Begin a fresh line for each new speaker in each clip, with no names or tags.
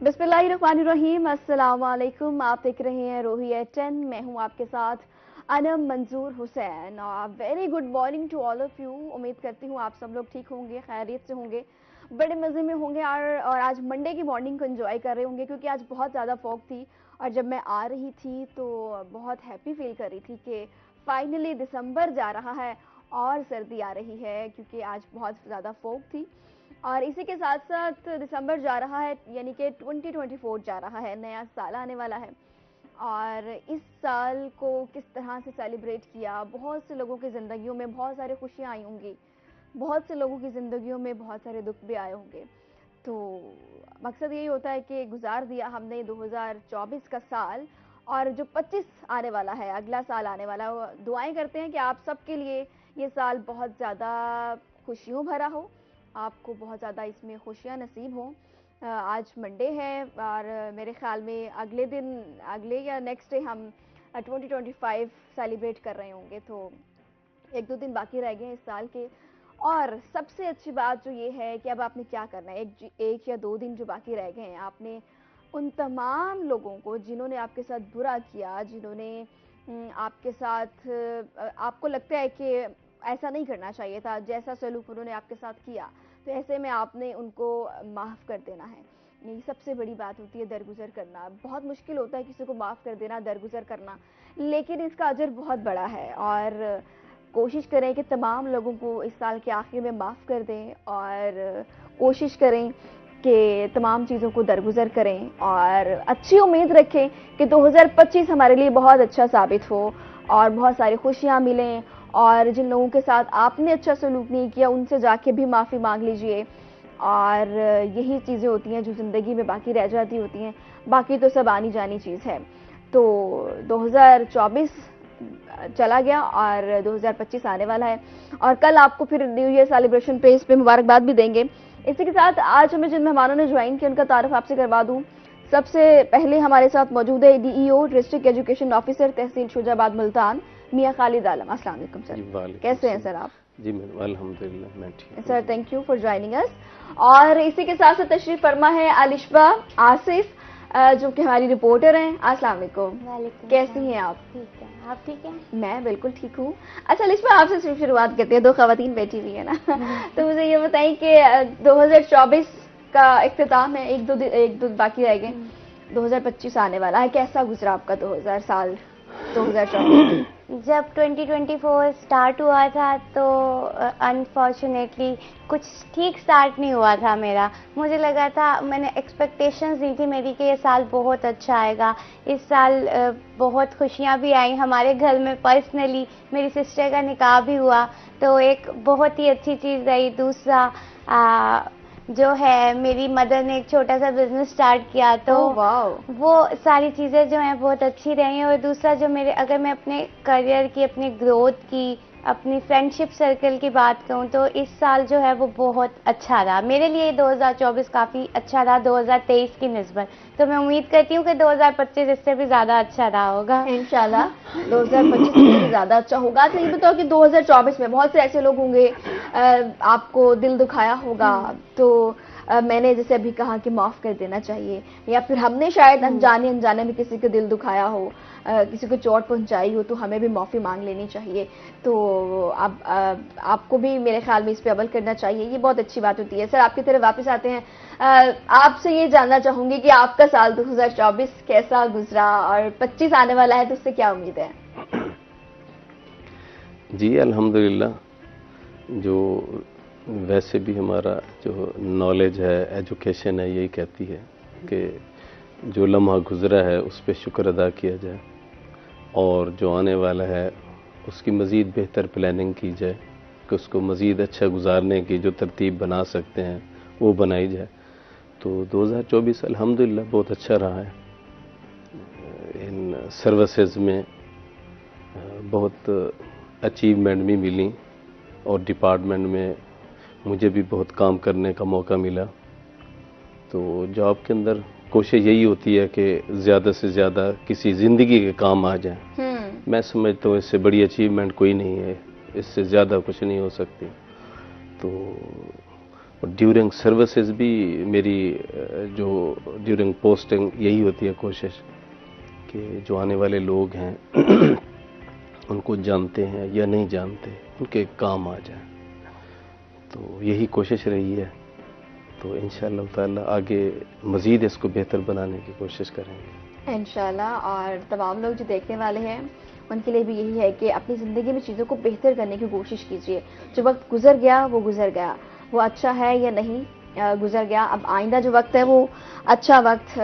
बिस्मिल्लाहिर्रहमानिर्रहीम, अस्सलाम वालेकुम। आप देख रहे हैं रोही 10। मैं हूं आपके साथ Anam Manzoor Hussain. Very good morning to all of you. उम्मीद करती हूं आप सब लोग ठीक होंगे, खैरियत से होंगे, बड़े मज़े में होंगे और आज मंडे की मॉर्निंग को एंजॉय कर रहे होंगे, क्योंकि आज बहुत ज़्यादा फॉग थी। और जब मैं आ रही थी तो बहुत हैप्पी फील कर रही थी कि फाइनली दिसंबर जा रहा है और सर्दी आ रही है, क्योंकि आज बहुत ज़्यादा फॉग थी। और इसी के साथ साथ दिसंबर जा रहा है, यानी कि 2024 जा रहा है, नया साल आने वाला है। और इस साल को किस तरह से सेलिब्रेट किया, बहुत से लोगों की ज़िंदगियों में बहुत सारी खुशियाँ आई होंगी, बहुत से लोगों की ज़िंदगियों में बहुत सारे दुख भी आए होंगे। तो मकसद यही होता है कि गुजार दिया हमने 2024 का साल, और जो 25 आने वाला है, अगला साल आने वाला है, दुआएं करते हैं कि आप सबके लिए ये साल बहुत ज़्यादा खुशियों भरा हो, आपको बहुत ज़्यादा इसमें खुशियाँ नसीब हों। आज मंडे है और मेरे ख्याल में अगले या नेक्स्ट डे हम 2025 सेलिब्रेट कर रहे होंगे। तो एक दो दिन बाकी रह गए हैं इस साल के। और सबसे अच्छी बात जो ये है कि अब आपने क्या करना है, एक या दो दिन जो बाकी रह गए हैं, आपने उन तमाम लोगों को जिन्होंने आपके साथ बुरा किया, जिन्होंने आपके साथ आपको लगता है कि ऐसा नहीं करना चाहिए था, जैसा सलूक उन्होंने आपके साथ किया, तो ऐसे में आपने उनको माफ़ कर देना है। यही सबसे बड़ी बात होती है, दरगुजर करना। बहुत मुश्किल होता है किसी को माफ़ कर देना, दरगुजर करना, लेकिन इसका अजर बहुत बड़ा है। और कोशिश करें कि तमाम लोगों को इस साल के आखिर में माफ़ कर दें, और कोशिश करें कि तमाम चीज़ों को दरगुजर करें, और अच्छी उम्मीद रखें कि 2025 हमारे लिए बहुत अच्छा साबित हो और बहुत सारी खुशियाँ मिलें। और जिन लोगों के साथ आपने अच्छा सलूक नहीं किया, उनसे जाके भी माफ़ी मांग लीजिए। और यही चीज़ें होती हैं जो ज़िंदगी में बाकी रह जाती होती हैं, बाकी तो सब आनी जानी चीज़ है। तो 2024 चला गया और 2025 आने वाला है, और कल आपको फिर न्यू ईयर सेलिब्रेशन पे इस पे मुबारकबाद भी देंगे। इसी के साथ आज हमें जिन मेहमानों ने ज्वाइन किया उनका तारुफ आपसे करवा दूं। सबसे पहले हमारे साथ मौजूद है डीईओ डिस्ट्रिक्ट एजुकेशन ऑफिसर तहसील शुजाबाद मुल्तान, मियां खालिद आलम। अस्सलाम वालेकुम सर, कैसे हैं सर आप?
जी मैम, अल्हम्दुलिल्लाह मैं ठीक हूं
sir, thank you for joining us. और इसी के साथ साथ तशरीफ फरमा है अलिशबा आसिफ, जो कि हमारी रिपोर्टर हैं। अस्सलाम वालेकुम, कैसी हैं आप?
ठीक है, आप ठीक हैं?
मैं बिल्कुल ठीक हूँ। अच्छा अलिशबा, आपसे सिर्फ शुरुआत करते हैं, दो खवातीन बैठी हुई है ना तो मुझे ये बताएं कि 2024 का इख्तिताम है, एक दो बाकी रह गए, 2025 आने वाला है, कैसा गुजरा आपका 2024?
जब 2024 स्टार्ट हुआ था तो अनफॉर्चुनेटली कुछ ठीक स्टार्ट नहीं हुआ था मेरा। मुझे लगा था, मैंने एक्सपेक्टेशंस दी थी मेरी कि ये साल बहुत अच्छा आएगा। इस साल बहुत खुशियाँ भी आई हमारे घर में। पर्सनली मेरी सिस्टर का निकाह भी हुआ, तो एक बहुत ही अच्छी चीज़ रही। दूसरा जो है, मेरी मदर ने एक छोटा सा बिजनेस स्टार्ट किया, तो वो सारी चीज़ें जो हैं बहुत अच्छी रही। और दूसरा जो अगर मैं अपने करियर की, अपनी ग्रोथ की, अपनी फ्रेंडशिप सर्कल की बात कहूँ, तो इस साल जो है वो बहुत अच्छा रहा मेरे लिए। 2024 काफ़ी अच्छा रहा 2023 की निस्बत। तो मैं उम्मीद करती हूँ कि 2025 इससे भी ज़्यादा अच्छा रहा होगा
इंशाल्लाह। 2025 से भी ज़्यादा अच्छा होगा। तो ये बताओ कि 2024 में बहुत से ऐसे लोग होंगे, आपको दिल दुखाया होगा, तो मैंने जैसे अभी कहा कि माफ़ कर देना चाहिए, या फिर हमने शायद अनजाने अनजाने में किसी का दिल दुखाया हो, किसी को चोट पहुंचाई हो, तो हमें भी माफ़ी मांग लेनी चाहिए। तो आपको भी मेरे ख्याल में इस पे अमल करना चाहिए, ये बहुत अच्छी बात होती है। सर, आपकी तरफ वापस आते हैं। आपसे ये जानना चाहूंगी कि आपका साल 2024 कैसा गुजरा, और 25 आने वाला है तो उससे क्या उम्मीद है?
जी अल्हम्दुलिल्लाह। जो वैसे भी हमारा जो नॉलेज है, एजुकेशन है, यही कहती है कि जो लम्हा गुजरा है उस पर शुक्र अदा किया जाए, और जो आने वाला है उसकी मज़ीद बेहतर प्लानिंग की जाए, कि उसको मज़ीद अच्छा गुजारने की जो तरतीब बना सकते हैं वो बनाई जाए। तो 2024 अल्हम्दुलिल्लाह बहुत अच्छा रहा है। इन सर्विसेज में बहुत अचीवमेंट भी मिली, और डिपार्टमेंट में मुझे भी बहुत काम करने का मौका मिला। तो जॉब के अंदर कोशिश यही होती है कि ज़्यादा से ज़्यादा किसी ज़िंदगी के काम आ जाए। मैं समझता हूँ इससे बड़ी अचीवमेंट कोई नहीं है, इससे ज़्यादा कुछ नहीं हो सकती। तो और ड्यूरिंग सर्विसेज भी मेरी जो ड्यूरिंग पोस्टिंग यही होती है कोशिश कि जो आने वाले लोग हैं उनको जानते हैं या नहीं जानते, उनके काम आ जाए। तो यही कोशिश रही है। तो इंशाअल्लाह ताला आगे मज़ीद इसको बेहतर बनाने की कोशिश करेंगे
इंशाल्लाह। और तमाम लोग जो देखने वाले हैं उनके लिए भी यही है कि अपनी ज़िंदगी में चीज़ों को बेहतर करने की कोशिश कीजिए। जो वक्त गुजर गया वो गुजर गया, वो अच्छा है या नहीं गुजर गया। अब आइंदा जो वक्त है वो अच्छा वक्त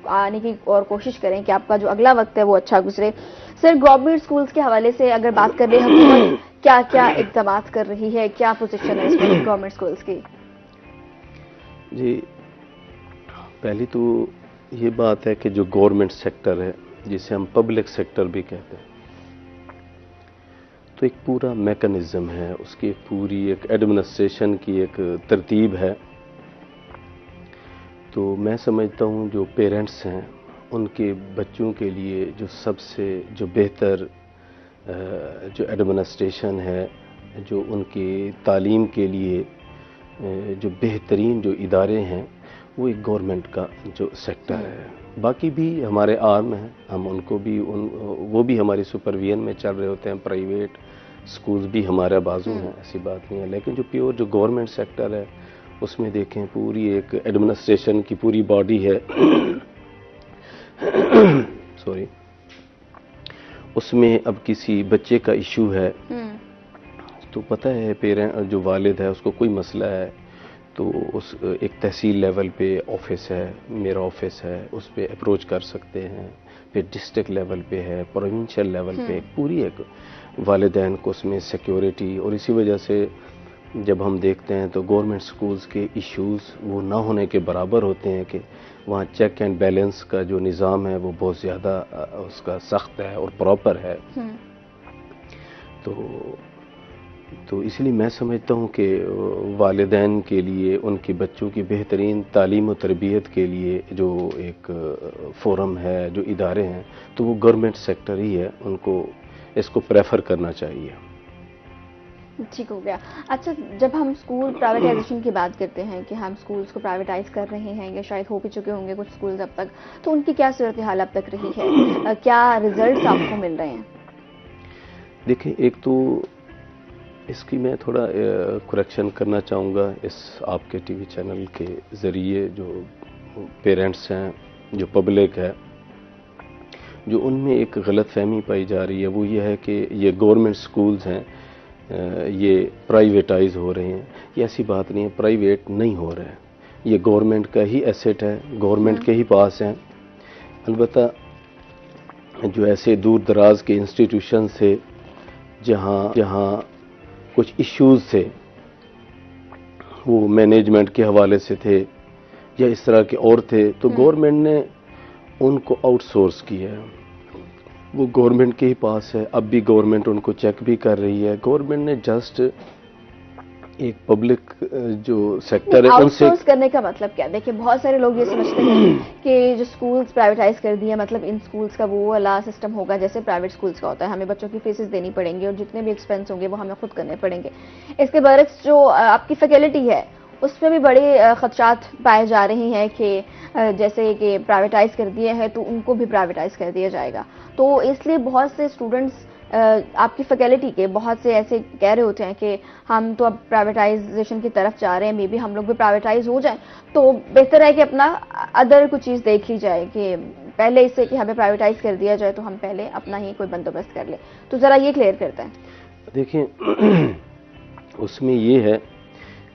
आने की और कोशिश करें कि आपका जो अगला वक्त है वो अच्छा गुजरे। सर, गवर्नमेंट स्कूल्स के हवाले से अगर बात कर रहे हैं, हुकूमत क्या क्या इक़दाम कर रही है, क्या पोजीशन है इसमें गवर्नमेंट स्कूल्स की?
जी, पहली तो ये बात है कि जो गवर्नमेंट सेक्टर है, जिसे हम पब्लिक सेक्टर भी कहते हैं, तो एक पूरा मैकेनिज्म है, उसकी एक पूरी एक एडमिनिस्ट्रेशन की एक तरतीब है। तो मैं समझता हूँ जो पेरेंट्स हैं उनके बच्चों के लिए जो सबसे जो बेहतर जो एडमिनिस्ट्रेशन है, जो उनकी तालीम के लिए जो बेहतरीन जो इदारे हैं, वो एक गवर्नमेंट का जो सेक्टर है। बाकी भी हमारे आर्म हैं, हम उनको भी वो भी हमारी सुपरविजन में चल रहे होते हैं। प्राइवेट स्कूल्स भी हमारा बाजू हैं, ऐसी बात नहीं है। लेकिन जो प्योर जो गवर्नमेंट सेक्टर है उसमें देखें पूरी एक एडमिनिस्ट्रेशन की पूरी बॉडी है सॉरी, उसमें अब किसी बच्चे का इशू है तो पता है पेरेंट जो वालिद है उसको कोई मसला है तो उस एक तहसील लेवल पे ऑफिस है, मेरा ऑफिस है, उस पे अप्रोच कर सकते हैं। फिर डिस्ट्रिक्ट लेवल पे है, प्रोविंशियल लेवल पे पूरी एक वालिदैन को उसमें सिक्योरिटी। और इसी वजह से जब हम देखते हैं तो गवर्नमेंट स्कूल्स के इश्यूज वो ना होने के बराबर होते हैं कि वहाँ चेक एंड बैलेंस का जो निज़ाम है वो बहुत ज़्यादा उसका सख्त है और प्रॉपर है। तो इसलिए मैं समझता हूँ कि वालिदैन के लिए उनके बच्चों की बेहतरीन तालीम और तरबियत के लिए जो एक फोरम है, जो इदारे हैं, तो वो गवर्नमेंट सेक्टर ही है, उनको इसको प्रेफर करना चाहिए।
ठीक हो गया। अच्छा, जब हम स्कूल प्राइवेटाइजेशन की बात करते हैं कि हम स्कूल्स को प्राइवेटाइज कर रहे हैं या शायद हो भी चुके होंगे कुछ स्कूल्स अब तक, तो उनकी क्या सूरत हाल अब तक रही है, क्या रिजल्ट्स आपको मिल रहे हैं?
देखिए, एक तो इसकी मैं थोड़ा करेक्शन करना चाहूँगा इस आपके टीवी चैनल के ज़रिए। जो पेरेंट्स हैं, जो पब्लिक है, जो उनमें एक गलत फहमी पाई जा रही है वो ये है कि ये गवर्नमेंट स्कूल्स हैं ये प्राइवेटाइज हो रहे हैं। ये ऐसी बात नहीं है, प्राइवेट नहीं हो रहा है, ये गवर्नमेंट का ही एसेट है, गवर्नमेंट के ही पास हैं। अलबत्ता जो ऐसे दूर दराज के इंस्टीट्यूशन से जहाँ कुछ इश्यूज थे वो मैनेजमेंट के हवाले से थे या इस तरह के और थे, तो गवर्नमेंट ने उनको आउटसोर्स किया है, वो गवर्नमेंट के ही पास है। अब भी गवर्नमेंट उनको चेक भी कर रही है। गवर्नमेंट ने जस्ट एक पब्लिक जो सेक्टर है उनसे
आउटसोर्स करने का मतलब क्या? देखिए, बहुत सारे लोग ये समझते हैं कि जो स्कूल्स प्राइवेटाइज कर दिए मतलब इन स्कूल्स का वो वाला सिस्टम होगा जैसे प्राइवेट स्कूल्स का होता है, हमें बच्चों की फीसेस देनी पड़ेंगी और जितने भी एक्सपेंस होंगे वो हमें खुद करने पड़ेंगे। इसके बरक्स जो आपकी फैकल्टी है उसमें भी बड़े खदशात पाए जा रहे हैं कि जैसे कि प्राइवेटाइज कर दिए हैं तो उनको भी प्राइवेटाइज कर दिया जाएगा। तो इसलिए बहुत से स्टूडेंट्स आपकी फैकल्टी के बहुत से ऐसे कह रहे होते हैं कि हम तो अब प्राइवेटाइजेशन की तरफ जा रहे हैं, मे बी हम लोग भी प्राइवेटाइज हो जाएं, तो बेहतर है कि अपना अदर कुछ चीज़ देख ली जाए कि पहले इससे कि हमें प्राइवेटाइज कर दिया जाए तो हम पहले अपना ही कोई बंदोबस्त कर ले। तो ज़रा ये क्लियर करते हैं।
देखिए, उसमें ये है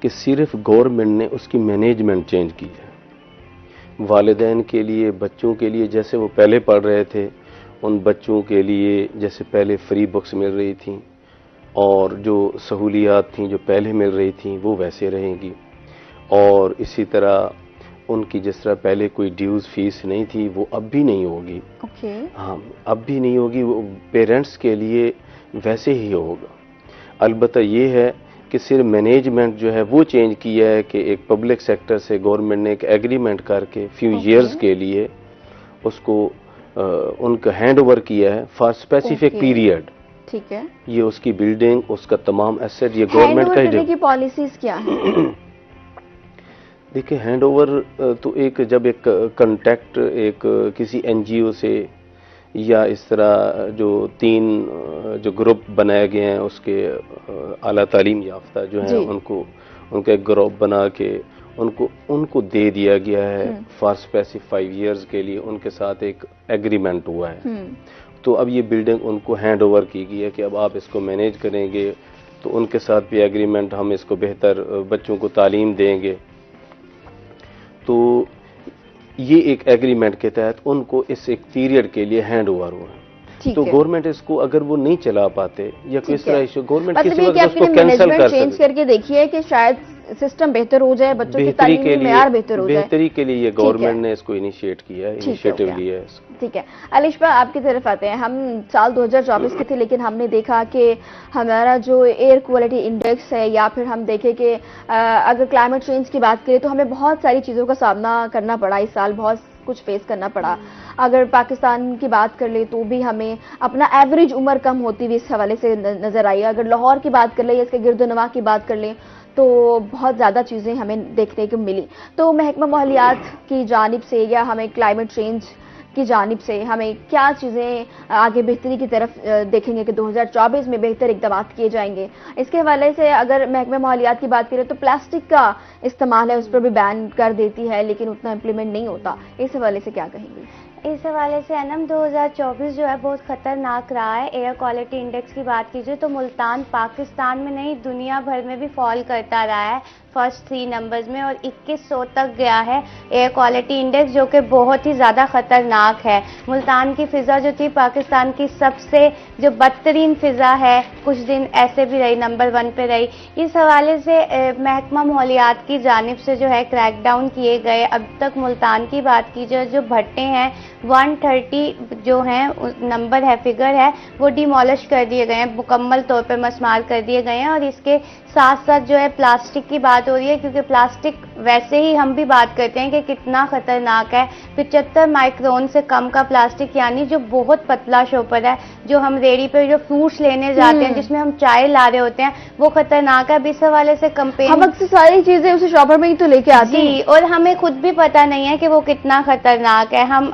कि सिर्फ गवर्नमेंट ने उसकी मैनेजमेंट चेंज की है। वालिदैन के लिए, बच्चों के लिए जैसे वो पहले पढ़ रहे थे, उन बच्चों के लिए जैसे पहले फ्री बुक्स मिल रही थी और जो सहूलियात थी जो पहले मिल रही थी वो वैसे रहेंगी। और इसी तरह उनकी जिस तरह पहले कोई ड्यूज़ फीस नहीं थी वो अब भी नहीं होगी। हाँ, अब भी नहीं होगी, वो पेरेंट्स के लिए वैसे ही होगा। अलबत्ता ये है कि सिर्फ मैनेजमेंट जो है वो चेंज किया है कि एक पब्लिक सेक्टर से गवर्नमेंट ने एक एग्रीमेंट करके फ्यू ईयर्स के लिए उसको उनका हैंड ओवर किया है फॉर स्पेसिफिक पीरियड।
ठीक है,
ये उसकी बिल्डिंग, उसका तमाम एसेट ये गवर्नमेंट का ही।
की पॉलिसीज क्या है?
देखिए, हैंडओवर तो एक जब एक कांटेक्ट एक किसी एनजीओ से या इस तरह जो 3 जो ग्रुप बनाए गए हैं उसके आला तालीम याफ्ता जो हैं उनको उनका एक ग्रुप बना के उनको दे दिया गया है फॉर स्पेसिफाइड ईयर्स के लिए, उनके साथ एक एग्रीमेंट हुआ है। तो अब ये बिल्डिंग उनको हैंड ओवर की गई है कि अब आप इसको मैनेज करेंगे, तो उनके साथ भी एग्रीमेंट, हम इसको बेहतर बच्चों को तालीम देंगे। तो ये एक एग्रीमेंट के तहत उनको इस एक पीरियड के लिए हैंड ओवर हुआ है। तो गवर्नमेंट इसको अगर वो नहीं चला पाते या कोई इस तरह इशू, गवर्नमेंट किसी वक्त उसको कैंसिल कर
चेंज करके देखिए कि शायद सिस्टम बेहतर हो जाए, बच्चों की तालीम की मेयार बेहतर हो जाए।
बेहतरी के लिए ये गवर्नमेंट ने इसको इनिशिएट किया है, इनिशिएटिव लिया है।
ठीक है, अलिशा आपकी तरफ आते हैं। हम साल 2024 के थे, लेकिन हमने देखा कि हमारा जो एयर क्वालिटी इंडेक्स है, या फिर हम देखें कि अगर क्लाइमेट चेंज की बात करें तो हमें बहुत सारी चीज़ों का सामना करना पड़ा इस साल, बहुत कुछ फेस करना पड़ा। अगर पाकिस्तान की बात कर ले तो भी हमें अपना एवरेज उम्र कम होती हुई इस हवाले से नजर आई। अगर लाहौर की बात कर ले या इसके गिरदोनवा की बात कर ले तो बहुत ज़्यादा चीज़ें हमें देखने को मिली। तो महकमा माहौलियात की जानिब से या हमें क्लाइमेट चेंज की जानिब से हमें क्या चीज़ें आगे बेहतरी की तरफ देखेंगे कि 2024 में बेहतर इक़दाम किए जाएंगे? इसके हवाले से अगर महकमा माहौलियात की बात करें तो प्लास्टिक का इस्तेमाल है, उस पर भी बैन कर देती है, लेकिन उतना इम्प्लीमेंट नहीं होता। इस हवाले से क्या कहेंगे?
इस हवाले से अनम 2024 जो है बहुत ख़तरनाक रहा है। एयर क्वालिटी इंडेक्स की बात कीजिए तो मुल्तान पाकिस्तान में नहीं दुनिया भर में भी फॉल करता रहा है फर्स्ट 3 नंबर्स में, और 2100 तक गया है एयर क्वालिटी इंडेक्स, जो कि बहुत ही ज़्यादा ख़तरनाक है। मुल्तान की फ़िज़ा जो थी पाकिस्तान की सबसे जो बदतरीन फ़िज़ा है, कुछ दिन ऐसे भी रही, नंबर 1 पे रही। इस हवाले से महकमा माहौलियात की जानिब से जो है क्रैकडाउन किए गए। अब तक मुल्तान की बात कीजिए, जो भट्टे हैं 130 जो हैं नंबर है, फिगर है, वो डिमोलिश कर दिए गए हैं, मुकम्मल तौर पे मस्मार कर दिए गए हैं। और इसके साथ साथ जो है प्लास्टिक की बात हो रही है, क्योंकि प्लास्टिक वैसे ही हम भी बात करते हैं कि कितना खतरनाक है। 75 माइक्रोन से कम का प्लास्टिक, यानी जो बहुत पतला शॉपर है, जो हम रेडी पे जो फ्रूट्स लेने जाते हैं, जिसमें हम चाय ला रहे होते हैं, वो खतरनाक है। अब इस हवाले से कंपेन,
हम अक्सर सारी चीजें उस शॉपर में ही तो लेके आते हैं,
और हमें खुद भी पता नहीं है कि वो कितना खतरनाक है। हम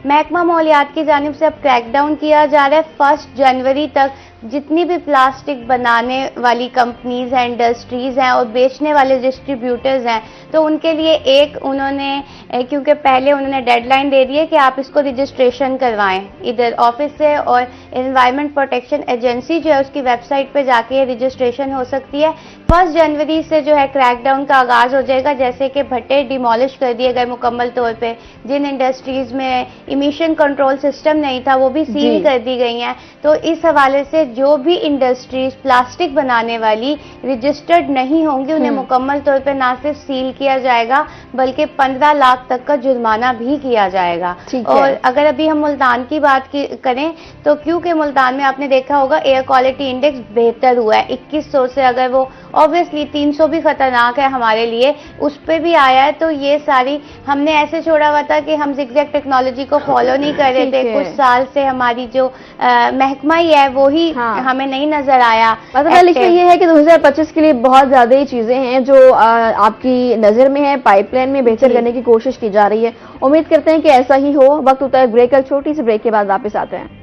महकमा माहौलियात की जानिब से अब क्रैकडाउन किया जा रहा है 1 जनवरी तक। जितनी भी प्लास्टिक बनाने वाली कंपनीज हैं, इंडस्ट्रीज हैं और बेचने वाले डिस्ट्रीब्यूटर्स हैं, तो उनके लिए एक उन्होंने, क्योंकि पहले उन्होंने डेडलाइन दे दी है कि आप इसको रजिस्ट्रेशन करवाएं इधर ऑफिस से, और एनवायरमेंट प्रोटेक्शन एजेंसी जो है उसकी वेबसाइट पे जाके रजिस्ट्रेशन हो सकती है। 1 जनवरी से जो है क्रैकडाउन का आगाज हो जाएगा, जैसे कि भट्टे डिमोलिश कर दिए गए मुकम्मल तौर पे। जिन इंडस्ट्रीज में इमिशन कंट्रोल सिस्टम नहीं था वो भी सील कर दी गई हैं। तो इस हवाले से जो भी इंडस्ट्रीज प्लास्टिक बनाने वाली रजिस्टर्ड नहीं होंगी, उन्हें मुकम्मल तौर पे ना सिर्फ सील किया जाएगा बल्कि 15 लाख तक का जुर्माना भी किया जाएगा। और अगर अभी हम मुल्तान की बात करें तो क्योंकि मुल्तान में आपने देखा होगा एयर क्वालिटी इंडेक्स बेहतर हुआ है 2100 से, अगर वो ऑब्वियसली 300 भी खतरनाक है हमारे लिए, उस पर भी आया है। तो ये सारी हमने ऐसे छोड़ा हुआ था कि हम ज़िगज़ैग टेक्नोलॉजी को फॉलो नहीं कर रहे थे। कुछ साल से हमारी जो महकमा ही है वो ही हमें नहीं नजर आया।
मतलब इसमें ये है कि 2025 के लिए बहुत ज्यादा ही चीजें हैं जो आपकी नजर में है, पाइपलाइन में बेहतर करने की कोशिश की जा रही है। उम्मीद करते हैं कि ऐसा ही हो। वक्त होता है ब्रेक का, छोटी सी ब्रेक के बाद वापस आते हैं।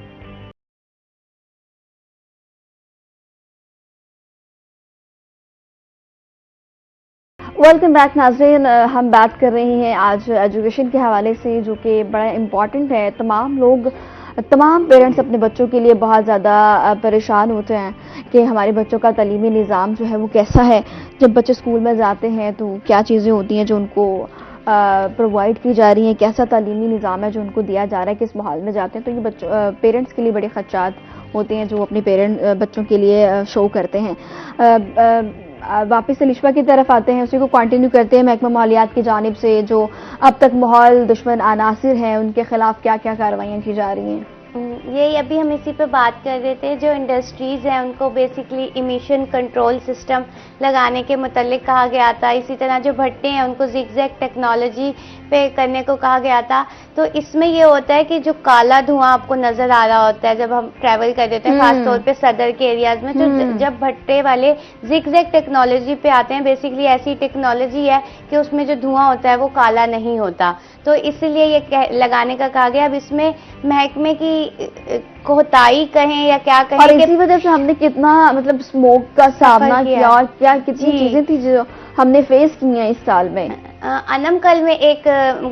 वेलकम बैक नाज़रीन, हम बात कर रहे हैं आज एजुकेशन के हवाले से, जो कि बड़ा इम्पॉर्टेंट है। तमाम पेरेंट्स अपने बच्चों के लिए बहुत ज़्यादा परेशान होते हैं कि हमारे बच्चों का तालीमी निज़ाम जो है वो कैसा है। जब बच्चे स्कूल में जाते हैं तो क्या चीज़ें होती हैं जो उनको प्रोवाइड की जा रही हैं, कैसा तालीमी निज़ाम है जो उनको दिया जा रहा है, किस माहौल में जाते हैं। तो ये पेरेंट्स के लिए बड़े खदशात होते हैं जो अपने बच्चों के लिए शो करते हैं। वापस से लिशा की तरफ आते हैं, उसी को कंटिन्यू करते हैं। महकमा माहौलियात की जानिब से जो अब तक माहौल दुश्मन अनासिर हैं उनके खिलाफ क्या क्या कार्रवाइयाँ की जा रही हैं?
यही अभी हम इसी पे बात कर रहे थे। जो इंडस्ट्रीज़ हैं उनको बेसिकली इमिशन कंट्रोल सिस्टम लगाने के मुतल्लिक कहा गया था। इसी तरह जो भट्टे हैं उनको ज़िगज़ैग टेक्नोलॉजी पे करने को कहा गया था। तो इसमें ये होता है कि जो काला धुआं आपको नजर आ रहा होता है जब हम ट्रैवल कर देते हैं, खासतौर पे सदर के एरियाज में, तो जब भट्टे वाले जिगजैग टेक्नोलॉजी पे आते हैं, बेसिकली ऐसी टेक्नोलॉजी है कि उसमें जो धुआं होता है वो काला नहीं होता, तो इसलिए ये लगाने का कहा गया। अब इसमें महकमे की कोताही कहें या क्या कहें,
और इसी वजह से हमने कितना मतलब स्मोक का सामना किया और क्या कितनी चीजें थी जो हमने फेस की हैं इस साल में।
अनम कल में एक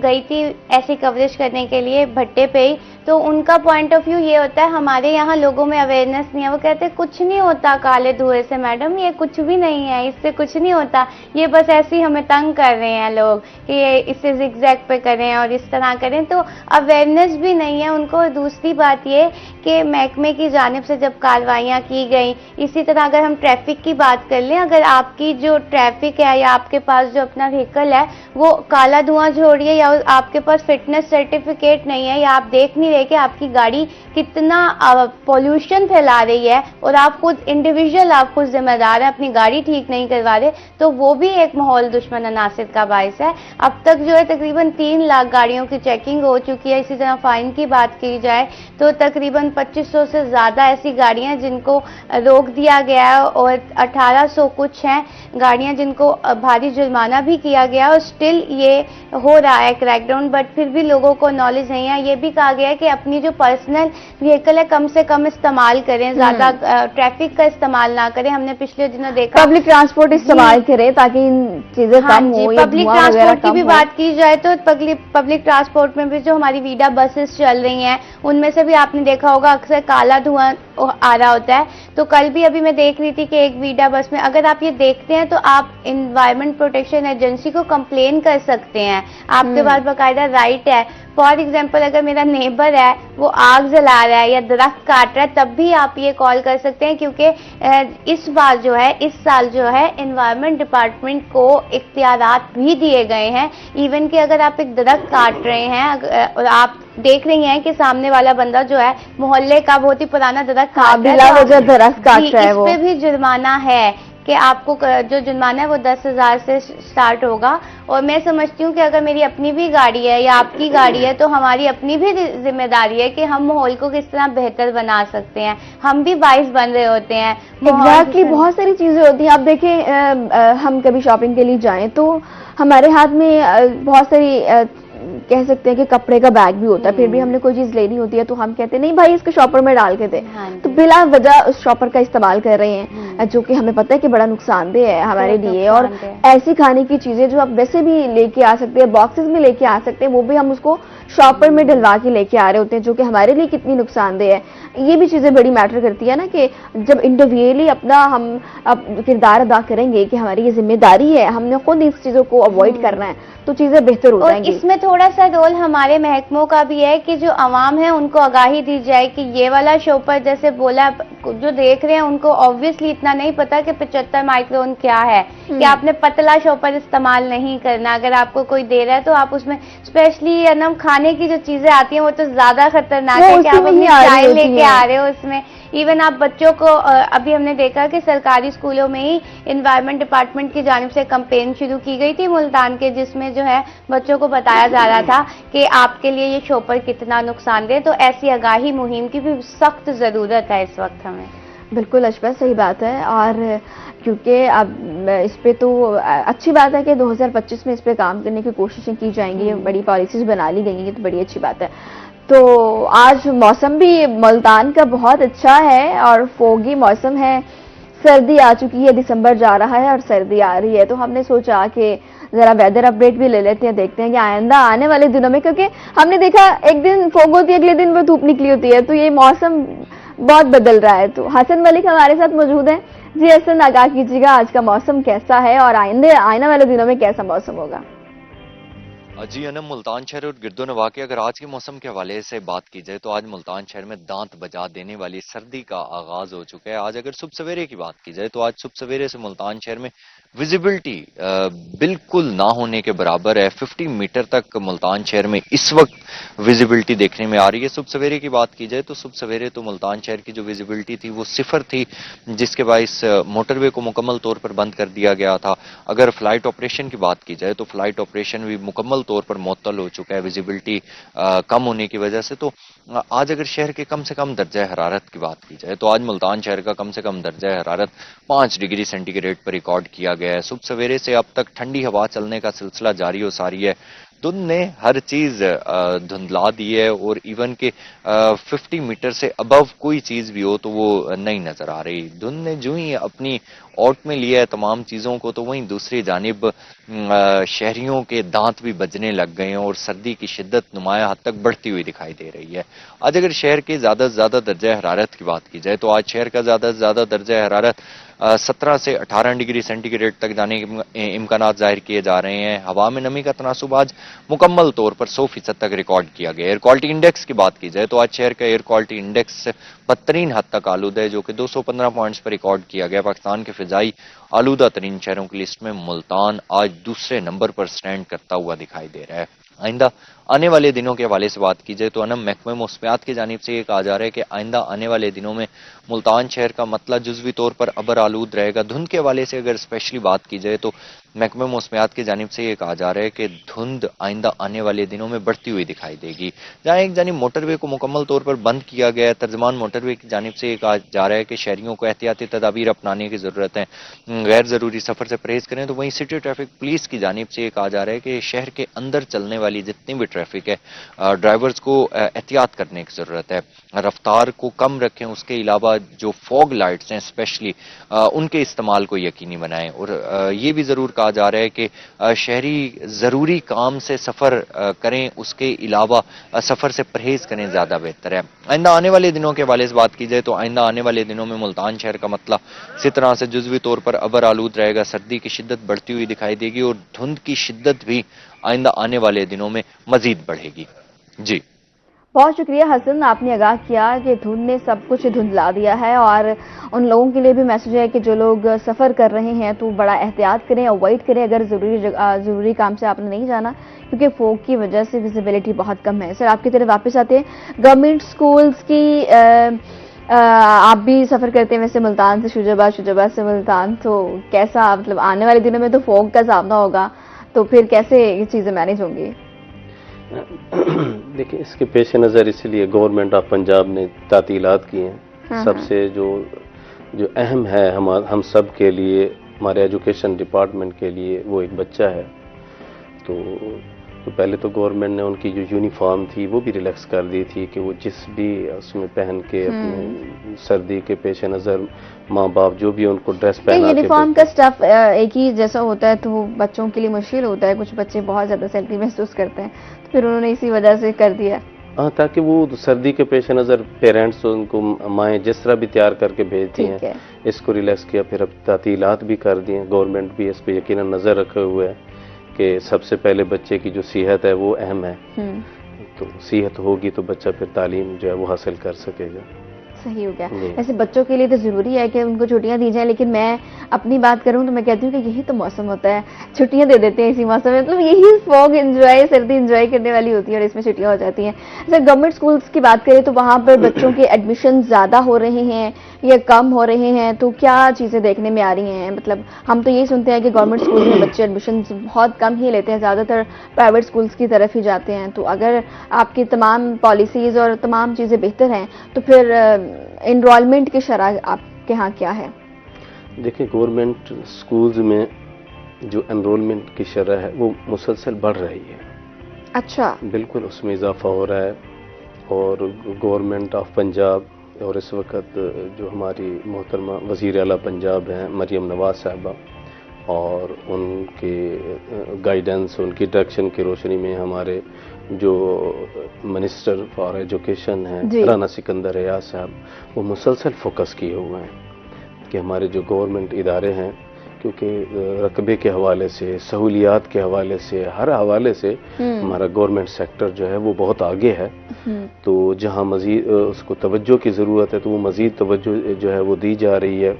गई थी ऐसी कवरेज करने के लिए भट्टे पे ही, तो उनका पॉइंट ऑफ व्यू ये होता है, हमारे यहाँ लोगों में अवेयरनेस नहीं है। वो कहते हैं कुछ नहीं होता काले धुएं से मैडम, ये कुछ भी नहीं है, इससे कुछ नहीं होता, ये बस ऐसे ही हमें तंग कर रहे हैं लोग कि ये इससे जिगजैग पे करें और इस तरह करें, तो अवेयरनेस भी नहीं है उनको। दूसरी बात ये कि महकमे की जानिब से जब कार्रवाइयाँ की गई, इसी तरह अगर हम ट्रैफिक की बात कर लें, अगर आपकी जो ट्रैफिक है या आपके पास जो अपना व्हीकल है वो काला धुआं छोड़ रही है या आपके पास फिटनेस सर्टिफिकेट नहीं है या आप देख नहीं रहे कि आपकी गाड़ी कितना पोल्यूशन फैला रही है और आप खुद इंडिविजुअल, आप खुद जिम्मेदार हैं, अपनी गाड़ी ठीक नहीं करवा रहे, तो वो भी एक माहौल दुश्मन अनासिर का बायस है। अब तक जो है तकरीबन 3 लाख गाड़ियों की चेकिंग हो चुकी है। इसी तरह फाइन की बात की जाए तो तकरीबन 2500 से ज्यादा ऐसी गाड़ियां जिनको रोक दिया गया है और 1800 कुछ हैं गाड़ियां जिनको भारी जुर्माना भी किया गया और स्टिल ये हो रहा है क्रैकडाउन, बट फिर भी लोगों को नॉलेज नहीं है। ये भी कहा गया है कि अपनी जो पर्सनल व्हीकल है कम से कम इस्तेमाल करें, ज्यादा ट्रैफिक का इस्तेमाल ना करें। हमने पिछले दिनों देखा
पब्लिक ट्रांसपोर्ट इस्तेमाल करें ताकि चीजें कम हो।
पब्लिक ट्रांसपोर्ट की भी बात की जाए तो पब्लिक ट्रांसपोर्ट में भी जो हमारी वीडा बसेस चल रही हैं उनमें से भी आपने देखा होगा अक्सर काला धुआं आ रहा होता है। तो कल भी अभी मैं देख रही थी कि एक वीडा बस में, अगर आप ये देखते हैं तो आप एनवायरमेंट प्रोटेक्शन एजेंसी को कंप्लेन कर सकते हैं, आपके पास बाकायदा राइट है। फॉर एग्जाम्पल अगर मेरा नेबर है वो आग जला रहा है या दरख्त काट रहा है तब भी आप ये कॉल कर सकते हैं, क्योंकि इस बार जो है, इस साल जो है एनवायरमेंट डिपार्टमेंट को इख्तियारात भी दिए गए हैं। इवन कि अगर आप एक दरख्त काट रहे हैं और आप देख रही हैं कि सामने वाला बंदा जो है मोहल्ले का बहुत ही पुराना दरख्त काट रहा है,
तो दरख्त काट रहा है,
इस पे भी जुर्माना है कि आपको जो जुर्माना है वो 10,000 से स्टार्ट होगा। और मैं समझती हूँ कि अगर मेरी अपनी भी गाड़ी है या आपकी गाड़ी है तो हमारी अपनी भी जिम्मेदारी है कि हम माहौल को किस तरह बेहतर बना सकते हैं, हम भी बाइस बन रहे होते हैं।
एग्जैक्टली, बहुत सारी चीजें होती हैं। आप देखें हम कभी शॉपिंग के लिए जाएं तो हमारे हाथ में बहुत सारी कह सकते हैं कि कपड़े का बैग भी होता है, फिर भी हमने कोई चीज लेनी होती है तो हम कहते हैं नहीं भाई इसको शॉपर में डाल के दे, तो बिला वजह उस शॉपर का इस्तेमाल कर रहे हैं जो कि हमें पता है कि बड़ा नुकसानदेह है हमारे लिए। और ऐसी खाने की चीजें जो आप वैसे भी लेके आ सकते हैं, बॉक्सेस में लेके आ सकते हैं, वो भी हम उसको शॉपर में डलवा के लेके आ रहे होते हैं जो कि हमारे लिए कितनी नुकसानदेह है। ये भी चीजें बड़ी मैटर करती है ना कि जब इंडिविजुअली अपना हम किरदार अदा करेंगे कि हमारी ये जिम्मेदारी है, हमने खुद इस चीजों को अवॉइड करना है, तो चीजें बेहतर हो जाएंगी।
इसमें थोड़ा सा रोल हमारे महकमों का भी है कि जो अवाम है उनको आगाही दी जाए कि ये वाला शॉपर, जैसे बोला, जो देख रहे हैं उनको ऑब्वियसली इतना नहीं पता कि 75 माइक्रोन क्या है, कि आपने पतला शॉपर इस्तेमाल नहीं करना। अगर आपको कोई दे रहा है तो आप उसमें स्पेशली नम खाने की जो चीजें आती हैं वो तो ज्यादा खतरनाक है कि आप अपनी चाय लेके आ रहे हो उसमें। इवन आप बच्चों को, अभी हमने देखा कि सरकारी स्कूलों में ही एनवायरमेंट डिपार्टमेंट की जानिब से कैंपेन शुरू की गई थी मुल्तान के, जिसमें जो है बच्चों को बताया जा रहा था कि आपके लिए ये शॉपर कितना नुकसानदेह। तो ऐसी आगाही मुहिम की भी सख्त जरूरत है इस वक्त हमें।
बिल्कुल अशबा, सही बात है। और क्योंकि अब इस पे तो अच्छी बात है कि 2025 में इस पे काम करने की कोशिशें की जाएंगी, बड़ी पॉलिसीज बना ली गई हैं, तो बड़ी अच्छी बात है। तो आज मौसम भी मुल्तान का बहुत अच्छा है और फोगी मौसम है, सर्दी आ चुकी है, दिसंबर जा रहा है और सर्दी आ रही है, तो हमने सोचा कि जरा वेदर अपडेट भी ले लेते हैं, देखते हैं कि आइंदा आने वाले दिनों में, क्योंकि हमने देखा एक दिन फोग होती है अगले दिन वो धूप निकली होती है, तो ये मौसम बहुत बदल रहा है। तो हसन मलिक हमारे साथ मौजूद हैं। जी हसन, आगाह कीजिएगा आज का मौसम कैसा है और आने वाले दिनों में कैसा मौसम होगा?
जी अनम, मुल्तान शहर और गिरदो नवाह के अगर आज के मौसम के हवाले से बात की जाए तो आज मुल्तान शहर में दांत बजा देने वाली सर्दी का आगाज हो चुका है। आज अगर सुबह सवेरे की बात की जाए तो आज सुबह सवेरे से मुल्तान शहर में विजिबिलिटी बिल्कुल ना होने के बराबर है। 50 मीटर तक मुल्तान शहर में इस वक्त विजिबिलिटी देखने में आ रही है। सुबह सवेरे की बात की जाए तो सुबह सवेरे तो मुल्तान शहर की जो विजिबिलिटी थी वो सिफर थी, जिसके बाइस मोटरवे को मुकम्मल तौर पर बंद कर दिया गया था। अगर फ्लाइट ऑपरेशन की बात की जाए तो फ्लाइट ऑपरेशन भी मुकम्मल तौर पर मुअत्तल हो चुका है विजिबिलिटी कम होने की वजह से। तो आज अगर शहर के कम से कम दर्जा हरारत की बात की जाए तो आज मुल्तान शहर का कम से कम दर्जा हरारत 5 डिग्री सेंटीग्रेड पर रिकॉर्ड किया गया है। सुबह सवेरे से अब तक ठंडी हवा चलने का सिलसिला जारी और सारी है। धुंध ने हर चीज धुंधला दी है और इवन के 50 मीटर से अबव कोई चीज भी हो तो वो नहीं नजर आ रही। धुंध ने जो ही अपनी औट में लिया है तमाम चीजों को, तो वहीं दूसरी जानिब शहरियों के दांत भी बजने लग गए हैं और सर्दी की शिद्दत नुमाया हद तक बढ़ती हुई दिखाई दे रही है। आज अगर शहर के ज्यादा से ज्यादा दर्जा हरारत की बात की जाए तो आज शहर का ज्यादा से ज्यादा दर्जा हरारत 17 से 18 डिग्री सेंटीग्रेड तक जाने के इम्कानात जाहिर किए जा रहे हैं। हवा में नमी का तनासुब आज मुकम्मल तौर पर 100% तक रिकॉर्ड किया गया। एयर क्वालिटी इंडेक्स की बात की जाए तो आज शहर का एयर क्वालिटी इंडेक्स बदतरीन हद तक आलूदा है, जो कि 215 पॉइंट्स पर रिकॉर्ड किया गया। पाकिस्तान के फिजाई आलूदा तरीन शहरों की लिस्ट में मुल्तान आज दूसरे नंबर पर स्टैंड करता हुआ दिखाई दे रहा है। आइंदा आने वाले दिनों के हवाले से बात की जाए तो अनम महकमे मौसमियात की जानिब से ये कहा जा रहा है कि आइंदा आने वाले दिनों में मुल्तान शहर का मतला जुज़वी तौर पर अबर आलूद रहेगा। धुंध के हवाले से अगर स्पेशली बात की जाए तो महकमे मौसमियात की जानिब से ये कहा जा रहा है कि धुंध आइंदा आने वाले दिनों में बढ़ती हुई दिखाई देगी। जहाँ एक जानिब मोटरवे को मुकम्मल तौर पर बंद किया गया है, तर्जमान मोटरवे की जानिब से ये कहा जा रहा है कि शहरियों को एहतियाती तदाबीर अपनाने की जरूरत है, गैर जरूरी सफर से परहेज करें। तो वहीं सिटी ट्रैफिक पुलिस की जानिब से ये कहा जा रहा है कि शहर के अंदर चलने वाली जितनी भी ट्रैफिक है ड्राइवर्स को एहतियात करने की जरूरत है, रफ्तार को कम रखें। उसके अलावा जो फॉग लाइट्स हैं स्पेशली उनके इस्तेमाल को यकीनी बनाएं। और ये भी जरूर कहा जा रहा है कि शहरी जरूरी काम से सफर करें, उसके अलावा सफर से परहेज करें, ज्यादा बेहतर है। आइंदा आने वाले दिनों के हवाले से बात की जाए तो आइंदा आने वाले दिनों में मुल्तान शहर का मतला इसी तरह से जुज़वी तौर पर अबर आलूद रहेगा। सर्दी की शिद्दत बढ़ती हुई दिखाई देगी और धुंध की शिद्दत भी आइंदा आने वाले दिनों में मजीद बढ़ेगी। जी
बहुत शुक्रिया हसन, आपने आगाह किया कि धुंध ने सब कुछ धुंधला दिया है और उन लोगों के लिए भी मैसेज है कि जो लोग सफ़र कर रहे हैं तो बड़ा एहतियात करें, अवॉइड करें अगर ज़रूरी काम से आपने नहीं जाना, क्योंकि फोग की वजह से विजिबिलिटी बहुत कम है। सर आपकी तरफ वापस आते हैं। गवर्नमेंट स्कूल्स की आप भी सफ़र करते हैं वैसे मुल्तान से शुजाबाद, शुजाबाद से मुल्तान, तो कैसा मतलब आने वाले दिनों में तो फोग का सामना होगा, तो फिर कैसे ये चीज़ें मैनेज होंगी?
देखिए इसके पेश नज़र इसलिए गवर्नमेंट ऑफ पंजाब ने तातीलात की हैं। सबसे जो अहम है हम सब के लिए, हमारे एजुकेशन डिपार्टमेंट के लिए, वो एक बच्चा है। तो पहले तो गवर्नमेंट ने उनकी जो यूनिफॉर्म थी वो भी रिलैक्स कर दी थी कि वो जिस भी उसमें पहन के अपने सर्दी के पेश नज़र माँ बाप जो भी उनको ड्रेस पहना के,
यूनिफॉर्म का स्टफ एक ही जैसा होता है तो बच्चों के लिए मुश्किल होता है, कुछ बच्चे बहुत ज़्यादा सर्दी महसूस करते हैं, तो फिर उन्होंने इसी वजह से कर दिया।
हाँ, ताकि वो सर्दी के पेश नज़र पेरेंट्स उनको माएँ जिस तरह भी तैयार करके भेजती हैं, इसको रिलैक्स किया। फिर अब तातीलात भी कर दी हैं, गवर्नमेंट भी इस पर यकीनन नज़र रखे हुए है कि सबसे पहले बच्चे की जो सेहत है वो अहम है। तो सेहत होगी तो बच्चा फिर तालीम जो है वो हासिल कर सकेगा।
सही हो गया। वैसे बच्चों के लिए तो ज़रूरी है कि उनको छुट्टियां दी जाएं, लेकिन मैं अपनी बात करूं तो मैं कहती हूँ कि यही तो मौसम होता है, छुट्टियां दे देते हैं इसी मौसम में, मतलब यही फॉग एंजॉय, सर्दी एंजॉय करने वाली होती है और इसमें छुट्टियां हो जाती हैं। जैसे गवर्नमेंट स्कूल्स की बात करें तो वहाँ पर बच्चों के एडमिशन ज़्यादा हो रहे हैं या कम हो रहे हैं, तो क्या चीज़ें देखने में आ रही हैं? मतलब हम तो यही सुनते हैं कि गवर्नमेंट स्कूल में बच्चे एडमिशन बहुत कम ही लेते हैं, ज़्यादातर प्राइवेट स्कूल्स की तरफ ही जाते हैं। तो अगर आपकी तमाम पॉलिसीज़ और तमाम चीज़ें बेहतर हैं तो फिर एनरोलमेंट की शरह आपके यहाँ क्या है?
देखिए गवर्नमेंट स्कूल्स में जो एनरोलमेंट की शरह है वो मुसलसल बढ़ रही है।
अच्छा,
बिल्कुल उसमें इजाफा हो रहा है। और गवर्नमेंट ऑफ पंजाब और इस वक्त जो हमारी मोहतरमा वज़ीर आला पंजाब हैं मरियम नवाज साहबा, और उनके गाइडेंस, उनकी डायरेक्शन की रोशनी में हमारे जो मिनिस्टर फॉर एजुकेशन हैं राना सिकंदर रियाज साहब, वो मुसलसल फोकस किए हुए हैं कि हमारे जो गवर्नमेंट इदारे हैं, क्योंकि रकबे के हवाले से, सहूलियात के हवाले से, हर हवाले से हमारा गवर्नमेंट सेक्टर जो है वो बहुत आगे है। तो जहां मज़ीद उसको तवज्जो की ज़रूरत है तो वो मज़ीद तवज्जो जो है वो दी जा रही है।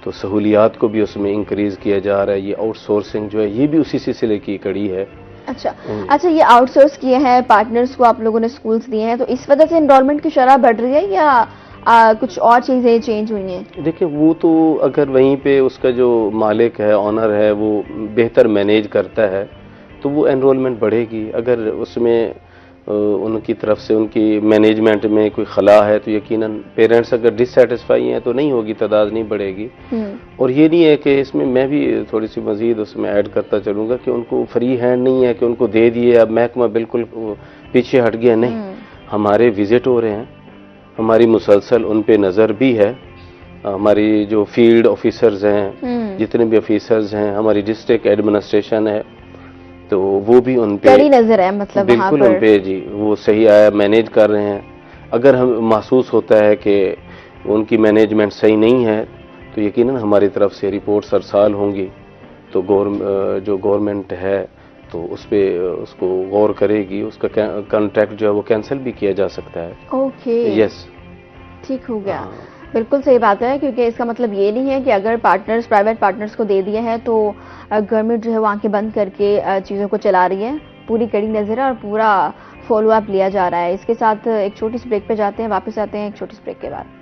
तो सहूलियात को भी उसमें इंक्रीज़ किया जा रहा है। ये आउटसोर्सिंग जो है ये भी उसी सिलसिले की कड़ी है।
अच्छा, ये आउटसोर्स किए हैं, पार्टनर्स को आप लोगों ने स्कूल्स दिए हैं, तो इस वजह से एनरोलमेंट की शरह बढ़ रही है या कुछ और चीज़ें चेंज हुई हैं?
देखिए, वो तो अगर वहीं पे उसका जो मालिक है, ऑनर है, वो बेहतर मैनेज करता है तो वो एनरोलमेंट बढ़ेगी। अगर उसमें उनकी तरफ से उनकी मैनेजमेंट में कोई खला है तो यकीनन पेरेंट्स अगर डिससेटिस्फाई हैं तो नहीं होगी, तादाद नहीं बढ़ेगी। और ये नहीं है कि इसमें मैं भी थोड़ी सी मजीद उसमें ऐड करता चलूँगा कि उनको फ्री हैंड नहीं है कि उनको दे दिए अब महकमा बिल्कुल पीछे हट गया, नहीं। हमारे विजिट हो रहे हैं, हमारी मुसलसल उन पे नज़र भी है। हमारी जो फील्ड ऑफिसर्स हैं, जितने भी ऑफिसर्स हैं, हमारी डिस्ट्रिक्ट एडमिनिस्ट्रेशन है, तो वो भी उन पे
कड़ी नजर है, मतलब
बिल्कुल उन पे जी वो सही आया मैनेज कर रहे हैं। अगर हम महसूस होता है कि उनकी मैनेजमेंट सही नहीं है तो यकीनन हमारी तरफ से रिपोर्ट्स अरसाल होंगी, तो जो गवर्नमेंट है तो उस पे उसको गौर करेगी, उसका कॉन्ट्रैक्ट जो है वो कैंसिल भी किया जा सकता है।
ओके,
यस,
ठीक हो गया। बिल्कुल सही बात है, क्योंकि इसका मतलब ये नहीं है कि अगर पार्टनर्स प्राइवेट पार्टनर्स को दे दिए हैं तो गवर्नमेंट जो है वो आंखें बंद करके चीज़ों को चला रही है। पूरी कड़ी नज़र है और पूरा फॉलो अप लिया जा रहा है। इसके साथ एक छोटी सी ब्रेक पे जाते हैं, वापस आते हैं एक छोटी सी ब्रेक के बाद।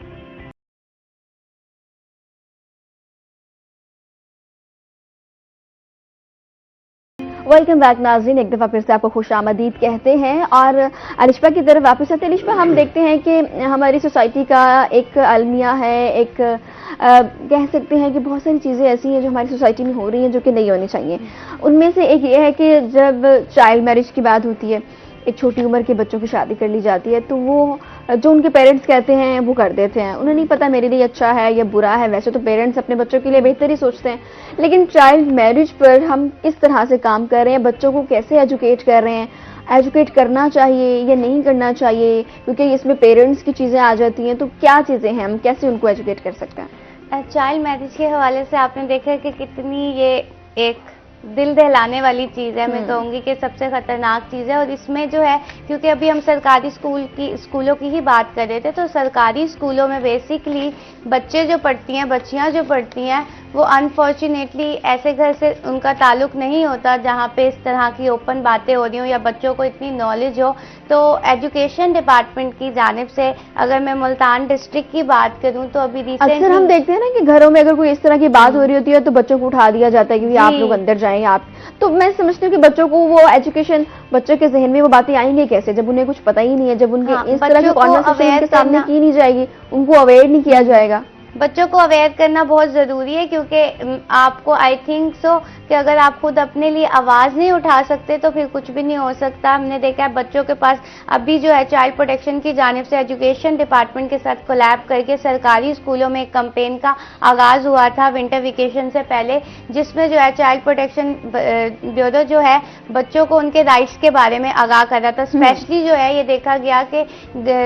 वेलकम बैक नाज़रीन, एक दफ़ा फिर से आपको खुशामदीद कहते हैं और अलिशा की तरफ वापस आते हैं। अलिशा, हम देखते हैं कि हमारी सोसाइटी का एक अलमिया है, एक कह सकते हैं कि बहुत सारी चीज़ें ऐसी हैं जो हमारी सोसाइटी में हो रही हैं जो कि नहीं होनी चाहिए। उनमें से एक ये है कि जब चाइल्ड मैरिज की बात होती है, एक छोटी उम्र के बच्चों की शादी कर ली जाती है, तो वो जो उनके पेरेंट्स कहते हैं वो कर देते हैं। उन्हें नहीं पता मेरे लिए अच्छा है या बुरा है। वैसे तो पेरेंट्स अपने बच्चों के लिए बेहतर ही सोचते हैं, लेकिन चाइल्ड मैरिज पर हम किस तरह से काम कर रहे हैं, बच्चों को कैसे एजुकेट कर रहे हैं, एजुकेट करना चाहिए या नहीं करना चाहिए, क्योंकि इसमें पेरेंट्स की चीज़ें आ जाती हैं, तो क्या चीज़ें हैं, हम कैसे उनको एजुकेट कर सकते हैं?
चाइल्ड मैरिज के हवाले से आपने देखा कि कितनी ये एक दिल दहलाने वाली चीज़ है। मैं कहूँगी कि सबसे खतरनाक चीज़ है। और इसमें जो है, क्योंकि अभी हम सरकारी स्कूलों की ही बात कर रहे थे, तो सरकारी स्कूलों में बेसिकली बच्चे जो पढ़ती हैं, बच्चियाँ जो पढ़ती हैं, वो अनफॉर्चुनेटली ऐसे घर से उनका ताल्लुक नहीं होता जहाँ पे इस तरह की ओपन बातें हो रही हो या बच्चों को इतनी नॉलेज हो। तो एजुकेशन डिपार्टमेंट की जानिब से अगर मैं मुल्तान डिस्ट्रिक्ट की बात करूँ तो अभी रिसेंटली
अक्सर हम देखते हैं ना कि घरों में अगर कोई इस तरह की बात हो रही होती है तो बच्चों को उठा दिया जाता है कि आप लोग अंदर जाएं आप। तो मैं समझती हूँ कि बच्चों को वो एजुकेशन, बच्चों के जहन में वो बातें आएंगी कैसे जब उन्हें कुछ पता ही नहीं है, जब उनके इस तरह की कॉन्वर्सेशन उनके सामने की नहीं जाएगी, उनको अवेयर नहीं किया जाएगा।
बच्चों को अवेयर करना बहुत ज़रूरी है, क्योंकि आपको आई थिंक सो कि अगर आप खुद अपने लिए आवाज़ नहीं उठा सकते तो फिर कुछ भी नहीं हो सकता। हमने देखा है बच्चों के पास अभी जो है चाइल्ड प्रोटेक्शन की जानिब से एजुकेशन डिपार्टमेंट के साथ कोलैब करके सरकारी स्कूलों में एक कैंपेन का आगाज़ हुआ था विंटर वेकेशन से पहले, जिसमें जो है चाइल्ड प्रोटेक्शन ब्यूरो जो है बच्चों को उनके राइट्स के बारे में आगाह कर रहा था। स्पेशली जो है ये देखा गया कि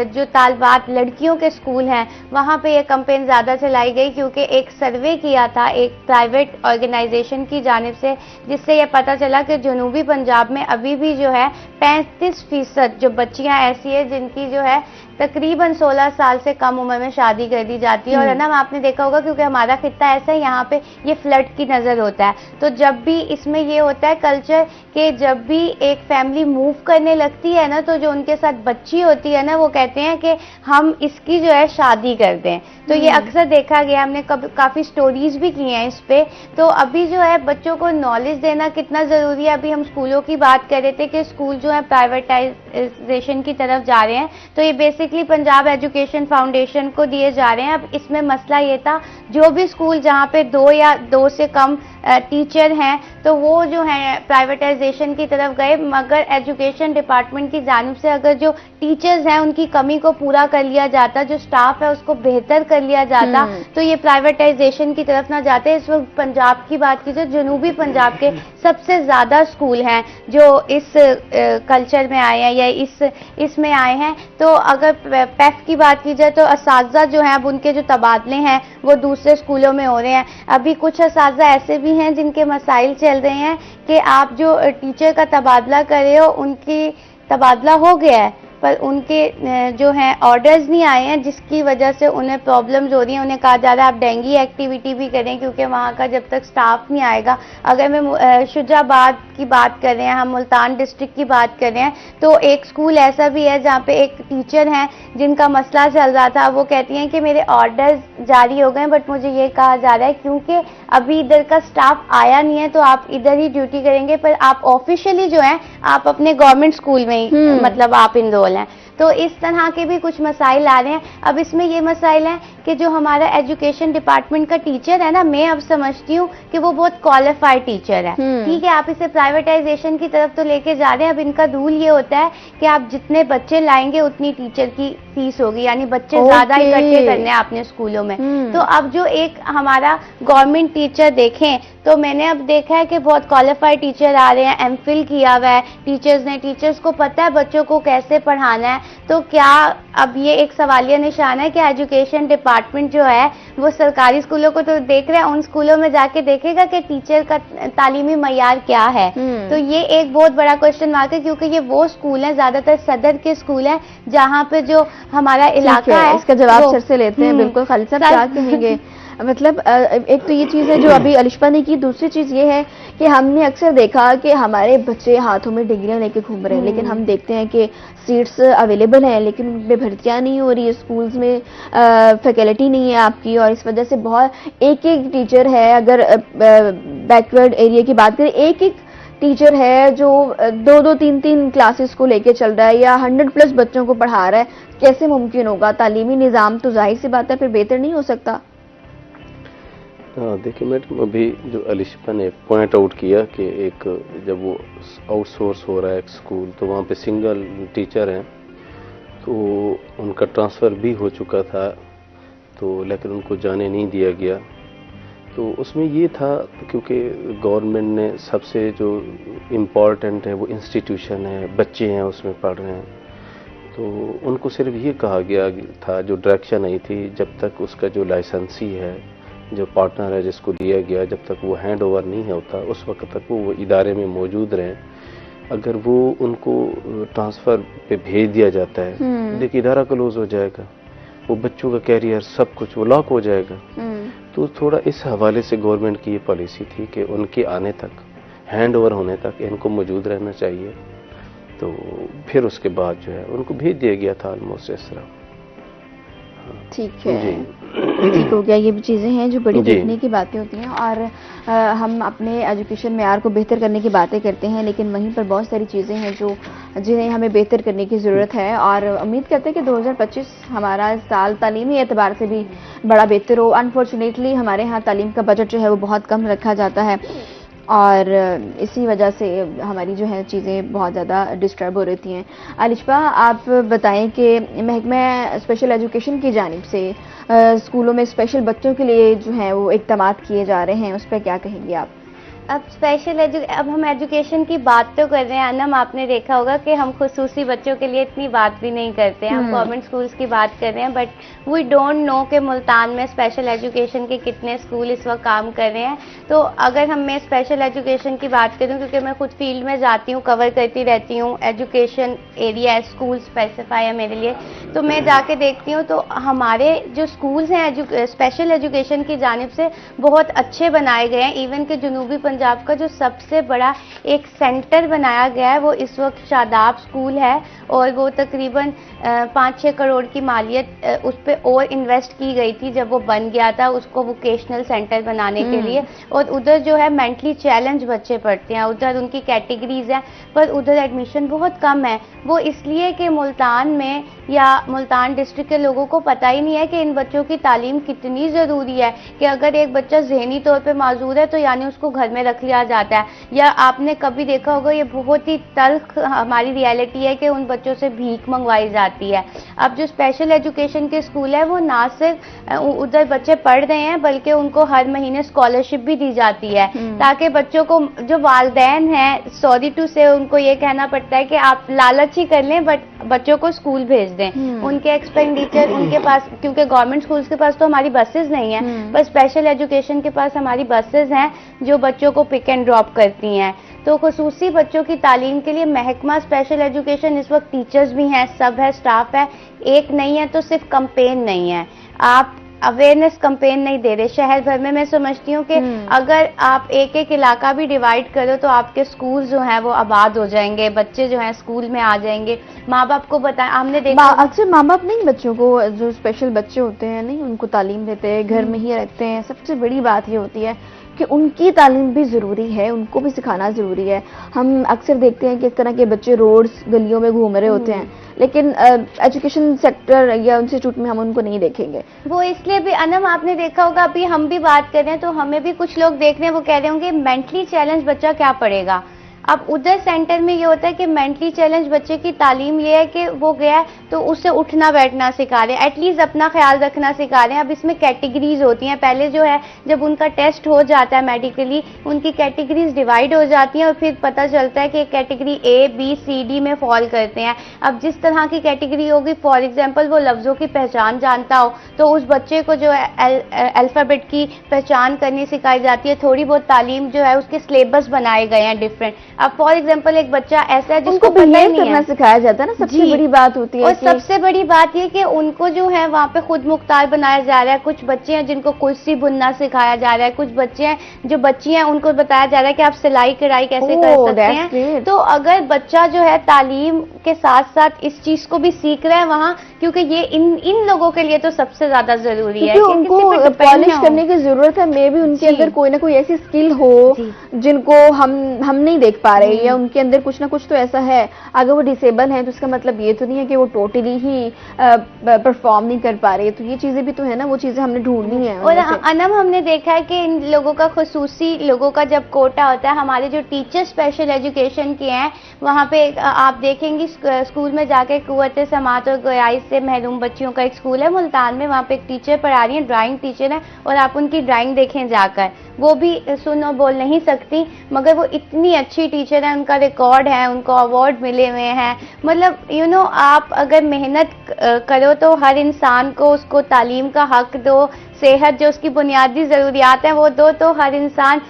जो तालबात लड़कियों के स्कूल हैं वहाँ पर यह कैंपेन ज़्यादा चलाई गई, क्योंकि एक सर्वे किया था एक प्राइवेट ऑर्गेनाइजेशन की जानिब से, जिससे यह पता चला कि जनूबी पंजाब में अभी भी जो है 35% जो बच्चियां ऐसी है जिनकी जो है तकरीबन 16 साल से कम उम्र में शादी कर दी जाती है। और है ना, आपने देखा होगा क्योंकि हमारा खित्ता ऐसा है, यहाँ पे ये फ्लड की नज़र होता है। तो जब भी इसमें ये होता है कल्चर कि जब भी एक फैमिली मूव करने लगती है ना, तो जो उनके साथ बच्ची होती है ना, वो कहते हैं कि हम इसकी जो है शादी कर दें। तो ये अक्सर देखा गया, हमने काफ़ी स्टोरीज भी की हैं इस पे। तो अभी जो है बच्चों को नॉलेज देना कितना ज़रूरी है। अभी हम स्कूलों की बात कर रहे थे कि स्कूल जो है प्राइवेटाइजेशन की तरफ जा रहे हैं, तो ये बेसिकली पंजाब एजुकेशन फाउंडेशन को दिए जा रहे हैं। अब इसमें मसला ये था, जो भी स्कूल जहाँ पे 2 या 2 से कम टीचर हैं तो वो जो है प्राइवेटाइजेशन की तरफ गए, मगर एजुकेशन डिपार्टमेंट की जानिब से अगर जो टीचर्स हैं उनकी कमी को पूरा कर लिया जाता, जो स्टाफ है उसको बेहतर कर लिया जाता, तो ये प्राइवेटाइजेशन की तरफ ना जाते। इस वक्त पंजाब की बात की जाए, जनूबी पंजाब के सबसे ज़्यादा स्कूल हैं जो इस कल्चर में आए हैं या इसमें आए हैं। तो अगर पैफ की बात की जाए तो असातिज़ा जो हैं, अब उनके जो तबादले हैं वो दूसरे स्कूलों में हो रहे हैं। अभी कुछ असातिज़ा ऐसे भी हैं जिनके मसाइल चल रहे हैं कि आप जो टीचर का तबादला कर रहे हो, उनकी तबादला हो गया है पर उनके जो हैं ऑर्डर्स नहीं आए हैं, जिसकी वजह से उन्हें प्रॉब्लम्स हो रही हैं। उन्हें कहा जा रहा है आप डेंगी एक्टिविटी भी करें, क्योंकि वहाँ का जब तक स्टाफ नहीं आएगा। अगर मैं शुजाबाद की बात कर रहे हैं, हम मुल्तान डिस्ट्रिक्ट की बात कर रहे हैं, तो एक स्कूल ऐसा भी है जहाँ पे एक टीचर हैं जिनका मसला चल रहा था। वो कहती हैं कि मेरे ऑर्डर्स जारी हो गए, बट मुझे ये कहा जा रहा है क्योंकि अभी इधर का स्टाफ आया नहीं है तो आप इधर ही ड्यूटी करेंगे, पर आप ऑफिशियली जो है आप अपने गवर्नमेंट स्कूल में ही मतलब आप इनरोल हैं। तो इस तरह के भी कुछ मसाइल आ रहे हैं। अब इसमें ये मसाइल हैं कि जो हमारा एजुकेशन डिपार्टमेंट का टीचर है ना, मैं अब समझती हूँ कि वो बहुत क्वालिफाइड टीचर है। ठीक है, आप इसे प्राइवेटाइजेशन की तरफ तो लेके जा रहे हैं। अब इनका रूल ये होता है कि आप जितने बच्चे लाएंगे उतनी टीचर की फीस होगी, यानी बच्चे ज्यादा इकट्ठे करने हैं अपने स्कूलों में। तो अब जो एक हमारा गवर्नमेंट टीचर देखें तो मैंने अब देखा है कि बहुत क्वालिफाइड टीचर आ रहे हैं, एमफिल किया हुआ है टीचर्स ने, टीचर्स को पता है बच्चों को कैसे पढ़ाना है। तो क्या अब ये एक सवालिया निशान है कि एजुकेशन डिपार्टमेंट जो है वो सरकारी स्कूलों को तो देख रहा है, उन स्कूलों में जाके देखेगा कि टीचर का तालीमी मयार क्या है। तो ये एक बहुत बड़ा क्वेश्चन मार्क है, क्योंकि ये वो स्कूल है, ज्यादातर सदर के स्कूल हैं, जहाँ पे जो हमारा इलाका है।
इसका जवाब सर से लेते हैं। बिल्कुल खालिद साहब, क्या कहेंगे? मतलब एक तो ये चीज़ है जो अभी अलिशा ने की, दूसरी चीज़ ये है कि हमने अक्सर देखा कि हमारे बच्चे हाथों में डिग्रियां लेके घूम रहे हैं, लेकिन हम देखते हैं कि सीट्स अवेलेबल हैं लेकिन उनमें भर्तियां नहीं हो रही है, स्कूल्स में फैकल्टी नहीं है आपकी, और इस वजह से बहुत एक टीचर है, अगर बैकवर्ड एरिया की बात करें, एक टीचर है जो 2-2, 3-3 क्लासेस को लेके चल रहा है या 100+ बच्चों को पढ़ा रहा है। कैसे मुमकिन होगा? तालीमी निज़ाम तो जाहिर सी बात है फिर बेहतर नहीं हो सकता।
देखिए मैडम, अभी जो अलिशा ने पॉइंट आउट किया कि एक जब वो आउटसोर्स हो रहा है एक स्कूल, तो वहाँ पे सिंगल टीचर हैं, तो उनका ट्रांसफ़र भी हो चुका था, तो लेकिन उनको जाने नहीं दिया गया। तो उसमें ये था क्योंकि गवर्नमेंट ने सबसे जो इम्पॉर्टेंट है वो इंस्टीट्यूशन है, बच्चे हैं उसमें पढ़ रहे हैं, तो उनको सिर्फ ये कहा गया था, जो डायरेक्शन आई थी, जब तक उसका जो लाइसेंसी है, जो पार्टनर है जिसको दिया गया, जब तक वो हैंड ओवर नहीं होता उस वक्त तक वो इदारे में मौजूद रहें। अगर वो उनको ट्रांसफ़र पे भेज दिया जाता है, देखिए इदारा क्लोज हो जाएगा, वो बच्चों का कैरियर सब कुछ वो लॉक हो जाएगा। तो थोड़ा इस हवाले से गवर्नमेंट की ये पॉलिसी थी कि उनके आने तक, हैंड ओवर होने तक इनको मौजूद रहना चाहिए। तो फिर उसके बाद जो है उनको भेज दिया गया था ऑलमोस्ट इस तरह।
ठीक है, ठीक हो गया। ये भी चीज़ें हैं जो बड़ी देखने की बातें होती हैं, और हम अपने एजुकेशन मेयार को बेहतर करने की बातें करते हैं, लेकिन वहीं पर बहुत सारी चीज़ें हैं जो जिन्हें हमें बेहतर करने की ज़रूरत है, और उम्मीद करते हैं कि 2025 हमारा साल तालीमी एतबार से भी बड़ा बेहतर हो। अनफॉर्चुनेटली हमारे यहाँ तालीम का बजट जो है वो बहुत कम रखा जाता है, और इसी वजह से हमारी जो है चीज़ें बहुत ज़्यादा डिस्टर्ब हो रहती हैं। अलिशा, आप बताएं कि महकमा स्पेशल एजुकेशन की जानिब से स्कूलों में स्पेशल बच्चों के लिए जो है वो इक़दाम किए जा रहे हैं, उस पर क्या कहेंगे आप?
अब अब हम एजुकेशन की बात तो कर रहे हैं अनम, आपने देखा होगा कि हम खुसूसी बच्चों के लिए इतनी बात भी नहीं करते हैं, हम गवर्नमेंट स्कूल्स की बात कर रहे हैं, बट वी डोंट नो कि मुल्तान में स्पेशल एजुकेशन के कितने स्कूल इस वक्त काम कर रहे हैं। तो अगर हम मैं स्पेशल एजुकेशन की बात करूं, क्योंकि मैं खुद फील्ड में जाती हूं, कवर करती रहती हूं, एजुकेशन एरिया स्कूल स्पेसिफाई है मेरे लिए, तो मैं जाके देखती हूँ तो हमारे जो स्कूल्स हैं स्पेशल एजुकेशन की जानिब से बहुत अच्छे बनाए गए हैं। इवन के जनूबी पंजाब का जो सबसे बड़ा एक सेंटर बनाया गया है वो इस वक्त शादाब स्कूल है, और वो तकरीबन 5-6 करोड़ की मालियत उस पर और इन्वेस्ट की गई थी जब वो बन गया था, उसको वोकेशनल सेंटर बनाने के लिए। और उधर जो है मेंटली चैलेंज बच्चे पढ़ते हैं, उधर उनकी कैटेगरीज हैं, पर उधर एडमिशन बहुत कम है। वो इसलिए कि मुल्तान में या मुल्तान डिस्ट्रिक्ट के लोगों को पता ही नहीं है कि इन बच्चों की तालीम कितनी ज़रूरी है, कि अगर एक बच्चा ज़हनी तौर पे माजूर है तो यानी उसको घर में रख लिया जाता है। या आपने कभी देखा होगा, ये बहुत ही तल्ख हमारी रियलिटी है कि उन बच्चों से भीख मंगवाई जाती है। अब जो स्पेशल एजुकेशन के स्कूल है वो ना सिर्फ उधर बच्चे पढ़ रहे हैं, बल्कि उनको हर महीने स्कॉलरशिप भी दी जाती है, ताकि बच्चों को, जो वालिदैन हैं, सॉरी टू से उनको ये कहना पड़ता है कि आप लालच ही कर लें बट बच्चों को स्कूल भेज दें। उनके एक्सपेंडिचर उनके पास, क्योंकि गवर्नमेंट स्कूल्स के पास तो हमारी बसेस नहीं है, पर स्पेशल एजुकेशन के पास हमारी बसेस हैं जो बच्चों को पिक एंड ड्रॉप करती हैं। तो तो खुसूसी बच्चों की तालीम के लिए महकमा स्पेशल एजुकेशन, इस वक्त टीचर्स भी हैं, सब है, स्टाफ है, एक नहीं है तो सिर्फ कंपेन नहीं है, आप अवेयरनेस कंपेन नहीं दे रहे शहर भर में। मैं समझती हूँ कि अगर आप एक एक इलाका भी डिवाइड करो तो आपके स्कूल जो हैं वो आबाद हो जाएंगे, बच्चे जो हैं स्कूल में आ जाएंगे। माँ बाप को बताएं, हमने देखा
अक्सर माँ बाप नहीं बच्चों को, जो स्पेशल बच्चे होते हैं नहीं उनको तालीम देते हैं, घर में ही रहते हैं। सबसे बड़ी बात ये होती है कि उनकी तालीम भी ज़रूरी है, उनको भी सिखाना ज़रूरी है। हम अक्सर देखते हैं कि इस तरह के बच्चे रोड्स गलियों में घूम रहे होते हैं, लेकिन एजुकेशन सेक्टर या इंस्टीट्यूट में हम उनको नहीं देखेंगे।
वो इसलिए भी अनम, आपने देखा होगा, अभी हम भी बात कर रहे हैं तो हमें भी कुछ लोग देख रहे हैं, वो कह रहे होंगे मेंटली चैलेंज बच्चा क्या पढ़ेगा। अब उधर सेंटर में ये होता है कि मेंटली चैलेंज बच्चे की तालीम ये है कि वो गया है तो उससे उठना बैठना सिखा रहे हैं, एटलीस्ट अपना ख्याल रखना सिखा रहे हैं। अब इसमें कैटेगरीज होती हैं, पहले जो है जब उनका टेस्ट हो जाता है मेडिकली, उनकी कैटेगरीज डिवाइड हो जाती हैं और फिर पता चलता है कि category A B C D में फॉल करते हैं। अब जिस तरह की कैटेगरी होगी, फॉर एग्जाम्पल वो लफ्ज़ों की पहचान जानता हो तो उस बच्चे को जो है अल्फ़ाबेट की पहचान करनी सिखाई जाती है, थोड़ी बहुत तालीम जो है उसके सिलेबस बनाए गए हैं डिफरेंट। अब फॉर एग्जांपल एक बच्चा ऐसा है जिसको पता ही नहीं
करना सिखाया जाता है ना, सबसे बड़ी बात होती है।
और सबसे बड़ी बात ये कि उनको जो है वहाँ पे खुद मुख्तार बनाया जा रहा है। कुछ बच्चे हैं जिनको कुर्सी बुनना सिखाया जा रहा है, कुछ बच्चे हैं जो बच्ची हैं उनको बताया जा रहा है कि आप सिलाई कढ़ाई कैसे कर सकते हैं। तो अगर बच्चा जो है तालीम के साथ साथ इस चीज को भी सीख रहा है वहाँ, क्योंकि ये इन लोगों के लिए तो सबसे ज्यादा जरूरी है,
उनको पॉलिश करने की जरूरत है। मे भी उनके अंदर कोई ना कोई ऐसी स्किल हो जिनको हम नहीं देख पा रहे, या उनके अंदर कुछ ना कुछ तो ऐसा है। अगर वो डिसेबल है तो उसका मतलब ये तो नहीं है कि वो टोटली ही परफॉर्म नहीं कर पा रहे। तो ये चीजें भी तो है ना, वो चीजें हमने ढूंढनी है।
और अनम, हमने देखा है कि इन लोगों का, खुसूसी लोगों का जब कोटा होता है, हमारे जो टीचर स्पेशल एजुकेशन के हैं वहाँ पे आप देखेंगे स्कूल में जाके कुव्वत समात और गोयाई से महरूम बच्चियों का एक स्कूल है मुल्तान में, वहाँ पे एक टीचर पढ़ा रही है, ड्राइंग टीचर है, और आप उनकी ड्राइंग देखें जाकर, वो भी सुन और बोल नहीं सकती मगर वो इतनी अच्छी टीचर है, उनका रिकॉर्ड है, उनको अवार्ड मिले हुए हैं। मतलब आप अगर मेहनत करो तो हर इंसान को उसको तालीम का हक दो, सेहत जो उसकी बुनियादी ज़रूरियात हैं वो दो, तो हर इंसान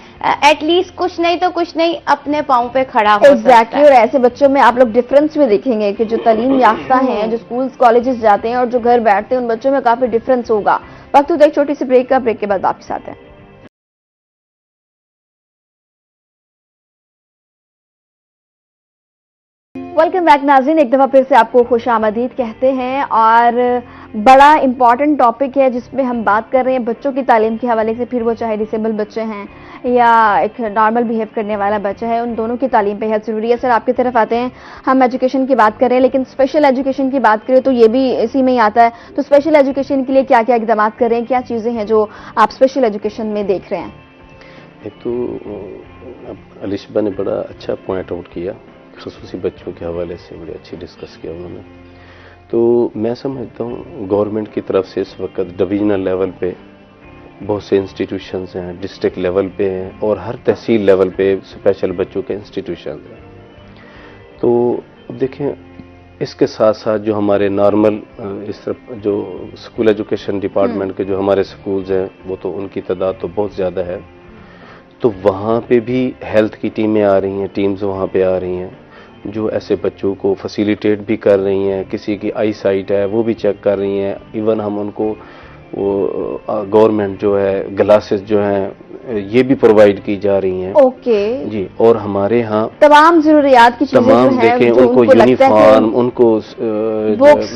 एटलीस्ट कुछ नहीं तो कुछ नहीं अपने पाँव पे खड़ा हो सकता है।
और ऐसे बच्चों में आप लोग डिफरेंस भी देखेंगे कि जो तालीम याफ्ता हैं, जो स्कूल्स कॉलेजेस जाते हैं और जो घर बैठते हैं, उन बच्चों में काफी डिफरेंस होगा। वक्त होता है एक छोटी सी ब्रेक का, ब्रेक के बाद वापस आते हैं। वेलकम बैक नाज़रीन, एक दफ़ा फिर से आपको खुशामदीद कहते हैं। और बड़ा इंपॉर्टेंट टॉपिक है जिसमें हम बात कर रहे हैं बच्चों की तालीम के हवाले से, फिर वो चाहे डिसेबल बच्चे हैं या एक नॉर्मल बिहेव करने वाला बच्चा है, उन दोनों की तालीम बेहद ज़रूरी है। सर, आपकी तरफ आते हैं, हम एजुकेशन की बात कर रहे हैं, लेकिन स्पेशल एजुकेशन की बात करें तो ये भी इसी में ही आता है। तो स्पेशल एजुकेशन के लिए क्या क्या इक़दाम कर रहे हैं, क्या चीज़ें हैं जो आप स्पेशल एजुकेशन में देख रहे हैं?
एक तो अलिशबा ने बड़ा अच्छा पॉइंट आउट किया, खुसूसी बच्चों के हवाले से बड़ी अच्छी डिस्कस किया उन्होंने। तो मैं समझता हूँ गवर्नमेंट की तरफ से इस वक्त डिवीजनल लेवल पे बहुत से इंस्टीट्यूशंस हैं, डिस्ट्रिक्ट लेवल पे हैं, और हर तहसील लेवल पे स्पेशल बच्चों के इंस्टीट्यूशंस हैं। तो देखें, इसके साथ साथ जो हमारे नॉर्मल इस तरफ जो स्कूल एजुकेशन डिपार्टमेंट के जो हमारे स्कूल्स हैं, वो तो उनकी तादाद तो बहुत ज़्यादा है। तो वहाँ पे भी हेल्थ की टीमें आ रही हैं, टीम्स वहाँ पे आ रही हैं जो ऐसे बच्चों को फैसिलिटेट भी कर रही हैं। किसी की आई साइट है वो भी चेक कर रही हैं। इवन हम उनको वो गवर्नमेंट जो है ग्लासेस जो हैं ये भी प्रोवाइड की जा रही हैं।
ओके
जी, और हमारे यहाँ
तमाम जरूरियात की चीजें
तमाम
जो हैं,
देखें,
जो
उनको यूनिफॉर्म, उनको
बुक्स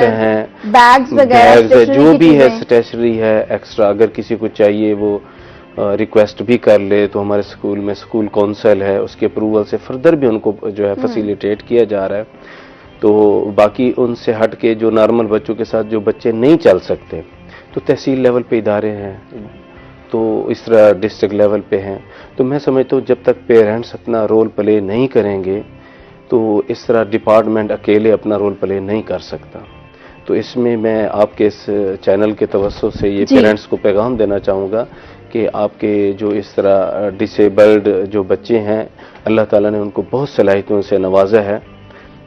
हैं,
बैग्स वगैरह,
जो भी है स्टेशनरी है एक्स्ट्रा, अगर किसी को चाहिए वो रिक्वेस्ट भी कर ले तो हमारे स्कूल में स्कूल काउंसिल है, उसके अप्रूवल से फर्दर भी उनको जो है फैसिलिटेट किया जा रहा है। तो बाकी उनसे हट के जो नॉर्मल बच्चों के साथ जो बच्चे नहीं चल सकते, तो तहसील लेवल पे इदारे हैं, तो इस तरह डिस्ट्रिक्ट लेवल पे हैं। तो मैं समझता हूँ जब तक पेरेंट्स अपना रोल प्ले नहीं करेंगे तो इस तरह डिपार्टमेंट अकेले अपना रोल प्ले नहीं कर सकता। तो इसमें मैं आपके इस चैनल के तवज्जो से ये पेरेंट्स को पैगाम देना चाहूँगा कि आपके जो इस तरह डिसेबल्ड जो बच्चे हैं, अल्लाह ताला ने उनको बहुत सलाहियतों से नवाजा है,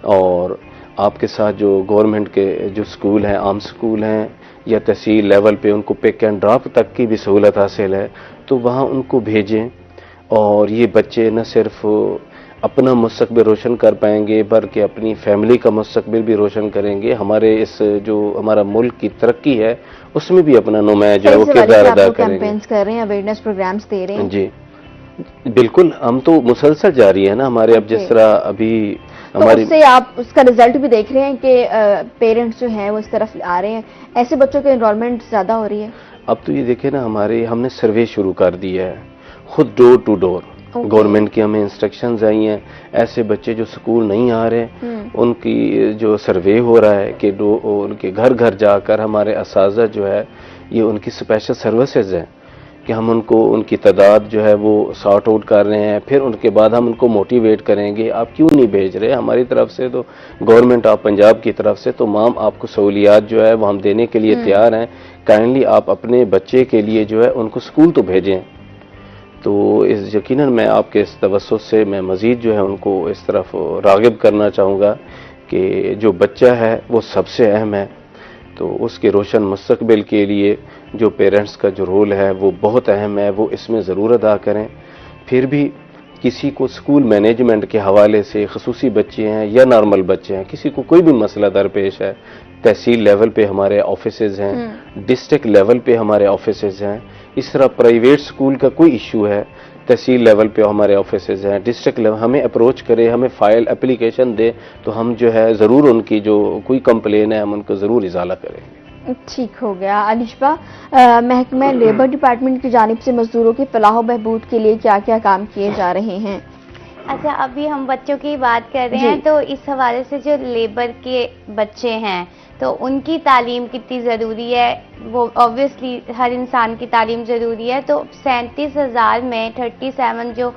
और आपके साथ जो गवर्नमेंट के जो स्कूल हैं, आम स्कूल हैं या तहसील लेवल पे, उनको पिक एंड ड्रॉप तक की भी सहूलत हासिल है। तो वहाँ उनको भेजें और ये बच्चे न सिर्फ अपना मुस्तकबिल रोशन कर पाएंगे बल्कि अपनी फैमिली का मुस्तकबिल भी रोशन करेंगे। हमारे इस जो हमारा मुल्क की तरक्की है उसमें भी अपना नुमाया जो है वो किरदार अदा करेंगे।
कैंपेन्स कर रहे हैं, अवेयरनेस प्रोग्राम्स दे रहे हैं।
जी बिल्कुल, हम तो मुसलसल जारी है ना हमारे। अब जिस तरह अभी हमारी
उससे आप उसका रिजल्ट भी देख रहे हैं कि पेरेंट्स जो हैं वो इस तरफ आ रहे हैं, ऐसे बच्चों की एनरोलमेंट ज्यादा हो रही है।
अब तो ये देखें ना, हमारे हमने सर्वे शुरू कर दिया है खुद डोर टू डोर। गवर्नमेंट की हमें इंस्ट्रक्शंस आई हैं, ऐसे बच्चे जो स्कूल नहीं आ रहे उनकी जो सर्वे हो रहा है कि उनके घर घर जाकर हमारे असातिज़ा जो है ये उनकी स्पेशल सर्विसेज है कि हम उनको उनकी तादाद जो है वो सॉर्ट आउट कर रहे हैं। फिर उनके बाद हम उनको मोटिवेट करेंगे, आप क्यों नहीं भेज रहे। हमारी तरफ से तो गवर्नमेंट ऑफ पंजाब की तरफ से तो तमाम आपको सहूलियात जो है वो हम देने के लिए तैयार हैं। काइंडली आप अपने बच्चे के लिए जो है उनको स्कूल तो भेजें। तो इस यकीनन मैं आपके इस तवज्जुह से मैं मज़ीद जो है उनको इस तरफ राग़िब करना चाहूँगा कि जो बच्चा है वो सबसे अहम है, तो उसके रोशन मुस्तकबिल के लिए जो पेरेंट्स का जो रोल है वो बहुत अहम है, वो इसमें ज़रूर अदा करें। फिर भी किसी को स्कूल मैनेजमेंट के हवाले से ख़ुसूसी बच्चे हैं या नॉर्मल बच्चे हैं, किसी को कोई भी मसला दरपेश है, तहसील लेवल पे हमारे ऑफिसेज हैं, डिस्ट्रिक्ट लेवल पे हमारे ऑफिसेज हैं। इस तरह प्राइवेट स्कूल का कोई इशू है, तहसील लेवल पे हमारे ऑफिसेज हैं, डिस्ट्रिक्ट लेवल हमें अप्रोच करे, हमें फाइल एप्लीकेशन दे, तो हम जो है ज़रूर उनकी जो कोई कंप्लेन है हम उनको ज़रूर इजाला करेंगे।
ठीक हो गया। अलिशबा, महकमा लेबर डिपार्टमेंट की जानिब से मजदूरों की फलाह बहबूद के लिए क्या क्या काम किए जा रहे हैं?
अच्छा, अभी हम बच्चों की बात कर रहे हैं तो इस हवाले से जो लेबर के बच्चे हैं तो उनकी तालीम कितनी ज़रूरी है, वो ऑब्वियसली हर इंसान की तालीम ज़रूरी है। तो 37,000 में 37 जो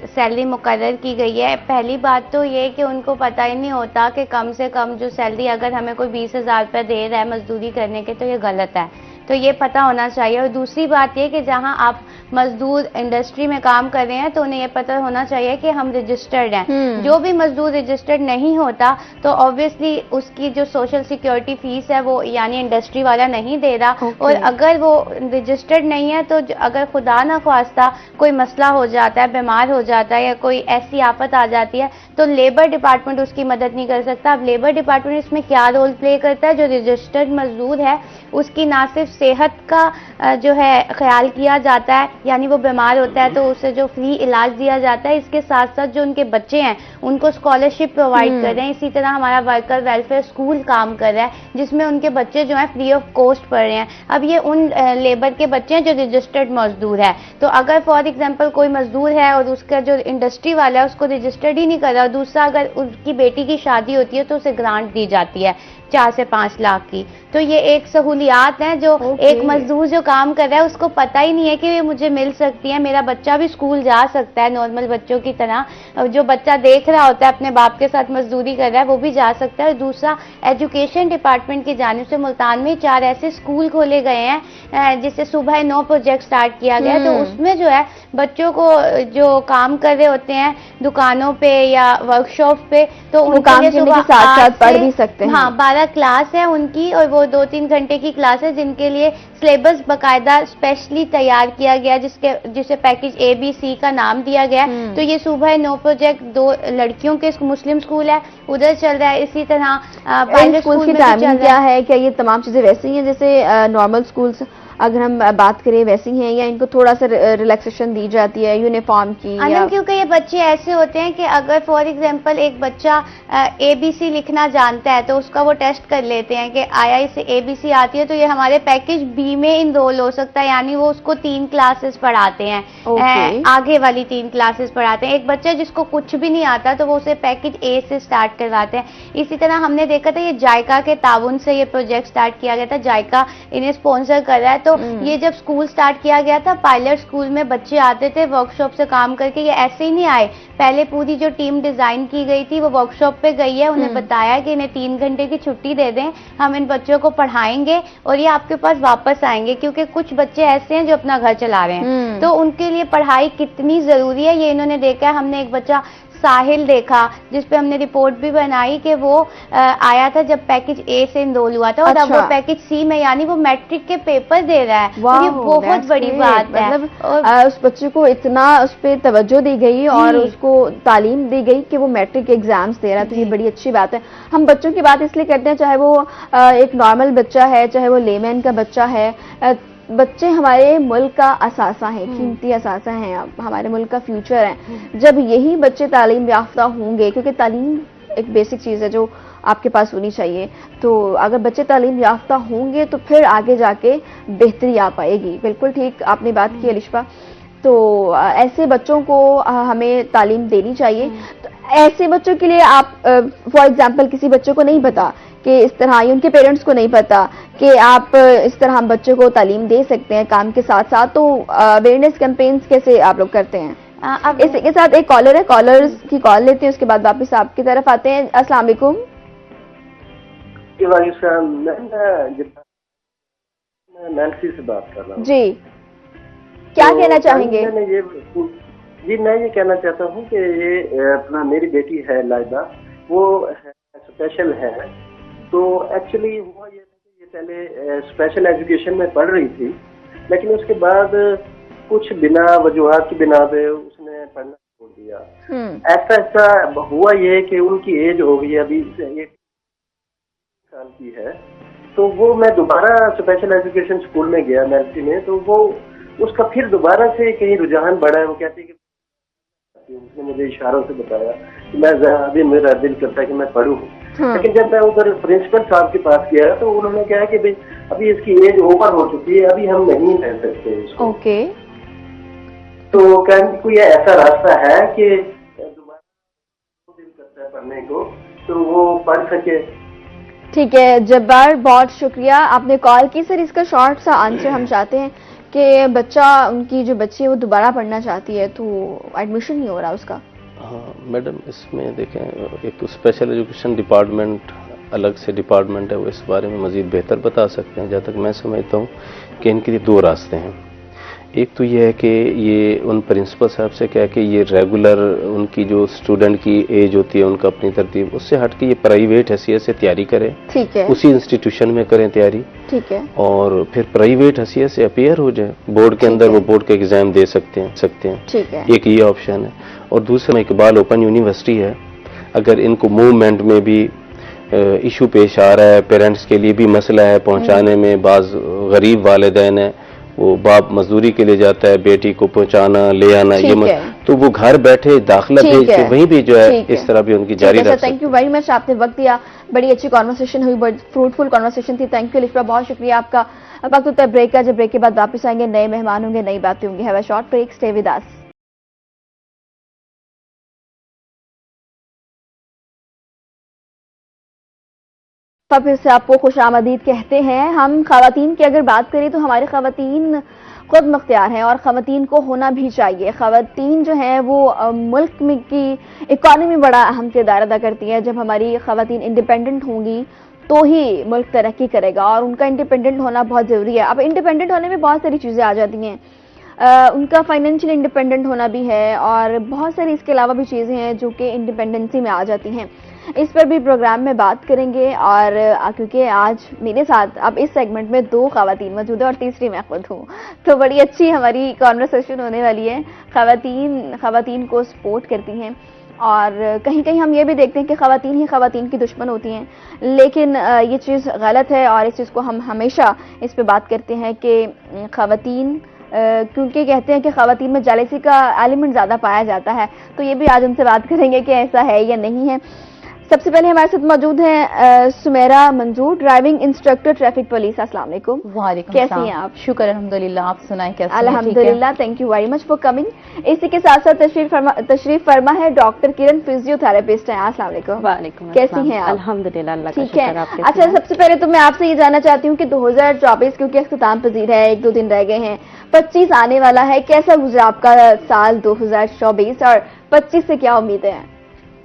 सैलरी मुकर्रर की गई है। पहली बात तो ये कि उनको पता ही नहीं होता कि कम से कम जो सैलरी अगर हमें कोई 20,000 रुपये दे रहा है मजदूरी करने के तो ये गलत है, तो ये पता होना चाहिए। और दूसरी बात ये कि जहां आप मजदूर इंडस्ट्री में काम कर रहे हैं तो उन्हें ये पता होना चाहिए कि हम रजिस्टर्ड हैं। जो भी मजदूर रजिस्टर्ड नहीं होता तो ऑब्वियसली उसकी जो सोशल सिक्योरिटी फीस है वो यानी इंडस्ट्री वाला नहीं दे रहा। और अगर वो रजिस्टर्ड नहीं है तो अगर खुदा ना ख्वास्ता कोई मसला हो जाता है, बीमार हो जाता है या कोई ऐसी आफत आ जाती है तो लेबर डिपार्टमेंट उसकी मदद नहीं कर सकता। अब लेबर डिपार्टमेंट इसमें क्या रोल प्ले करता है, जो रजिस्टर्ड मजदूर है उसकी ना सिर्फ सेहत का जो है ख्याल किया जाता है, यानी वो बीमार होता है तो उसे जो फ्री इलाज दिया जाता है, इसके साथ साथ जो उनके बच्चे हैं उनको स्कॉलरशिप प्रोवाइड कर रहे हैं। इसी तरह हमारा वर्कर वेलफेयर स्कूल काम कर रहा है जिसमें उनके बच्चे जो है फ्री ऑफ कॉस्ट पढ़ रहे हैं। अब ये उन लेबर के बच्चे हैं जो रजिस्टर्ड मजदूर है। तो अगर फॉर एग्जाम्पल कोई मजदूर है और उसका जो इंडस्ट्री वाला है उसको रजिस्टर्ड ही नहीं कर रहा, और दूसरा अगर उसकी बेटी की शादी होती है तो उसे ग्रांट दी जाती है 4 से 5 लाख की। तो ये एक सहूलियात है जो एक मजदूर जो काम कर रहा है उसको पता ही नहीं है कि ये मुझे मिल सकती है, मेरा बच्चा भी स्कूल जा सकता है नॉर्मल बच्चों की तरह। जो बच्चा देख रहा होता है अपने बाप के साथ मजदूरी कर रहा है वो भी जा सकता है। और दूसरा, एजुकेशन डिपार्टमेंट की जानिब से मुल्तान में 4 ऐसे स्कूल खोले गए हैं जिससे सुबह 9 प्रोजेक्ट स्टार्ट किया गया है। तो उसमें जो है बच्चों को जो काम कर रहे होते हैं दुकानों पे या वर्कशॉप पे तो उनके लिए सुबह
साथ साथ पढ़ भी सकते हैं।
हाँ, 12 क्लास है उनकी और वो 2-3 घंटे की क्लास है जिनके लिए सिलेबस बाकायदा स्पेशली तैयार किया गया जिसे पैकेज ABC का नाम दिया गया। तो ये सुबह 9 प्रोजेक्ट 2 लड़कियों के मुस्लिम स्कूल है उधर चल रहा है। इसी तरह प्राइवेट स्कूल
की टाइमिंग क्या है, क्या ये तमाम चीजें वैसी ही हैं जैसे नॉर्मल स्कूल्स अगर हम बात करें वैसी हैं या इनको थोड़ा सा रिलैक्सेशन दी जाती है यूनिफॉर्म की?
क्योंकि ये बच्चे ऐसे होते हैं कि अगर फॉर एग्जांपल एक बच्चा ABC लिखना जानता है तो उसका वो टेस्ट कर लेते हैं कि आया इसे ABC आती है तो ये हमारे पैकेज B में इनरोल हो सकता है, यानी वो उसको 3 क्लासेस पढ़ाते हैं। आगे वाली 3 क्लासेस पढ़ाते हैं। एक बच्चा जिसको कुछ भी नहीं आता तो वो उसे पैकेज A से स्टार्ट करवाते हैं। इसी तरह हमने देखा था ये जायका के ताउन से ये प्रोजेक्ट स्टार्ट किया गया था, जायका इन्हें स्पॉन्सर कर रहा है। तो ये जब स्कूल स्टार्ट किया गया था पायलट स्कूल में बच्चे आते थे वर्कशॉप से काम करके, ये ऐसे ही नहीं आए, पहले पूरी जो टीम डिजाइन की गई थी वो वर्कशॉप पे गई है, उन्हें बताया कि इन्हें 3 घंटे की छुट्टी दे दें, हम इन बच्चों को पढ़ाएंगे और ये आपके पास वापस आएंगे, क्योंकि कुछ बच्चे ऐसे हैं जो अपना घर चला रहे हैं तो उनके लिए पढ़ाई कितनी जरूरी है ये इन्होंने देखा है। हमने एक बच्चा साहिल देखा, जिसपे हमने रिपोर्ट भी बनाई कि वो आया था जब पैकेज ए से इनरोल हुआ था, और अब वो पैकेज सी में, यानी वो मैट्रिक के पेपर दे रहा है। तो ये बहुत बड़ी बात है।
मतलब उस बच्चे को इतना उस पर तवज्जो दी गई और उसको तालीम दी गई कि वो मैट्रिक के एग्जाम्स दे रहा है, तो ये बड़ी अच्छी बात है। हम बच्चों की बात इसलिए करते हैं, चाहे वो एक नॉर्मल बच्चा है, चाहे वो लेमैन का बच्चा है, बच्चे हमारे मुल्क का असासा है, कीमती असासा है, हमारे मुल्क का फ्यूचर है। जब यही बच्चे तालीम याफ्ता होंगे, क्योंकि तालीम एक बेसिक चीज़ है जो आपके पास होनी चाहिए, तो अगर बच्चे तालीम याफ्ता होंगे तो फिर आगे जाके बेहतरी आ पाएगी। बिल्कुल ठीक आपने बात की अलिशा। तो ऐसे बच्चों को हमें तालीम देनी चाहिए। तो ऐसे बच्चों के लिए आप फॉर एग्जांपल किसी बच्चे को नहीं पता कि इस तरह, उनके पेरेंट्स को नहीं पता कि आप इस तरह हम बच्चों को तालीम दे सकते हैं काम के साथ साथ, तो अवेयरनेस कैंपेन्स कैसे आप लोग करते हैं? इसी के साथ एक कॉलर है, कॉलर्स की कॉल लेते हैं, उसके बाद वापस आपकी तरफ आते हैं। अस्सलाम वालेकुम।
मैं नैन्सी से बात कर रहा हूँ
जी, क्या कहना चाहेंगे?
मैं ये कहना चाहता हूँ कि ये अपना मेरी बेटी है लाइबा, वो स्पेशल है। तो एक्चुअली हुआ ये पहले स्पेशल एजुकेशन में पढ़ रही थी, लेकिन उसके बाद कुछ बिना वजूहात की बिना पे उसने पढ़ना छोड़ दिया। ऐसा ऐसा हुआ ये कि उनकी एज हो गई, अभी 1 साल की है। तो वो मैं दोबारा स्पेशल एजुकेशन स्कूल में गया नर्सरी में, तो वो उसका फिर दोबारा से कहीं रुझान बढ़ा है। वो कहती है कि उसने मुझे इशारों से बताया कि मैं अभी मेरा दिल करता है कि मैं पढ़ूं। लेकिन जब मैं उधर प्रिंसिपल साहब के पास गया तो उन्होंने कहा कि भाई अभी इसकी एज ओवर हो चुकी है, अभी हम नहीं रह सकते इसको।
ओके।
तो क्या कोई ऐसा रास्ता है कि दोबारा दिल करता है पढ़ने को तो वो पढ़ सके?
ठीक है जब्बार, बहुत शुक्रिया आपने कॉल की। सर इसका शॉर्ट सा आंसर हम चाहते हैं कि बच्चा, उनकी जो बच्ची है वो दोबारा पढ़ना चाहती है तो एडमिशन नहीं हो रहा उसका।
हाँ मैडम, इसमें देखें एक स्पेशल एजुकेशन डिपार्टमेंट अलग से डिपार्टमेंट है, वो इस बारे में मज़ीद बेहतर बता सकते हैं। जहाँ तक मैं समझता हूँ कि इनके लिए 2 रास्ते हैं। एक तो ये है कि ये उन प्रिंसिपल साहब से क्या कि ये रेगुलर उनकी जो स्टूडेंट की एज होती है उनका अपनी तरतीब, उससे हट के ये प्राइवेट हैसियत से तैयारी करें।
ठीक है।
उसी इंस्टीट्यूशन में करें तैयारी।
ठीक है।
और फिर प्राइवेट हैसियत से अपीयर हो जाए बोर्ड के अंदर, वो बोर्ड के एग्जाम दे सकते हैं।
ठीक है।
एक ये ऑप्शन है। और दूसरा इकबाल ओपन यूनिवर्सिटी है, अगर इनको मूवमेंट में भी इशू पेश आ रहा है, पेरेंट्स के लिए भी मसला है पहुंचाने में, बाज गरीब वालिदैन है, वो बाप मजदूरी के लिए जाता है, बेटी को पहुंचाना ले आना, ये तो वो घर बैठे दाखिला भेज के वहीं भी जो है इस तरह भी उनकी जारी रख सकते हैं।
थैंक यू वेरी मच, आपने वक्त दिया, बड़ी अच्छी कॉन्वर्सेशन हुई, बड़ी फ्रूटफुल कॉन्वर्सेशन थी। थैंक यू लिशा, बहुत शुक्रिया आपका। वक्त होता है ब्रेक का, जब ब्रेक के बाद वापस आएंगे, नए मेहमान होंगे, नई बातें होंगी। Have a short break, stay with us. फिर से आपको खुशामदीद कहते हैं। हम खवातीन की अगर बात करें तो हमारे खवातीन खुद मुख्तियार हैं और खवातीन को होना भी चाहिए। खवातीन जो हैं वो मुल्क में की इकॉनमी में बड़ा अहम किरदार अदा करती हैं। जब हमारी खवातीन इंडिपेंडेंट होंगी तो ही मुल्क तरक्की करेगा और उनका इंडिपेंडेंट होना बहुत ज़रूरी है। अब इंडिपेंडेंट होने में बहुत सारी चीज़ें आ जाती हैं, उनका फाइनेंशियल इंडिपेंडेंट होना भी है और बहुत सारी इसके अलावा भी चीज़ें हैं जो कि इंडिपेंडेंसी में आ जाती हैं। इस पर भी प्रोग्राम में बात करेंगे। और क्योंकि आज मेरे साथ अब इस सेगमेंट में 2 खवातीन मौजूद है और तीसरी मैं खुद हूँ, तो बड़ी अच्छी हमारी कॉन्वर्सेशन होने वाली है। खवातीन को सपोर्ट करती हैं और कहीं कहीं हम ये भी देखते हैं कि खवातीन ही खवातीन की दुश्मन होती हैं, लेकिन ये चीज़ गलत है और इस चीज़ को हम हमेशा इस पर बात करते हैं कि खवातीन क्योंकि कहते हैं कि खवातीन में जालसी का एलिमेंट ज़्यादा पाया जाता है, तो ये भी आज उनसे बात करेंगे कि ऐसा है या नहीं है। सबसे पहले हमारे साथ मौजूद हैं सुमेरा मंजूर, ड्राइविंग इंस्ट्रक्टर ट्रैफिक पुलिस। अस्सलाम वालेकुम।
वालेकुम
कैसी हैं आप?
शुक्र अल्हम्दुलिल्लाह, आप सुनाएं कैसे हैं?
अल्हम्दुलिल्लाह, thank you very much for coming. इसी के साथ साथ तशरीफ फरमा है डॉक्टर किरण, फिजियोथेरेपिस्ट हैं। अस्सलाम वालेकुम।
वालेकुम।
कैसी हैं आप?
अल्हम्दुलिल्लाह, अल्लाह का
ठीक है।
शुक्र।
अच्छा, सबसे पहले तो मैं आपसे ये जानना चाहती हूँ कि 2024 क्योंकि अख्ताम पजीर है, 1-2 दिन रह गए हैं, 25 आने वाला है, कैसा गुजरा आपका साल 2024 और 25 से क्या उम्मीदें हैं?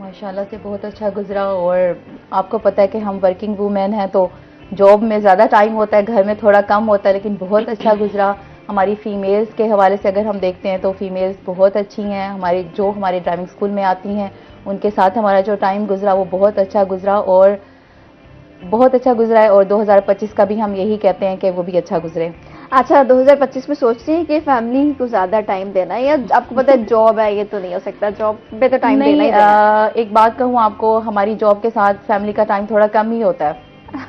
माशाल्लाह से बहुत अच्छा गुजरा। और आपको पता है कि हम वर्किंग वूमेन हैं तो जॉब में ज़्यादा टाइम होता है, घर में थोड़ा कम होता है, लेकिन बहुत अच्छा गुजरा। हमारी फीमेल्स के हवाले से अगर हम देखते हैं तो फीमेल्स बहुत अच्छी हैं, हमारे ड्राइविंग स्कूल में आती हैं उनके साथ हमारा जो टाइम गुजरा वो बहुत अच्छा गुजरा और बहुत अच्छा गुजरा है, और 2025 का भी हम यही कहते हैं कि वो भी अच्छा गुजरे।
अच्छा, 2025 में सोच रही हैं कि फैमिली को ज्यादा टाइम देना है, या आपको पता है जॉब है, ये तो नहीं हो सकता, जॉब पे तो टाइम देना ही देना है?
एक बात कहूँ आपको, हमारी जॉब के साथ फैमिली का टाइम थोड़ा कम ही होता है।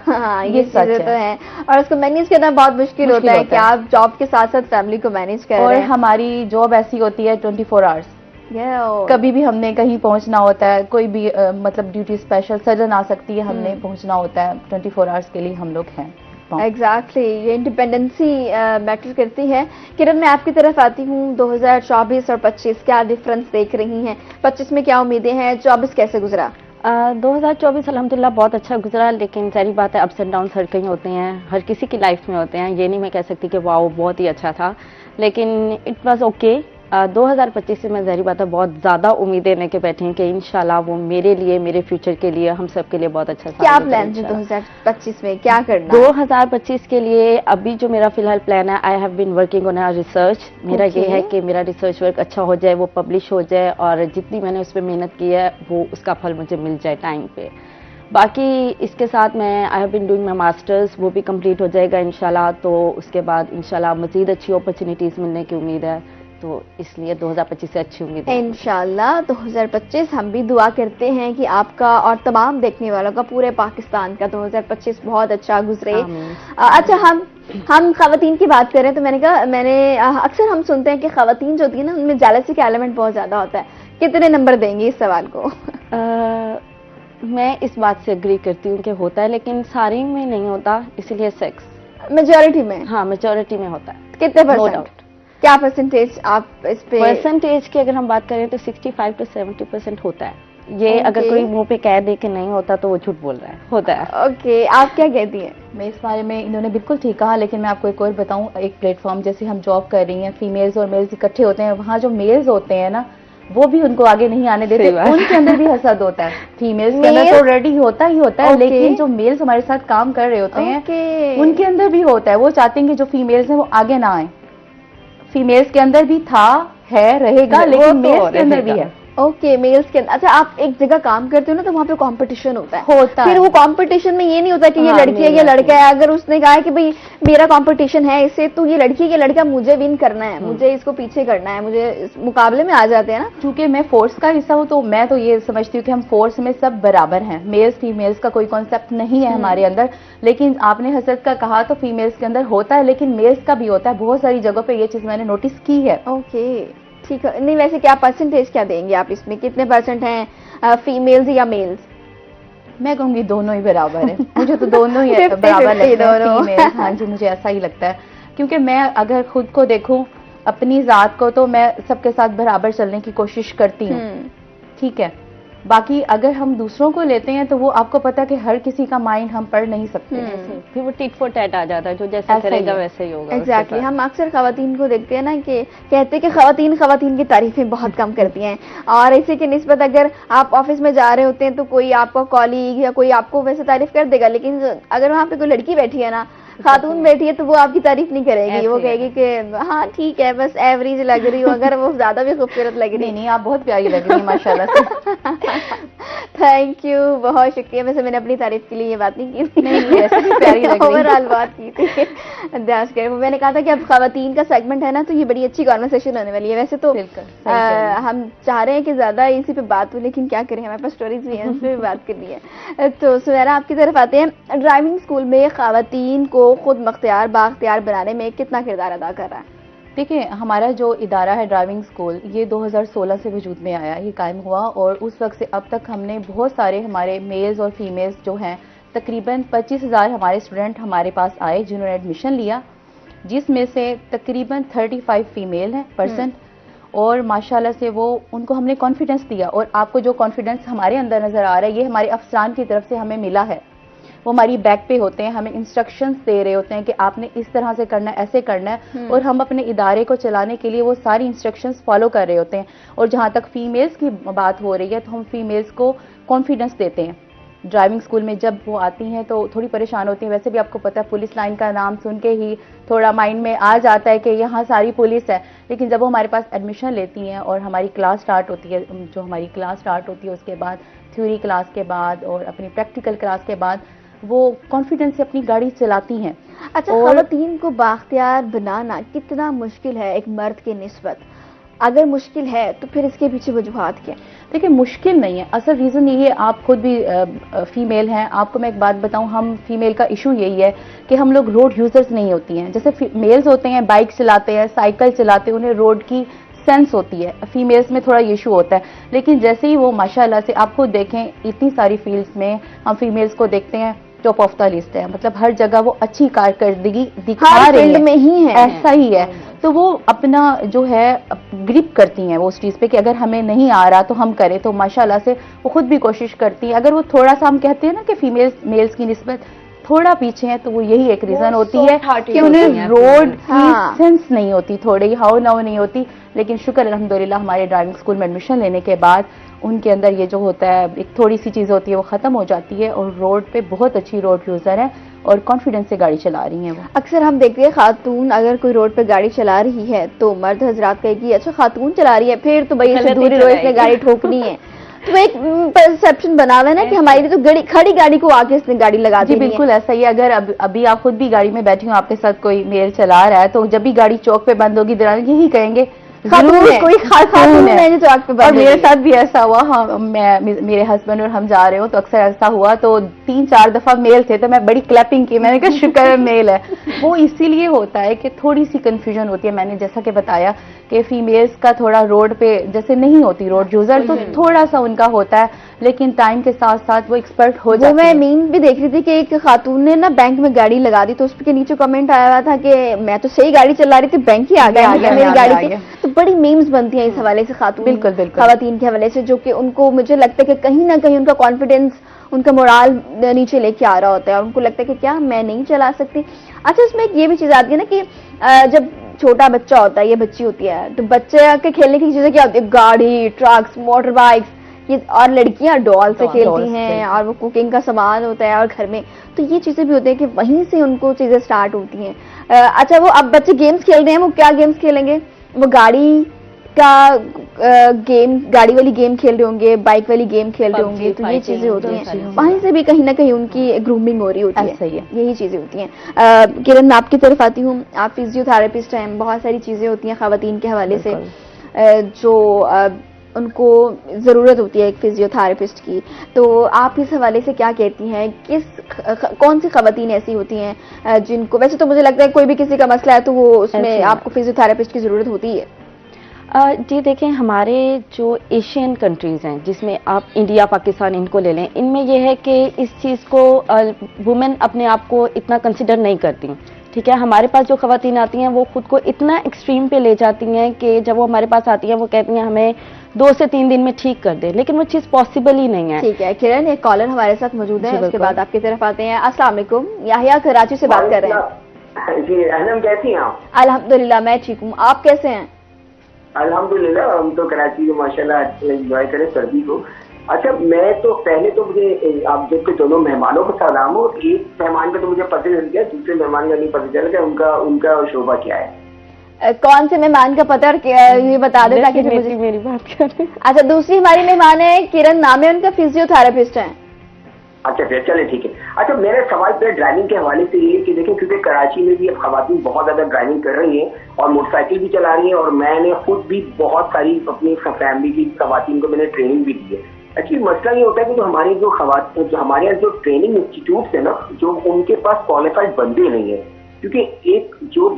हाँ,
ये
ये
सच
चीजें तो
है।
हैं, और उसको मैनेज करना बहुत मुश्किल होता है कि आप जॉब के साथ साथ फैमिली को मैनेज कर
और
रहे हैं।
हमारी जॉब ऐसी होती है 24 आवर्स, कभी भी हमने कहीं पहुंचना होता है, कोई भी मतलब ड्यूटी स्पेशल सडन आ सकती है, हमने पहुंचना होता है, 24 आवर्स के लिए हम लोग हैं।
एग्जैक्टली, ये इंडिपेंडेंसी मैटर करती है। किरण, मैं आपकी तरफ आती हूँ। 2024 और 25 क्या डिफरेंस देख रही हैं? 25 में क्या उम्मीदें हैं? 24 कैसे गुजरा?
2024 अल्हम्दुलिल्लाह बहुत अच्छा गुजरा, लेकिन सारी बात है, अप्स एंड डाउन हर कहीं होते हैं, हर किसी की लाइफ में होते हैं। ये नहीं मैं कह सकती कि वाओ बहुत ही अच्छा था, लेकिन इट वाज ओके। 2025 से मैं ज़ाहिर बात है बहुत ज़्यादा उम्मीदें लेके बैठी हूँ कि इंशाल्लाह वो मेरे लिए, मेरे फ्यूचर के लिए, हम सब के लिए बहुत अच्छा साल
क्या
गुजरे
प्लान है
इंशाल्लाह।
2025 में, क्या करना है?
2025 के लिए अभी जो मेरा फिलहाल प्लान है, I have been working on research. मेरा ये है कि मेरा रिसर्च वर्क अच्छा हो जाए, वो पब्लिश हो जाए, और जितनी मैंने उस पर मेहनत की है वो उसका फल मुझे मिल जाए टाइम पे। बाकी इसके साथ मैं I have been doing my masters, वो भी कंप्लीट हो जाएगा इंशाल्लाह। तो उसके बाद इंशाल्लाह मजीद अच्छी अपॉर्चुनिटीज़ मिलने की उम्मीद है, तो इसलिए 2025 से अच्छी उम्मीद है
इंशाल्लाह। 2025 हम भी दुआ करते हैं कि आपका और तमाम देखने वालों का, पूरे पाकिस्तान का 2025 बहुत अच्छा गुजरे। अच्छा, हम खवातीन की बात करें तो अक्सर हम सुनते हैं कि खवातीन जो होती है ना, उनमें जेलसी का एलिमेंट बहुत ज्यादा होता है। कितने नंबर देंगे इस सवाल को?
मैं इस बात से एग्री करती हूँ कि होता है, लेकिन सारे में नहीं होता, इसलिए सेक्स
मेजोरिटी में?
हाँ, मेजोरिटी में होता है।
कितने
नो
परसेंट?
डाउट।
क्या परसेंटेज आप इस पे?
परसेंटेज की अगर हम बात करें तो 65 to 70% होता है। ये
Okay.
अगर कोई मुंह पे कह दे कि नहीं होता तो वो झूठ बोल रहा है, होता है।
ओके, आप क्या कहती हैं?
मैं इस बारे में, इन्होंने बिल्कुल ठीक कहा, लेकिन मैं आपको एक और बताऊं, एक प्लेटफॉर्म जैसे हम जॉब कर रही हैं, फीमेल्स और मेल्स इकट्ठे होते हैं, वहाँ जो मेल्स होते हैं ना, वो भी उनको आगे नहीं आने देते, उनके अंदर भी हसद होता है। फीमेल्स के अंदर तो ऑलरेडी होता ही होता है, लेकिन जो मेल्स हमारे साथ काम कर रहे होते हैं उनके अंदर भी होता है। वो चाहते हैं कि जो फीमेल्स हैं वो आगे ना आए। फीमेल्स के अंदर भी था, है, रहेगा, लेकिन मेल्स के अंदर भी है।
ओके, मेल्स के अंदर। अच्छा, आप एक जगह काम करते हो ना, तो वहाँ पे कंपटीशन होता है।
फिर
वो कंपटीशन में ये नहीं होता कि ये लड़की है, ये लड़का है। अगर उसने कहा है कि भाई मेरा कंपटीशन है इससे, तो ये लड़की, ये लड़का, मुझे विन करना है, मुझे इसको पीछे करना है, मुझे इस मुकाबले में आ जाते हैं ना।
क्योंकि मैं फोर्स का हिस्सा हूँ, तो मैं तो ये समझती हूँ कि हम फोर्स में सब बराबर हैं। मेल्स फीमेल्स का कोई कॉन्सेप्ट नहीं है हमारे अंदर। लेकिन आपने हसद का कहा तो फीमेल्स के अंदर होता है, लेकिन मेल्स का भी होता है। बहुत सारी जगहों पे ये चीज मैंने नोटिस की है।
ओके, ठीक है। नहीं, वैसे क्या परसेंटेज क्या देंगे आप इसमें? कितने परसेंट हैं फीमेल्स या मेल्स?
मैं कहूंगी दोनों ही बराबर है। मुझे तो दोनों ही
50-50
बराबर लगते हैं,
दोनों।
फीमेल्स। हाँ जी, मुझे ऐसा ही लगता है, क्योंकि मैं अगर खुद को देखूं, अपनी जात को, तो मैं सबके साथ बराबर चलने की कोशिश करती हूँ, ठीक है। बाकी अगर हम दूसरों को लेते हैं तो वो आपको पता है कि हर किसी का माइंड हम पढ़ नहीं सकते।
फिर वो टिट फॉर टैट आ जाता है, जो जैसे करेगा वैसे ही होगा।
एग्जैक्टली। हम अक्सर खवातीन को देखते हैं ना कि कहते हैं कि खवातीन की तारीफें बहुत कम करती हैं, और इसी की निस्बत अगर आप ऑफिस में जा रहे होते हैं तो कोई आपका कॉलीग या कोई आपको वैसे तारीफ कर देगा, लेकिन अगर वहाँ पे कोई लड़की बैठी है ना, खातून बैठी है, तो वो आपकी तारीफ नहीं करेगी। वो कहेगी कि हाँ ठीक है, बस एवरेज लग रही हो, अगर वो ज्यादा भी खूबसूरत लग रही है।
नहीं, आप बहुत प्यारी लग रही है माशाल्लाह से।
थैंक यू, बहुत शुक्रिया। वैसे मैंने अपनी तारीफ के लिए ये बात नहीं की थी,
नहीं, ऐसे भी प्यारी लग रही है।
ओवरऑल बात की थी। अभ्यास करें, मैंने कहा था कि अब खवातीन का सेगमेंट है ना, तो ये बड़ी अच्छी कॉन्वर्सेशन होने वाली है। वैसे तो हम चाह रहे हैं कि ज्यादा इसी पे बात हो, लेकिन क्या करें, हमारे पास स्टोरीज भी हैं, उस पर भी बात करनी है। तो सुनैरा, आपकी तरफ आते हैं। ड्राइविंग स्कूल में खवातीन को खुद मुख्तियार बाख्तियार बनाने में कितना किरदार अदा कर रहा है?
देखिए, हमारा जो इदारा है ड्राइविंग स्कूल, ये 2016 से वजूद में आया, ये कायम हुआ, और उस वक्त से अब तक हमने बहुत सारे हमारे मेल्स और फीमेल्स जो हैं, तकरीबन 25,000 हमारे स्टूडेंट हमारे पास आए जिन्होंने एडमिशन लिया, जिसमें से तकरीबन 35 फीमेल हैं परसेंट। और माशाल्लाह से वो, उनको हमने कॉन्फिडेंस दिया, और आपको जो कॉन्फिडेंस हमारे अंदर नजर आ रहा है, ये हमारे अफसरान की तरफ से हमें मिला है। वो हमारी बैक पे होते हैं, हमें इंस्ट्रक्शंस दे रहे होते हैं कि आपने इस तरह से करना है, ऐसे करना है, और हम अपने इदारे को चलाने के लिए वो सारी इंस्ट्रक्शंस फॉलो कर रहे होते हैं। और जहाँ तक फीमेल्स की बात हो रही है, तो हम फीमेल्स को कॉन्फिडेंस देते हैं, ड्राइविंग स्कूल में जब वो आती हैं तो थोड़ी परेशान होती हैं। वैसे भी आपको पता है पुलिस लाइन का नाम सुन के ही थोड़ा माइंड में आ जाता है कि यहाँ सारी पुलिस है, लेकिन जब वो हमारे पास एडमिशन लेती हैं और हमारी क्लास स्टार्ट होती है, जो हमारी क्लास स्टार्ट होती है उसके बाद थ्योरी क्लास के बाद और अपनी प्रैक्टिकल क्लास के बाद वो कॉन्फिडेंस से अपनी गाड़ी चलाती हैं।
अच्छा, खवातीन को बाख्तियार बनाना कितना मुश्किल है एक मर्द के निस्बत? अगर मुश्किल है तो फिर इसके पीछे वजूहात क्या?
देखिए मुश्किल नहीं है, असल रीज़न यही है, आप खुद भी फीमेल हैं। आपको मैं एक बात बताऊं, हम फीमेल का इशू यही है कि हम लोग रोड यूजर्स नहीं होती हैं। जैसे मेल्स होते हैं, बाइक चलाते हैं, साइकिल चलाते हैं, उन्हें रोड की सेंस होती है। फीमेल्स में थोड़ा इशू होता है, लेकिन जैसे ही वो माशाल्लाह से आप खुद देखें, इतनी सारी फील्ड्स में हम फीमेल्स को देखते हैं टॉप ऑफ द लिस्ट है, मतलब हर जगह वो अच्छी कारकर्दगी दिखा रही है,
में ही है,
ऐसा ही है। तो वो अपना जो है ग्रिप करती हैं वो उस चीज़ पे कि अगर हमें नहीं आ रहा तो हम करें, तो माशाल्लाह से वो खुद भी कोशिश करती है। अगर वो थोड़ा सा, हम कहते हैं ना कि फीमेल्स मेल्स की निस्बत थोड़ा पीछे हैं, तो वो यही एक रीजन होती है कि उन्हें रोड की सेंस नहीं होती, थोड़ी हाउ नाउ नहीं होती। लेकिन शुक्र अल्हम्दुलिल्लाह हमारे ड्राइविंग स्कूल में एडमिशन लेने के बाद उनके अंदर ये जो होता है, एक थोड़ी सी चीज़ होती है वो ख़त्म हो जाती है और रोड पे बहुत अच्छी रोड यूज़र है और कॉन्फिडेंस से गाड़ी चला रही हैं वो।
अक्सर हम देखते हैं खातून अगर कोई रोड पे गाड़ी चला रही है तो मर्द हजरात कहेगी अच्छा खातून चला रही है, फिर तो भाई इससे दूरी रहो, इसने गाड़ी ठोकनी है। तो एक परसेप्शन बना हुआ है ना कि हमारी तो खड़ी गाड़ी को आके इसने गाड़ी लगा दी।
जी बिल्कुल ऐसा ही। अगर अभी आप खुद भी गाड़ी में बैठी हो, आपके साथ कोई मेल चला रहा है, तो जब भी गाड़ी चौक पे बंद होगी यही कहेंगे जरूर कोई खातून है जो चौक पे बंद। और मेरे साथ भी ऐसा हुआ, हाँ मेरे हस्बैंड और हम जा रहे हो तो अक्सर ऐसा हुआ, तो 3-4 दफा मेल थे तो मैं बड़ी क्लैपिंग की, मैंने कहा शुक्र है मेल है। वो इसीलिए होता है कि थोड़ी सी कंफ्यूजन होती है। मैंने जैसा कि बताया कि फीमेल्स का थोड़ा रोड पे जैसे नहीं होती रोड यूजर, तो थोड़ा सा उनका होता है, लेकिन टाइम के साथ साथ वो एक्सपर्ट हो जाती है।
मैं मीम भी देख रही थी कि एक खातून ने ना बैंक में गाड़ी लगा दी, तो उसके नीचे कमेंट आया हुआ था कि मैं तो सही गाड़ी चला रही थी, बैंक ही आ गया मेरी गाड़ी से। तो बड़ी मीम्स बनती हैं इस हवाले से खातून, बिल्कुल खवातीन के हवाले से, जो कि उनको मुझे लगता है कि कहीं ना कहीं उनका कॉन्फिडेंस, उनका मोराल नीचे लेके आ रहा होता है और उनको लगता है कि क्या मैं नहीं चला सकती। अच्छा, उसमें एक ये भी चीज आती है ना कि जब छोटा बच्चा होता है, ये बच्ची होती है, तो बच्चे के खेलने की चीजें क्या होती है, गाड़ी, ट्रक्स, मोटर बाइक्स, ये, और लड़कियां डॉल से खेलती हैं और वो कुकिंग का सामान होता है और घर में, तो ये चीजें भी होती है कि वहीं से उनको चीजें स्टार्ट होती हैं। अच्छा, वो अब बच्चे गेम्स खेल रहे हैं, वो क्या गेम्स खेलेंगे? वो गाड़ी का गेम, गाड़ी वाली गेम खेल रहे होंगे, बाइक वाली गेम खेल रहे होंगे, तो ये चीजें होती हैं, वहीं से भी कहीं ना कहीं उनकी ग्रूमिंग हो रही होती है। सही है, यही चीजें होती हैं। किरण, मैं आपकी तरफ आती हूँ, आप फिजियोथेरेपिस्ट हैं, बहुत सारी चीजें होती हैं खवातीन के हवाले से जो उनको जरूरत होती है एक फिजियोथेरेपिस्ट की, तो आप इस हवाले से क्या कहती हैं? कौन सी खवातीन ऐसी होती हैं जिनको, वैसे तो मुझे लगता है कोई भी किसी का मसला है तो वो उसमें आपको फिजियोथेरेपिस्ट की जरूरत होती है।
जी देखें, हमारे जो एशियन कंट्रीज़ हैं, जिसमें आप इंडिया, पाकिस्तान इनको ले लें, इनमें यह है कि इस चीज़ को वुमेन अपने आप को इतना कंसिडर नहीं करती। ठीक है, हमारे पास जो खवातीन आती हैं वो खुद को इतना एक्सट्रीम पे ले जाती हैं कि जब वो हमारे पास आती हैं वो कहती हैं हमें 2 से 3 दिन में ठीक कर दे, लेकिन वो चीज़ पॉसिबल ही नहीं है।
ठीक है किरण, एक कॉलर हमारे साथ मौजूद है, उसके बाद आपकी तरफ आते हैं। अस्सलाम वालेकुम, याहिया कराची से बात कर रहे हैं।
जी अहलम, कैसी हैं आप?
अल्हम्दुलिल्लाह मैं ठीक हूँ, आप कैसे हैं?
अल्हम्दुलिल्लाह, हम तो कराची को माशाल्लाह एंजॉय करें सर्दी को। अच्छा, मैं तो पहले तो मुझे आप जबकि दोनों मेहमानों को सलाम हो, एक मेहमान का तो मुझे पता चल गया, दूसरे मेहमान का नहीं पता चल गया उनका शोभा क्या है।
कौन से मेहमान का पता और ये बता दें ताकि मुझे
मेरी बात करें।
अच्छा, दूसरी हमारी मेहमान है किरण, नाम है उनका, फिजियोथेरेपिस्ट है।
अच्छा फिर चले, ठीक है। अच्छा, मेरा सवाल फिर ड्राइविंग के हवाले से ये कि देखें, क्योंकि कराची में भी अब खवातीन बहुत ज्यादा ड्राइविंग कर रही हैं और मोटरसाइकिल भी चला रही हैं, और मैंने खुद भी बहुत सारी अपनी फैमिली की खवातीन को मैंने ट्रेनिंग भी दी है। एक्चुअली मसला ये होता है कि जो हमारे जो हमारे यहाँ जो ट्रेनिंग इंस्टीट्यूट है ना, जो उनके पास क्वालिफाइड बंदे नहीं है, क्योंकि एक जो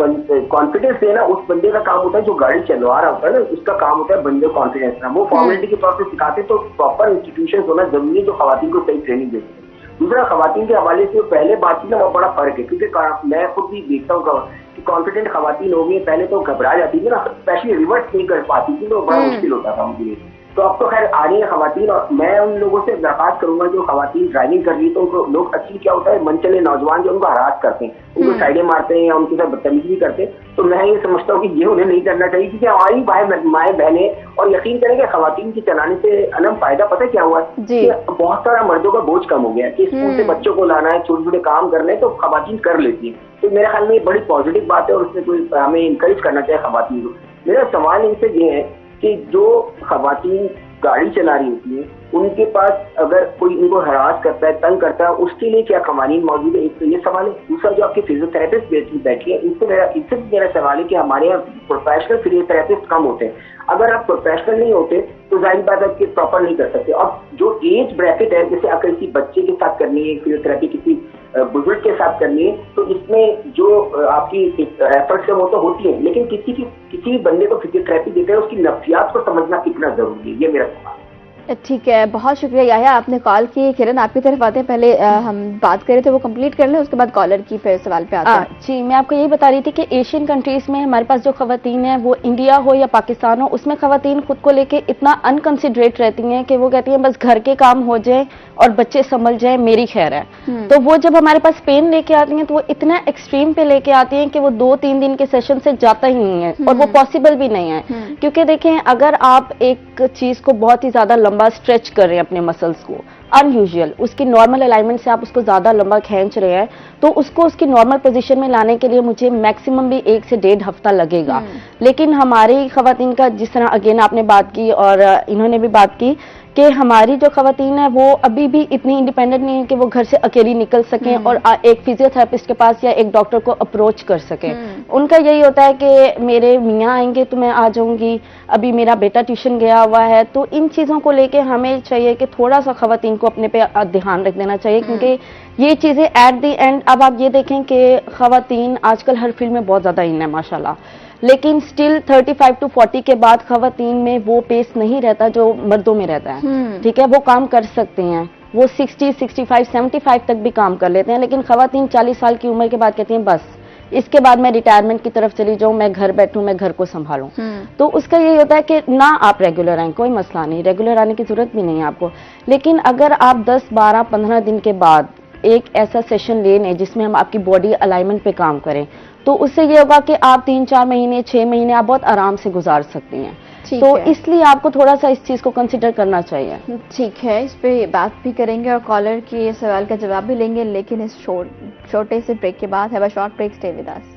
कॉन्फिडेंस देना उस बंदे का काम होता है, जो गाड़ी चलवा रहा होता है ना, उसका काम होता है बंदे को कॉन्फिडेंस देना। वो फॉर्मेलिटी के तौर पर सिखाते, तो प्रॉपर इंस्टीट्यूशन होना जरूरी है जो खवातीन को सही ट्रेनिंग देते हैं। दूसरा, खवातीन के हवाले से पहले बात थी ना, वो बड़ा फर्क है, क्योंकि मैं खुद भी देखता हूँ कि कॉन्फिडेंट खवातीन हो गई, पहले तो घबरा जाती थी ना, स्पेशली रिवर्स नहीं कर पाती थी, तो बड़ा मुश्किल होता था उनके लिए। तो अब तो खैर आ रही है खवातीन, और मैं उन लोगों से दरखास्त करूंगा जो खवातीन ड्राइविंग कर रही है, तो उनको लोग एक्चुअली क्या होता है, मनचले नौजवान जो उनको हरास करते हैं, उनको साइडें मारते हैं या उनके साथ बदतमीजी भी करते हैं। तो मैं ये समझता हूँ कि ये उन्हें नहीं करना चाहिए, क्योंकि हमारी माएँ बहनें, और यकीन करेंगे खवातीन के चलाने से अनम फायदा पता है क्या हुआ है कि बहुत सारा मर्दों का बोझ कम हो गया कि स्कूल से बच्चों को लाना है, छोटे छोटे काम करने तो खवातीन कर लेती है। तो मेरे ख्याल में ये बड़ी पॉजिटिव बात है और उसमें कोई हमें इंकरेज करना चाहिए खवातीन को। मेरा सवाल इनसे ये है कि जो खवातीन गाड़ी चला रही होती है, उनके पास अगर कोई उनको हरास करता है, तंग करता है, उसके लिए क्या कानून मौजूद है? एक तो ये सवाल है। दूसरा, जो आपके फिजियोथेरेपिस्ट बैठी है, इनसे मेरा सवाल है कि हमारे यहाँ प्रोफेशनल फिजियोथेरेपिस्ट कम होते हैं। अगर आप प्रोफेशनल नहीं होते तो जाहिर बात है कि प्रॉपर नहीं कर सकते। और जो एज ब्रैकेट है, जैसे अगर किसी बच्चे के साथ करनी है फिजियोथेरेपी, किसी बुजुर्ग के साथ करनी है, तो इसमें जो आपकी एफर्ट्स है वो तो होती है, लेकिन किसी भी बंदे को फिजियोथेरेपी देते हैं उसकी नफ्सियात को समझना कितना जरूरी है, ये मेरा सवाल।
ठीक है, बहुत शुक्रिया याहिया, आपने कॉल की। किरण आपकी तरफ आते हैं, पहले हम बात कर रहे थे वो कंप्लीट कर लें, उसके बाद कॉलर की फिर सवाल पे आते हैं।
जी, मैं आपको यही बता रही थी कि एशियन कंट्रीज में हमारे पास जो खवातीन है, वो इंडिया हो या पाकिस्तान हो, उसमें खवातीन खुद को लेके इतना अनकंसिडरेट रहती हैं कि वो कहती हैं बस घर के काम हो जाए और बच्चे संभल जाए, मेरी खैर है। तो वो जब हमारे पास पेन लेके आती हैं तो वो इतना एक्सट्रीम पे लेके आती हैं कि वो 2-3 दिन के सेशन से जाता ही नहीं है, और वो पॉसिबल भी नहीं है। क्योंकि देखें, अगर आप एक चीज को बहुत ही ज्यादा लंबा स्ट्रेच कर रहे हैं अपने मसल्स को, अनयूजुअल, उसकी नॉर्मल अलाइनमेंट से आप उसको ज्यादा लंबा खींच रहे हैं, तो उसको उसकी नॉर्मल पोजीशन में लाने के लिए मुझे मैक्सिमम भी 1 से 1.5 हफ्ता लगेगा। लेकिन हमारी खवातीन का, जिस तरह अगेन आपने बात की और इन्होंने भी बात की, कि हमारी जो खवातीन है वो अभी भी इतनी इंडिपेंडेंट नहीं है कि वो घर से अकेली निकल सकें और एक फिजियोथेरेपिस्ट के पास या एक डॉक्टर को अप्रोच कर सकें। उनका यही होता है कि मेरे मियाँ आएंगे तो मैं आ जाऊंगी, अभी मेरा बेटा ट्यूशन गया हुआ है। तो इन चीजों को लेके हमें चाहिए कि थोड़ा सा खवातीन को अपने पे ध्यान रख देना चाहिए, क्योंकि ये चीजें एट द एंड, अब आप ये देखें कि खवातीन आजकल हर फील्ड में बहुत ज्यादा इन है माशाल्लाह, लेकिन स्टिल 35 to 40 के बाद खवातीन में वो पेस नहीं रहता जो मर्दों में रहता है। ठीक है, वो काम कर सकते हैं, वो 60, 65, 75 तक भी काम कर लेते हैं, लेकिन खवातीन 40 साल की उम्र के बाद कहती हैं बस इसके बाद मैं रिटायरमेंट की तरफ चली जाऊं, मैं घर बैठूं, मैं घर को संभालूं। तो उसका यही होता है कि ना आप रेगुलर आए, कोई मसला नहीं, रेगुलर आने की जरूरत भी नहीं है आपको, लेकिन अगर आप 10, 12, 15 दिन के बाद एक ऐसा सेशन ले लें जिसमें हम आपकी बॉडी अलाइनमेंट पे काम करें, तो उससे ये होगा कि आप 3-4 महीने, 6 महीने आप बहुत आराम से गुजार सकती हैं। तो इसलिए आपको थोड़ा सा इस चीज को कंसिडर करना चाहिए।
ठीक है, इस पे बात भी करेंगे और कॉलर के सवाल का जवाब भी लेंगे, लेकिन इस छोटे से ब्रेक के बाद है short break, stay with us.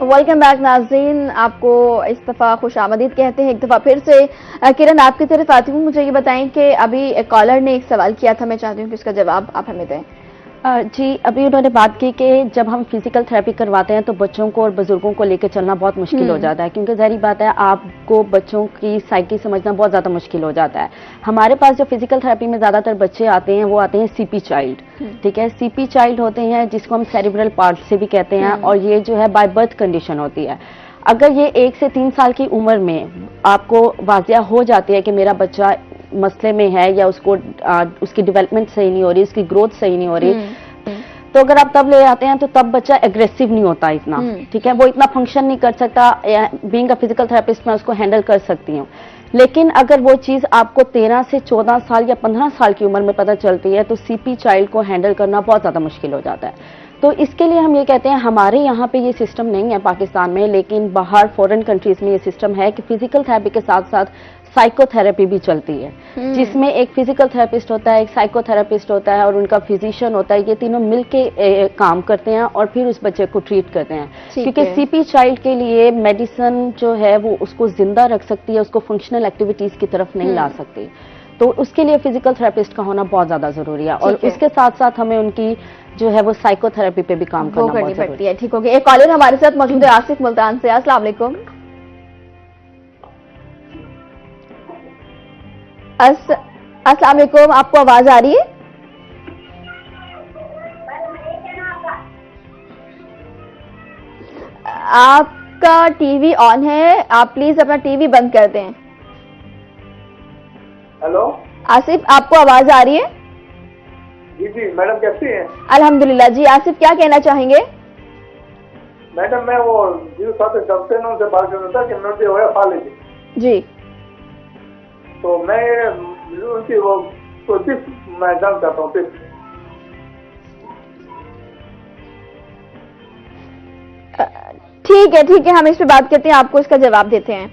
Welcome back नाज़रीन, आपको इस दफा खुश आमदीद कहते हैं एक दफा फिर से। किरण आपकी तरफ आती हूँ, मुझे ये बताएं कि अभी कॉलर ने एक सवाल किया था, मैं चाहती हूँ कि उसका जवाब आप हमें दें।
जी, अभी उन्होंने बात की कि जब हम फिजिकल थेरेपी करवाते हैं तो बच्चों को और बुजुर्गों को लेकर चलना बहुत मुश्किल हो जाता है, क्योंकि जाहिर बात है आपको बच्चों की साइकी समझना बहुत ज्यादा मुश्किल हो जाता है। हमारे पास जो फिजिकल थेरेपी में ज्यादातर बच्चे आते हैं वो आते हैं सीपी चाइल्ड। ठीक है, सीपी चाइल्ड होते हैं जिसको हम सेरिब्रल पार्ट से भी कहते हैं, और ये जो है बाय बर्थ कंडीशन होती है। अगर ये 1 से 3 साल की उम्र में आपको वाजिया हो जाती है कि मेरा बच्चा मसले में है या उसको उसकी डेवलपमेंट सही नहीं हो रही, उसकी ग्रोथ सही नहीं हो रही, तो अगर आप तब ले आते हैं तो तब बच्चा एग्रेसिव नहीं होता इतना। ठीक है, वो इतना फंक्शन नहीं कर सकता, बीइंग अ फिजिकल थेरेपिस्ट मैं उसको हैंडल कर सकती हूँ। लेकिन अगर वो चीज आपको 13 से 14 साल या 15 साल की उम्र में पता चलती है तो सीपी चाइल्ड को हैंडल करना बहुत ज्यादा मुश्किल हो जाता है। तो इसके लिए हम ये कहते हैं, हमारे यहाँ पे ये सिस्टम नहीं है पाकिस्तान में, लेकिन बाहर फॉरेन कंट्रीज में ये सिस्टम है कि फिजिकल थेरेपी के साथ साथ साइकोथेरेपी भी चलती है, जिसमें एक फिजिकल थेरेपिस्ट होता है, एक साइकोथेरेपिस्ट होता है और उनका फिजिशियन होता है। ये तीनों मिलके काम करते हैं और फिर उस बच्चे को ट्रीट करते हैं, क्योंकि सीपी चाइल्ड के लिए मेडिसिन जो है वो उसको जिंदा रख सकती है, उसको फंक्शनल एक्टिविटीज की तरफ नहीं ला सकती। तो उसके लिए फिजिकल थेरेपिस्ट का होना बहुत ज्यादा जरूरी है, और उसके साथ साथ हमें उनकी जो है वो साइकोथेरेपी पे भी काम करना बहुत जरूरी है।
ठीक हो गया। एक कॉलर हमारे साथ मौजूद है, आसिफ मुल्तान से। अस्सलाम वालेकुम। अस्सलाम वालेकुम, आपको आवाज आ रही है? आपका टीवी ऑन है, आप प्लीज अपना टीवी बंद कर दें।
हेलो
आसिफ, आपको आवाज आ रही है?
जी जी मैडम, कैसी हैं?
अल्हम्दुलिल्लाह। जी आसिफ, क्या कहना चाहेंगे?
मैडम मैं वो जिस साथ चलते हैं उनसे बात कर रहा था कि नोटे होया खा लीजिए
जी।
तो मैं उनकी वो टिप्स मैं जानना चाहता हूँ टिप्स।
ठीक है, हम इस पे बात करते हैं, आपको इसका जवाब देते हैं।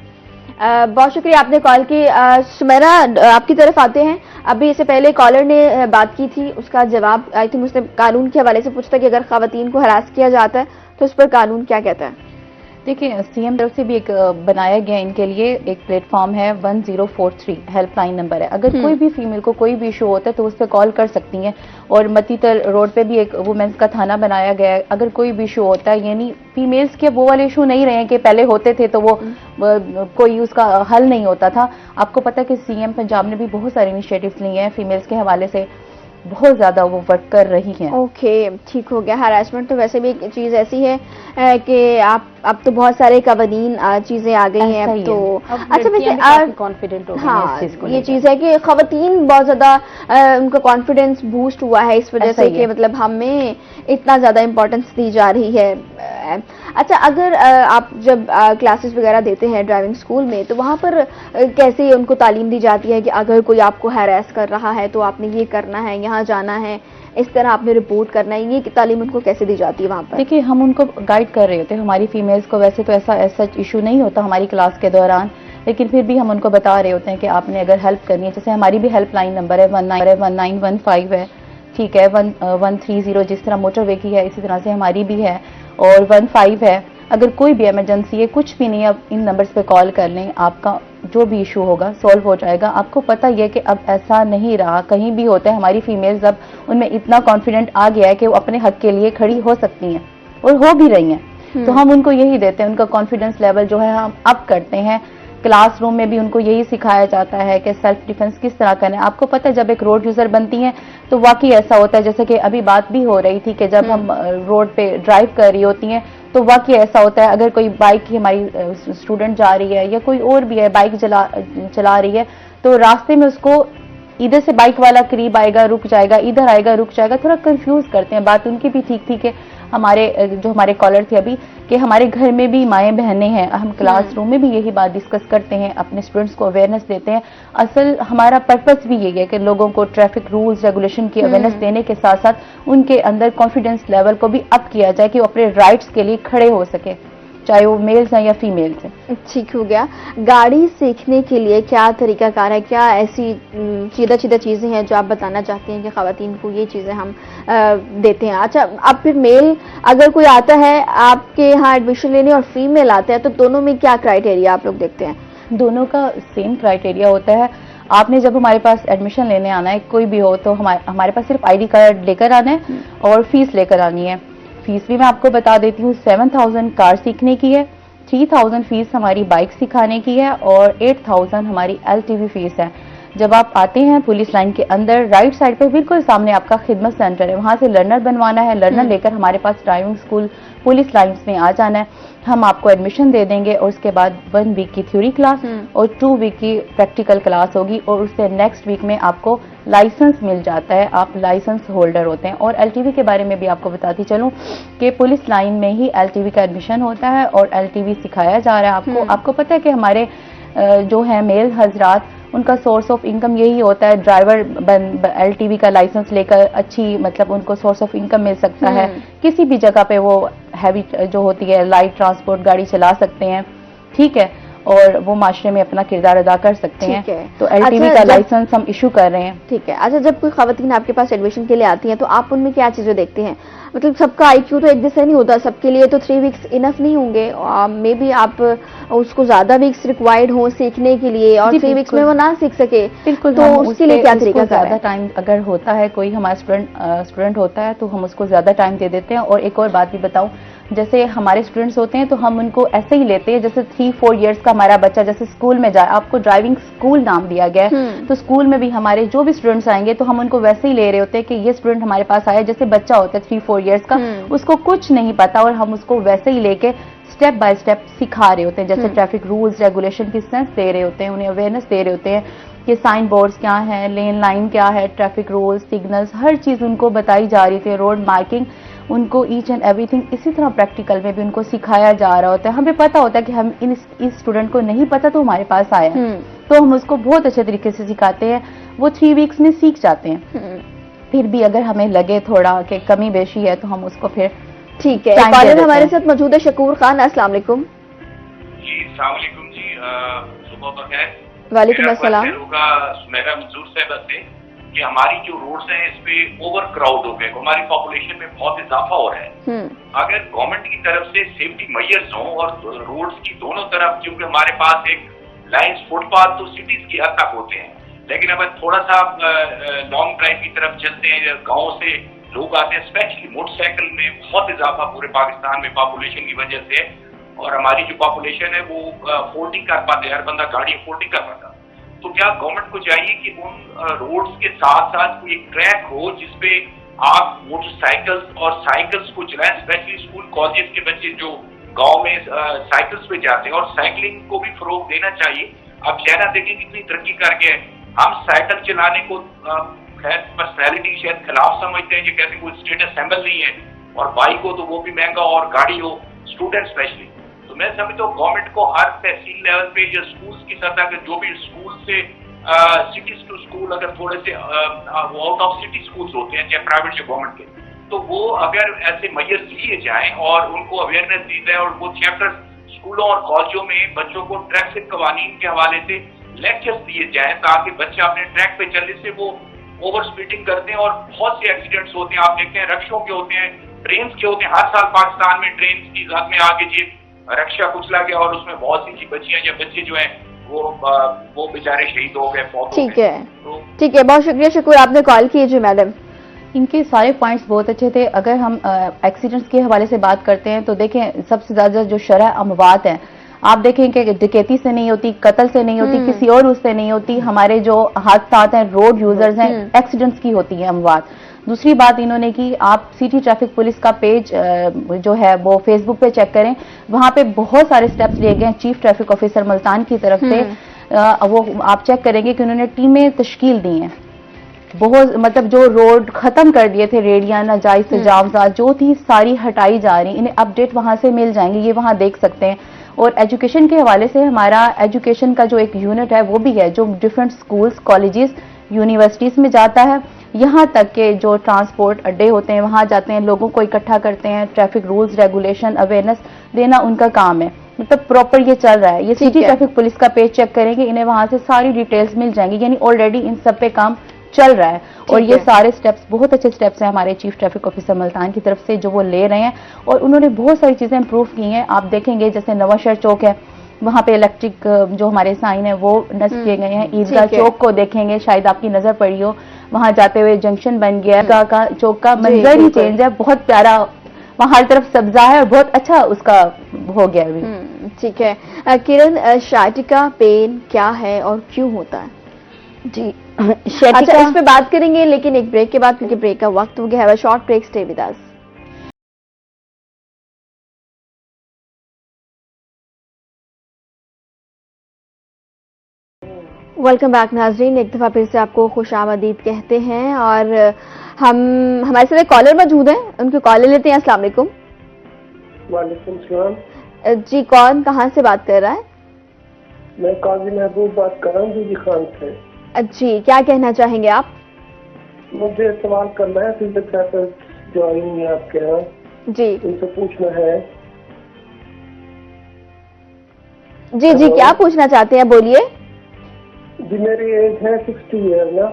बहुत शुक्रिया आपने कॉल की। सुमेरा आपकी तरफ आते हैं। अभी इससे पहले कॉलर ने बात की थी, उसका जवाब आई थिंक उसने कानून के हवाले से पूछा था कि अगर खवातीन को हरास किया जाता है तो उस पर कानून क्या कहता है।
देखिए, सीएम तरफ से भी एक बनाया गया इनके लिए एक प्लेटफॉर्म है, 1043 हेल्पलाइन नंबर है। अगर कोई भी फीमेल को कोई भी इशू होता है तो उस पर कॉल कर सकती हैं। और मतीतर रोड पे भी एक वुमेन्स का थाना बनाया गया है। अगर कोई भी इशू होता है, यानी फीमेल्स के वो वाले इशू नहीं रहे कि पहले होते थे तो वो कोई उसका हल नहीं होता था। आपको पता है कि सीएम पंजाब ने भी बहुत सारे इनिशिएटिव्स लिए हैं फीमेल्स के हवाले से, बहुत ज्यादा वो वर्क कर रही हैं।
ओके, ठीक हो गया। हरासमेंट तो वैसे भी एक चीज ऐसी है कि आप अब तो बहुत सारे कवानीन चीजें आ गई हैं अब तो। अच्छा, वैसे
कॉन्फिडेंट हो गए
हाँ,
इस चीज को
ये चीज है कि खवातीन बहुत ज्यादा उनका कॉन्फिडेंस बूस्ट हुआ है इस वजह से कि मतलब हमें इतना ज्यादा इम्पोर्टेंस दी जा रही है। अच्छा, अगर आप जब क्लासेस वगैरह देते हैं ड्राइविंग स्कूल में तो वहाँ पर कैसे उनको तालीम दी जाती है कि अगर कोई आपको हैरेस कर रहा है तो आपने ये करना है, यहाँ जाना है, इस तरह आपने रिपोर्ट करना है, ये तालीम उनको कैसे दी जाती है वहाँ पर?
देखिए, हम उनको गाइड कर रहे होते हैं। हमारी फीमेल्स को वैसे तो ऐसा इशू नहीं होता हमारी क्लास के दौरान, लेकिन फिर भी हम उनको बता रहे होते हैं कि आपने अगर हेल्प करनी है, जैसे हमारी भी हेल्पलाइन नंबर है 1915 है, ठीक है, 130 जिस तरह मोटरवे की है इसी तरह से हमारी भी है, और 15 है। अगर कोई भी इमरजेंसी है, कुछ भी नहीं, अब इन नंबर्स पे कॉल कर लें, आपका जो भी इशू होगा सॉल्व हो जाएगा। आपको पता ही है कि अब ऐसा नहीं रहा, कहीं भी होता है हमारी फीमेल्स अब उनमें इतना कॉन्फिडेंट आ गया है कि वो अपने हक के लिए खड़ी हो सकती हैं और हो भी रही हैं। तो हम उनको यही देते हैं, उनका कॉन्फिडेंस लेवल जो है हम अप करते हैं। क्लासरूम में भी उनको यही सिखाया जाता है कि सेल्फ डिफेंस किस तरह करना है। आपको पता है जब एक रोड यूजर बनती हैं तो वाकई ऐसा होता है, जैसे कि अभी बात भी हो रही थी कि जब हम रोड पे ड्राइव कर रही होती हैं तो वाकई ऐसा होता है, अगर कोई बाइक की हमारी स्टूडेंट जा रही है या कोई और भी है बाइक चला रही है तो रास्ते में उसको इधर से बाइक वाला करीब आएगा रुक जाएगा, इधर आएगा रुक जाएगा, थोड़ा कंफ्यूज करते हैं। बात उनकी भी ठीक थी कि हमारे कॉलर थे अभी कि हमारे घर में भी माएँ बहनें हैं, हम क्लासरूम में भी यही बात डिस्कस करते हैं, अपने स्टूडेंट्स को अवेयरनेस देते हैं। असल हमारा पर्पस भी यही है कि लोगों को ट्रैफिक रूल्स रेगुलेशन की अवेयरनेस देने के साथ साथ उनके अंदर कॉन्फिडेंस लेवल को भी अप किया जाए कि वो अपने राइट्स के लिए खड़े हो सके, चाहे वो मेल्स हैं या फीमेल्स हैं।
ठीक हो गया। गाड़ी सीखने के लिए क्या तरीकाकार है, क्या ऐसी सीधा चीजें हैं जो आप बताना चाहते हैं कि खवातीन को ये चीजें हम देते हैं? अच्छा, अब फिर मेल अगर कोई आता है आपके यहाँ एडमिशन लेने और फीमेल आता है तो दोनों में क्या क्राइटेरिया आप लोग देखते हैं?
दोनों का सेम क्राइटेरिया होता है। आपने जब हमारे पास एडमिशन लेने आना है, कोई भी हो, तो हमारे पास सिर्फ ID कार्ड लेकर आना है और फीस लेकर आनी है। फीस भी मैं आपको बता देती हूँ, 7000 कार सीखने की है, 3000 फीस हमारी बाइक सिखाने की है और 8000 हमारी LTV फीस है। जब आप आते हैं पुलिस लाइन के अंदर, राइट साइड पे बिल्कुल सामने आपका खिदमत सेंटर है, वहां से लर्नर बनवाना है, लर्नर लेकर हमारे पास ड्राइविंग स्कूल पुलिस लाइन्स में आ जाना है। हम आपको एडमिशन दे देंगे और उसके बाद 1 वीक की थ्योरी क्लास और 2 वीक की प्रैक्टिकल क्लास होगी और उससे नेक्स्ट वीक में आपको लाइसेंस मिल जाता है, आप लाइसेंस होल्डर होते हैं। और LTV के बारे में भी आपको बताती चलूं कि पुलिस लाइन में ही LTV का एडमिशन होता है और LTV सिखाया जा रहा है आपको। आपको पता है कि हमारे जो है मेल हजरात, उनका सोर्स ऑफ इनकम यही होता है, ड्राइवर LTV का लाइसेंस लेकर अच्छी मतलब उनको सोर्स ऑफ इनकम मिल सकता है। किसी भी जगह पे वो हैवी जो होती है लाइट ट्रांसपोर्ट गाड़ी चला सकते हैं, ठीक है, और वो माशरे में अपना किरदार अदा कर सकते हैं। तो LTV का लाइसेंस हम इशू कर रहे हैं।
ठीक है। अच्छा, जब कोई खवातीन आपके पास एडमिशन के लिए आती हैं तो आप उनमें क्या चीजें देखते हैं? मतलब सबका IQ तो एक जैसा नहीं होता, सबके लिए तो 3 वीक्स इनफ नहीं होंगे, मे बी आप उसको ज्यादा वीक्स रिक्वायर्ड हो सीखने के लिए और 3 वीक्स में वो ना सीख सके,
बिल्कुल,
तो उसके लिए क्या तरीका?
ज्यादा टाइम अगर होता है, कोई हमारा स्टूडेंट होता है तो हम उसको ज्यादा टाइम दे देते हैं। और एक और बात भी बताऊं, जैसे हमारे स्टूडेंट्स होते हैं तो हम उनको ऐसे ही लेते हैं जैसे 3-4 इयर्स का हमारा बच्चा जैसे स्कूल में जाए, आपको ड्राइविंग स्कूल नाम दिया गया है, तो स्कूल में भी हमारे जो भी स्टूडेंट्स आएंगे तो हम उनको वैसे ही ले रहे होते हैं कि ये स्टूडेंट हमारे पास आया, जैसे बच्चा होता है 3-4 इयर्स का, उसको कुछ नहीं पता और हम उसको वैसे ही लेके स्टेप बाय स्टेप सिखा रहे होते हैं, जैसे ट्रैफिक रूल्स रेगुलेशन की सेंस दे रहे होते हैं, उन्हें अवेयरनेस दे रहे होते हैं कि साइन बोर्ड्स क्या है, लेन लाइन क्या है, ट्रैफिक रूल्स, सिग्नल्स, हर चीज उनको बताई जा रही थी, रोड मार्किंग। उनको ईच एंड एवरीथिंग इसी तरह प्रैक्टिकल में भी उनको सिखाया जा रहा होता है। हमें पता होता है कि हम इस स्टूडेंट को नहीं पता तो हमारे पास आया है, तो हम उसको बहुत अच्छे तरीके से सिखाते हैं, वो 3 वीक्स में सीख जाते हैं। फिर भी अगर हमें लगे थोड़ा कि कमी बेशी है तो हम उसको फिर
ठीक है। कॉलर हमारे साथ मौजूद है शकूर खान, अस्सलाम वालेकुम।
जी अस्सलाम वालेकुम जी, सुबह बखैर।
वालेकुम अस्सलाम।
होगा सुमेरा मंजूर साहब से कि हमारी जो रोड्स हैं इस पे ओवर क्राउड हो गए, हमारी पॉपुलेशन में बहुत इजाफा हो रहा है। अगर गवर्नमेंट की तरफ से सेफ्टी मेजर्स हों और रोड्स की दोनों तरफ, क्योंकि हमारे पास एक लाइन्स फुटपाथ तो सिटीज की हद तक होते हैं, लेकिन अगर थोड़ा सा लॉन्ग ड्राइव की तरफ चलते हैं, गाँव से लोग आते हैं, स्पेशली मोटरसाइकिल में बहुत इजाफा पूरे पाकिस्तान में पॉपुलेशन की वजह से, और हमारी जो पॉपुलेशन है वो अफोर्ड नहीं कर पाते, हर बंदा गाड़ी अफोर्ड नहीं कर पाता। तो क्या गवर्नमेंट को चाहिए कि उन रोड्स के साथ साथ कोई एक ट्रैक हो जिसपे आप मोटरसाइकिल्स और साइकिल्स को चलाएं, स्पेशली स्कूल कॉलेज के बच्चे जो गांव में साइकिल्स पे जाते हैं, और साइकिलिंग को भी फरोग देना चाहिए। आप शहर देखें कितनी तरक्की कर गए, हम साइकिल चलाने को खैर पर्सनैलिटी शायद खिलाफ समझते हैं, ये कहते हैं कोई स्टेटस सिंबल नहीं है, और बाइक हो तो वो भी महंगा, और गाड़ी हो, स्टूडेंट स्पेशली। तो मैं समझता हूँ गवर्नमेंट को हर तहसील लेवल पे या स्कूल्स की सतह के जो भी स्कूल से सिटीज टू स्कूल, अगर थोड़े से आउट ऑफ सिटी स्कूल्स होते हैं चाहे प्राइवेट या गवर्नमेंट के, तो वो अगर ऐसे मेजर्स लिए जाएं और उनको अवेयरनेस दी जाए, और वो चैप्टर स्कूलों और कॉलेजों में बच्चों को ट्रैफिक कवानीन के हवाले से लेक्चर्स दिए जाएं, ताकि बच्चे अपने ट्रैक पे चलने से वो ओवर स्पीडिंग करते हैं, और बहुत से एक्सीडेंट्स होते हैं, आप देखते हैं रक्षों के होते हैं, ट्रेन के होते हैं, हर साल पाकिस्तान में ट्रेन की जद में आके जी रक्षा कुचला गया, और उसमें बहुत सी बच्चियां या बच्चे जो हैं वो बेचारे शहीद हो गए, फौत हो गए।
ठीक है, ठीक है, बहुत शुक्रिया शकूर, आपने कॉल की जी मैडम।
इनके सारे पॉइंट्स बहुत अच्छे थे। अगर हम एक्सीडेंट्स के हवाले से बात करते हैं तो देखें सबसे ज्यादा जो शरह अमवात है, आप देखें कि डकैती से नहीं होती, कत्ल से नहीं होती, किसी और उससे नहीं होती, हमारे जो हादसात हैं, रोड यूजर्स हैं, एक्सीडेंट्स की होती है अमवात। दूसरी बात इन्होंने की, आप सिटी ट्रैफिक पुलिस का पेज जो है वो फेसबुक पे चेक करें, वहां पे बहुत सारे स्टेप्स लिए गए हैं चीफ ट्रैफिक ऑफिसर मुल्तान की तरफ से। वो आप चेक करेंगे कि उन्होंने टीमें तश्कील दी हैं, बहुत मतलब जो रोड खत्म कर दिए थे, रेडियां नाजायज से जामजात जो थी सारी हटाई जा रही, इन्हें अपडेट वहां से मिल जाएंगे, ये वहां देख सकते हैं। और एजुकेशन के हवाले से हमारा एजुकेशन का जो एक यूनिट है वो भी है, जो डिफरेंट स्कूल्स, कॉलेजेस, यूनिवर्सिटीज में जाता है, यहाँ तक के जो ट्रांसपोर्ट अड्डे होते हैं वहां जाते हैं, लोगों को इकट्ठा करते हैं, ट्रैफिक रूल्स रेगुलेशन अवेयरनेस देना उनका काम है, मतलब प्रॉपर ये चल रहा है। ये सिटी ट्रैफिक पुलिस का पेज चेक करेंगे, इन्हें वहां से सारी डिटेल्स मिल जाएंगी, यानी ऑलरेडी इन सब पे काम चल रहा है। और ये सारे स्टेप्स बहुत अच्छे स्टेप्स हैं हमारे चीफ ट्रैफिक ऑफिसर मुल्तान की तरफ से जो वो ले रहे हैं, और उन्होंने बहुत सारी चीजें इंप्रूव की हैं। आप देखेंगे जैसे नवाशहर चौक है, वहां पे इलेक्ट्रिक जो हमारे साइन है वो नस्ब किए गए हैं। ईदगाह चौक को देखेंगे, शायद आपकी नजर पड़ी हो, वहां जाते हुए जंक्शन बन गया, का चौक का मंजर ही चेंज है, बहुत प्यारा, वहां हर तरफ सब्जा है और बहुत अच्छा उसका हो गया अभी।
ठीक है किरण, शाइटिका पेन क्या है और क्यों होता है?
जी
अच्छा, इस पे बात करेंगे लेकिन एक ब्रेक के बाद, क्योंकि ब्रेक का वक्त हो गया है। Short break, stay with us. Welcome back नाजरीन, एक दफा फिर से आपको खुशामदीद कहते हैं, और हमारे साथ कॉलर मौजूद हैं, उनके कॉलर लेते हैं। अस्सलाम वालेकुम।
वालेकुम सलाम
जी, कौन कहाँ से बात कर रहा है?
मैं काजी महबूब बात कर रहा हूँ जी खान से।
जी, क्या कहना चाहेंगे आप?
मुझे सवाल करना है, फिजियोथेरेपिस्ट जो आई है आपके यहाँ
जी,
उनसे पूछना है।
जी जी, क्या पूछना चाहते हैं, बोलिए।
जी मेरी एज है 60 ईयर ना,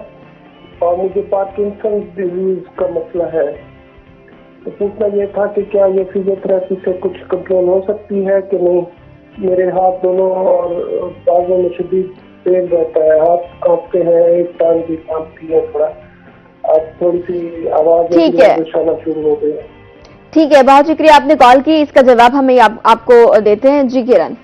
और मुझे पार्किंसन डिजीज का मसला है, तो पूछना ये था कि क्या ये फिजियोथेरेपी से कुछ कंट्रोल हो सकती है कि नहीं। मेरे हाथ दोनों और बाजू में शदीद पेन रहता है, हाथ कांपते हैं, एक टांग भी कांपती है थोड़ा, अब थोड़ी सी आवाज आना शुरू हो गई।
ठीक है, बहुत शुक्रिया आपने कॉल की, इसका जवाब हमें आपको देते हैं। जी किरण।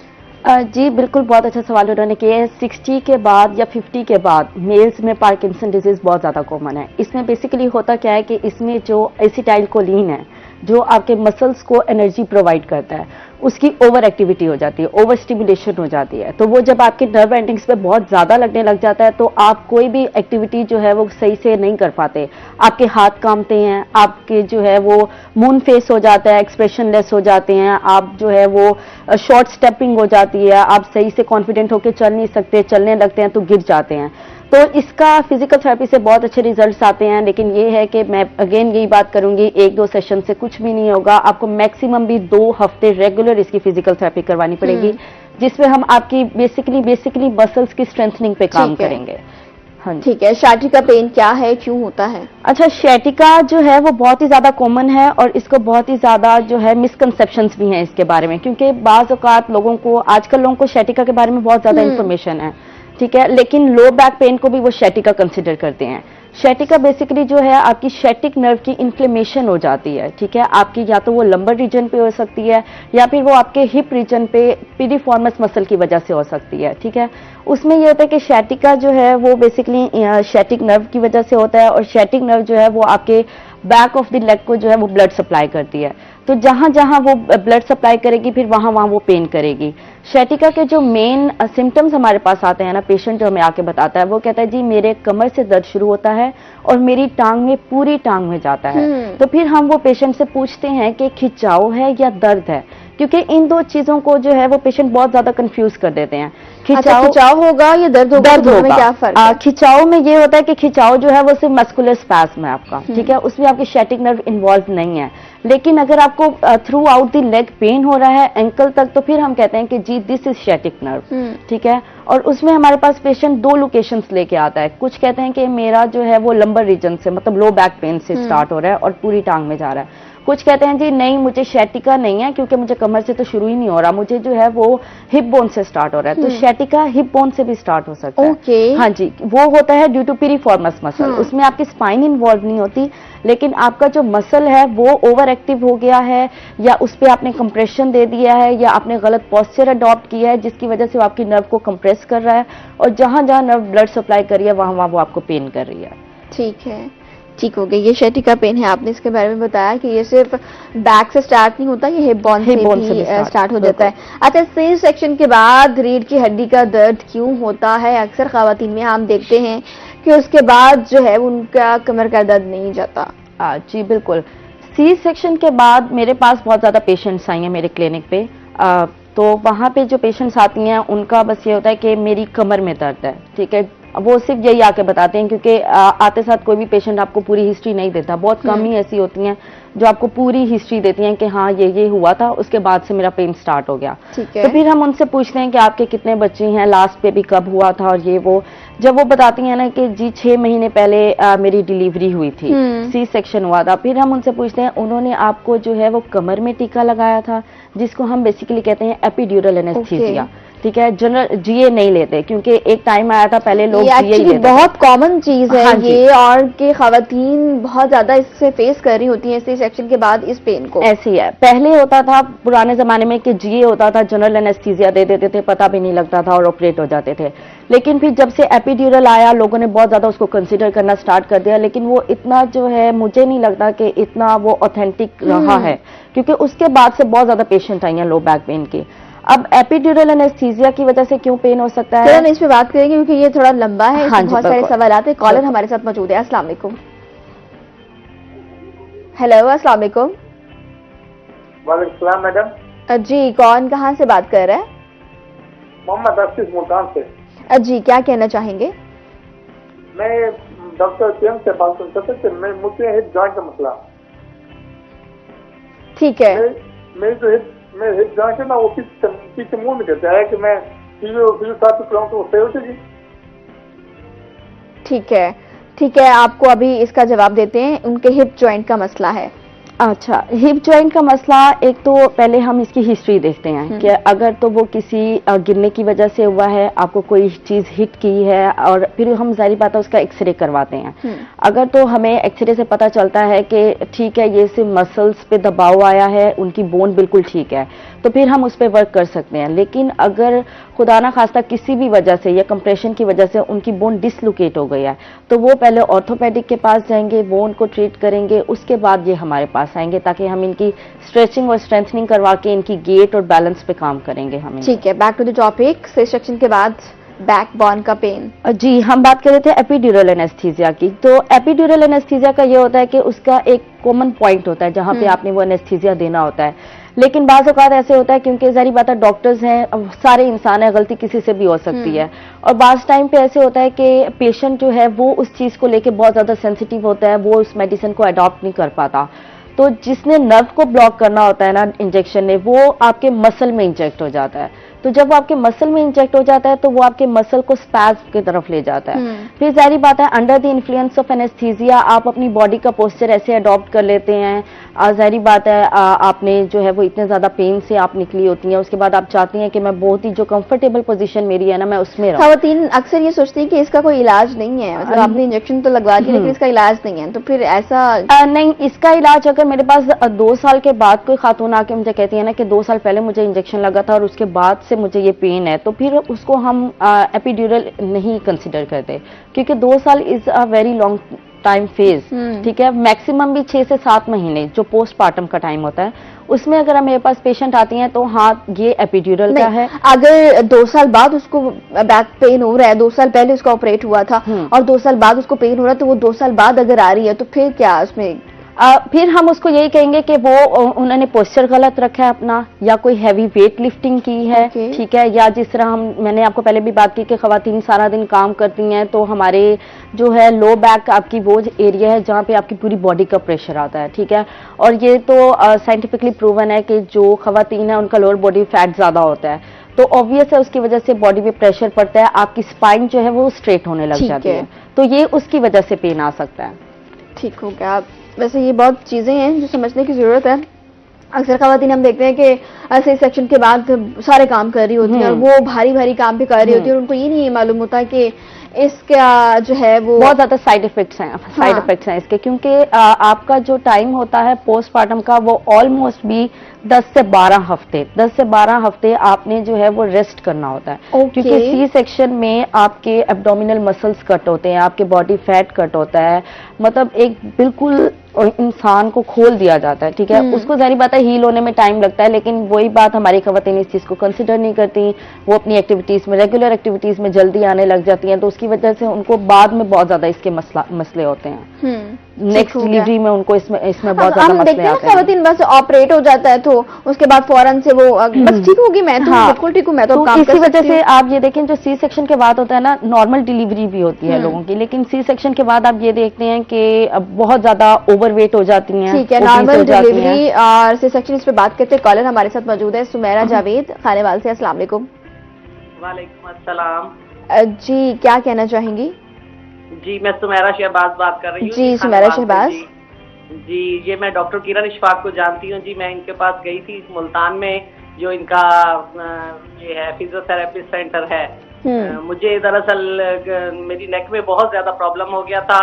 जी बिल्कुल, बहुत अच्छा सवाल उन्होंने किया है। 60 के बाद या 50 के बाद मेल्स में पार्किंसन डिजीज बहुत ज़्यादा कॉमन है। इसमें बेसिकली होता क्या है कि इसमें जो एसिटाइलकोलिन है जो आपके मसल्स को एनर्जी प्रोवाइड करता है, उसकी ओवर एक्टिविटी हो जाती है, ओवर स्टिमुलेशन हो जाती है। तो वो जब आपके नर्व एंडिंग्स पे बहुत ज्यादा लगने लग जाता है तो आप कोई भी एक्टिविटी जो है वो सही से नहीं कर पाते। आपके हाथ कांपते हैं, आपके जो है वो मून फेस हो जाता है, एक्सप्रेशन लेस हो जाते हैं, आप जो है वो शॉर्ट स्टेपिंग हो जाती है, आप सही से कॉन्फिडेंट होकर चल नहीं सकते, चलने लगते हैं तो गिर जाते हैं। तो इसका फिजिकल थेरेपी से बहुत अच्छे रिजल्ट्स आते हैं, लेकिन ये है कि मैं अगेन यही बात करूंगी, 1-2 सेशन से कुछ भी नहीं होगा। आपको मैक्सिमम भी 2 हफ्ते रेगुलर इसकी फिजिकल थेरेपी करवानी पड़ेगी, जिसमें हम आपकी बेसिकली मसल्स की स्ट्रेंथनिंग पे काम करेंगे। हाँ,
ठीक है। शाटिका पेन क्या है, क्यों होता है?
अच्छा, शाटिका जो है वो बहुत ही ज्यादा कॉमन है और इसको बहुत ही ज्यादा जो है मिसकंसेप्शंस भी हैं इसके बारे में, क्योंकि बाज़ औक़ात लोगों को, आजकल लोगों को शाटिका के बारे में बहुत ज्यादा इंफॉर्मेशन है, ठीक है, लेकिन लो बैक पेन को भी वो शाटिका कंसिडर करते हैं। शाटिका बेसिकली जो है आपकी शैटिक नर्व की इन्फ्लेमेशन हो जाती है, ठीक है, आपकी या तो वो लंबर रीजन पे हो सकती है या फिर वो आपके हिप रीजन पे पिरिफॉर्मस मसल की वजह से हो सकती है, ठीक है। उसमें ये होता है कि शाटिका जो है वो बेसिकली शैटिक नर्व की वजह से होता है और शैटिक नर्व जो है वो आपके बैक ऑफ द लेग को जो है वो ब्लड सप्लाई करती है। तो जहां जहां वो ब्लड सप्लाई करेगी फिर वहां वहां वो पेन करेगी। शाटिका के जो मेन सिम्टम्स हमारे पास आते हैं ना, पेशेंट जो हमें आके बताता है वो कहता है जी मेरे कमर से दर्द शुरू होता है और मेरी टांग में, पूरी टांग में जाता है। तो फिर हम वो पेशेंट से पूछते हैं कि खिंचाव है या दर्द है, क्योंकि इन 2 चीजों को जो है वो पेशेंट बहुत ज्यादा कंफ्यूज कर देते हैं।
खिंचाव होगा या दर्द होगा?
दर्द होगा।
क्या फर्क है?
खिंचाव में ये होता है कि खिंचाव जो है वो सिर्फ मस्कुलर स्पैस्म है आपका, ठीक है, उसमें आपकी शैटिक नर्व इन्वॉल्व नहीं है। लेकिन अगर आपको through out the leg pain हो रहा है एंकल तक, तो फिर हम कहते हैं कि जी दिस इज शैटिक नर्व, ठीक है। और उसमें हमारे पास पेशेंट 2 लोकेशंस लेके आता है। कुछ कहते हैं कि मेरा जो है वो लंबर रीजन से, मतलब लो बैक पेन से स्टार्ट हो रहा है और पूरी टांग में जा रहा है। कुछ कहते हैं जी नहीं मुझे शैटिका नहीं है क्योंकि मुझे कमर से तो शुरू ही नहीं हो रहा, मुझे जो है वो हिप बोन से स्टार्ट हो रहा है। तो शैटिका हिप बोन से भी स्टार्ट हो सकता है। हाँ जी, वो होता है ड्यू टू पिरिफॉर्मस मसल। उसमें आपकी स्पाइन इन्वॉल्व नहीं होती, लेकिन आपका जो मसल है वो ओवर एक्टिव हो गया है या उस पर आपने कंप्रेशन दे दिया है या आपने गलत पॉस्चर अडॉप्ट किया है, जिसकी वजह से वो आपकी नर्व को कंप्रेस कर रहा है और जहां जहां नर्व ब्लड सप्लाई कर रही है वहां वहां वो आपको पेन कर रही है।
ठीक है, ठीक हो गई। ये शैटिका पेन है, आपने इसके बारे में बताया कि ये सिर्फ बैक से स्टार्ट नहीं होता, ये हिप बोन से भी स्टार्ट हो जाता है। अच्छा, सी सेक्शन के बाद रीढ़ की हड्डी का दर्द क्यों होता है? अक्सर खवातीन में हम देखते हैं कि उसके बाद जो है उनका कमर का दर्द नहीं जाता।
जी बिल्कुल, सी सेक्शन के बाद मेरे पास बहुत ज्यादा पेशेंट्स आई हैं मेरे क्लिनिक पे। तो वहाँ पे जो पेशेंट्स आती हैं उनका बस ये होता है कि मेरी कमर में दर्द है, ठीक है, वो सिर्फ यही आके बताते हैं, क्योंकि आते साथ कोई भी पेशेंट आपको पूरी हिस्ट्री नहीं देता। बहुत कम ही ऐसी होती हैं जो आपको पूरी हिस्ट्री देती हैं कि हाँ ये हुआ था, उसके बाद से मेरा पेन स्टार्ट हो गया।
तो
फिर हम उनसे पूछते हैं कि आपके कितने बच्चे हैं, लास्ट पे भी कब हुआ था और ये वो। जब वो बताती हैं ना कि जी 6 महीने पहले मेरी डिलीवरी हुई थी, सी सेक्शन हुआ था, फिर हम उनसे पूछते हैं उन्होंने आपको जो है वो कमर में टीका लगाया था, जिसको हम बेसिकली कहते हैं एपिड्यूरल एनेस्थीसिया, ठीक है। जनरल जीए नहीं लेते, क्योंकि एक टाइम आया था पहले लोग जीए लेते।
बहुत कॉमन चीज है ये, और कि खवातीन बहुत ज्यादा इससे फेस कर रही होती हैं सी सेक्शन के बाद इस पेन को।
ऐसी है, पहले होता था पुराने जमाने में कि जीए होता था, जनरल एनेस्थीसिया दे देते थे, पता भी नहीं लगता था और ऑपरेट हो जाते थे। लेकिन फिर जब से एपिड्यूरल आया लोगों ने बहुत ज्यादा उसको कंसिडर करना स्टार्ट कर दिया, लेकिन वो इतना जो है मुझे नहीं लगता कि इतना वो ऑथेंटिक रहा है, क्योंकि उसके बाद से बहुत ज्यादा पेशेंट आई हैं लो बैक पेन की। अब एपिड्यूरल एनेस्थीसिया की वजह से क्यों पेन हो सकता है,
हम इस पे बात करेंगे क्योंकि ये थोड़ा लंबा है। हाँ, बहुत सारे सवाल आते हैं। कॉलर हमारे साथ मौजूद है। अस्सलाम वालेकुम। हेलो, अस्सलाम वालेकुम।
वालेकुम सलाम मैडम।
जी, कौन कहाँ से बात कर रहा है?
मोहम्मद आसिफ मुल्तान से।
जी, क्या कहना चाहेंगे?
मैं डॉक्टर प्रेम से बात कर सकते हैं, मुझे हिप जॉइंट का मसला।
ठीक है।
मेरी जो हिप जॉइंट है ना वो पीछे मुंह में कहता है कि मैं फिजियोथेरेपी कराऊं तो वो सही हो जाएगी?
ठीक है, ठीक है, आपको अभी इसका जवाब देते हैं। उनके हिप जॉइंट का मसला है।
अच्छा, हिप जॉइंट का मसला, एक तो पहले हम इसकी हिस्ट्री देखते हैं कि अगर तो वो किसी गिरने की वजह से हुआ है, आपको कोई चीज हिट की है, और फिर हम जाहिर बात है उसका एक्सरे करवाते हैं। अगर तो हमें एक्सरे से पता चलता है कि ठीक है ये सिर्फ मसल्स पे दबाव आया है, उनकी बोन बिल्कुल ठीक है, तो फिर हम उस पर वर्क कर सकते हैं। लेकिन अगर खुदा ना खास्ता किसी भी वजह से या कंप्रेशन की वजह से उनकी बोन डिसलोकेट हो गई है तो वो पहले ऑर्थोपेडिक के पास जाएंगे, वो उनको ट्रीट करेंगे, उसके बाद ये हमारे पास आएंगे ताकि हम इनकी स्ट्रेचिंग और स्ट्रेंथनिंग करवा के इनकी गेट और बैलेंस पे काम करेंगे हम।
ठीक है, back to the topic, C section के बाद बैक बोन का पेन।
जी, हम बात कर रहे थे एपिड्यूरल एनेस्थीसिया की। तो एपिड्यूरल एनेस्थीसिया का ये होता है कि उसका एक कॉमन पॉइंट होता है जहां पे आपने वो एनेस्थीसिया देना होता है। लेकिन बाज़ औक़ात ऐसे होता है, क्योंकि ज़ाहिर बात है डॉक्टर्स हैं, सारे इंसान है, गलती किसी से भी हो सकती है। और बाज़ टाइम पे ऐसे होता है कि पेशेंट जो है वो उस चीज़ को लेके बहुत ज़्यादा सेंसिटिव होता है, वो उस मेडिसिन को अडॉप्ट नहीं कर पाता। तो जिसने नर्व को ब्लॉक करना होता है ना इंजेक्शन ने, वो आपके मसल में इंजेक्ट हो जाता है। तो जब वो आपके मसल में इंजेक्ट हो जाता है तो वो आपके मसल को स्पैज़म की तरफ ले जाता है। फिर जाहिर बात है under the influence of anaesthesia आप अपनी बॉडी का पोस्चर ऐसे अडॉप्ट कर लेते हैं। जाहिर बात है आपने जो है वो इतने ज्यादा पेन से आप निकली होती हैं, उसके बाद आप चाहती हैं कि मैं बहुत ही जो कंफर्टेबल पोजीशन मेरी है ना मैं उसमें रहूं।
खवातीन अक्सर ये सोचती हैं कि इसका कोई इलाज नहीं है, मतलब आपने इंजेक्शन तो लगवा दिया लेकिन इसका इलाज नहीं है, तो फिर ऐसा
नहीं, इसका इलाज अगर मेरे पास 2 साल के बाद कोई खातून आके मुझे कहती है ना कि 2 साल पहले मुझे इंजेक्शन लगा था और उसके बाद से मुझे ये पेन है, तो फिर उसको हम एपिड्यूरल नहीं कंसिडर करते, क्योंकि 2 साल is a very long time phase. ठीक है, मैक्सिमम भी 6 से 7 महीने जो पोस्टमार्टम का टाइम होता है, उसमें अगर मेरे पास पेशेंट आती हैं तो हाँ ये एपिड्यूरल का है।
अगर 2 साल बाद उसको बैक पेन हो रहा है, 2 साल पहले उसका ऑपरेट हुआ था और 2 साल बाद उसको पेन हो रहा है, तो वो 2 साल बाद अगर आ रही है तो फिर क्या उसमें
फिर हम उसको यही कहेंगे कि वो उन्होंने पोस्चर गलत रखा है अपना, या कोई हैवी वेट लिफ्टिंग की है। ठीक है, या जिस तरह मैंने आपको पहले भी बात की कि खवातीन सारा दिन काम करती हैं तो हमारे जो है लो बैक आपकी वो एरिया है जहाँ पे आपकी पूरी बॉडी का प्रेशर आता है। ठीक है, और ये तो साइंटिफिकली प्रूवन है कि जो खवातीन है उनका लोअर बॉडी फैट ज्यादा होता है, तो ऑब्वियस है उसकी वजह से बॉडी पे प्रेशर पड़ता है, आपकी स्पाइन जो है वो स्ट्रेट होने लग जाती है, तो ये उसकी वजह से पेन आ सकता है।
ठीक हो गया। वैसे ये बहुत चीजें हैं जो समझने की जरूरत है। अक्सर खवातीन हम देखते हैं कि सी सेक्शन के बाद सारे काम कर रही होती हैं और वो भारी भारी काम भी कर रही होती है और उनको ये नहीं मालूम होता कि इसका जो है वो
बहुत ज्यादा साइड इफेक्ट्स हैं इसके, क्योंकि आपका जो टाइम होता है पोस्टमार्टम का वो ऑलमोस्ट भी 10 से 12 हफ्ते आपने जो है वो रेस्ट करना होता है। क्योंकि सी सेक्शन में आपके एब्डोमिनल मसल्स कट होते हैं, आपके बॉडी फैट कट होता है, मतलब एक बिल्कुल इंसान को खोल दिया जाता है। ठीक है, उसको जारी बात है हील होने में टाइम लगता है, लेकिन वही बात हमारी खवातीन इस चीज को कंसिडर नहीं करती, वो अपनी एक्टिविटीज में रेगुलर एक्टिविटीज में जल्दी आने लग जाती हैं, तो उसकी वजह से उनको बाद में बहुत ज्यादा इसके मसले होते हैं। नेक्स्ट डिलीवरी में उनको इसमें बहुत ज्यादा मसले आते हैं।
खवातीन बस ऑपरेट हो जाता है तो उसके बाद फौरन से वो बस ठीक होगी, मैं तो बिल्कुल ठीक हूँ, मैं तो काम कर सकती हूँ।
इसी वजह से आप ये देखें जो सी सेक्शन के बाद होता है ना, नॉर्मल डिलीवरी भी होती है लोगों की, लेकिन सी सेक्शन के बाद आप ये देखते हैं कि बहुत ज्यादा ओवरवेट हो जाती हैं।
ठीक है, नॉर्मल डिलीवरी और सी सेक्शन, इस पे बात करते हैं। कॉलर हमारे साथ मौजूद है सुमेरा जावेद खानेवाल से। अस्सलाम वालेकुम।
वालेकुम अस्सलाम
जी, क्या कहना चाहेंगी?
जी, मैं सुमेरा शहबाज बात कर रही हूँ।
जी, सुमेरा शहबाज।
जी, ये मैं डॉक्टर किरण इशफाक को जानती हूँ जी। मैं इनके पास गई थी मुल्तान में, जो इनका ये है फिजियोथेरेपी सेंटर है। मुझे दरअसल मेरी नेक में बहुत ज्यादा प्रॉब्लम हो गया था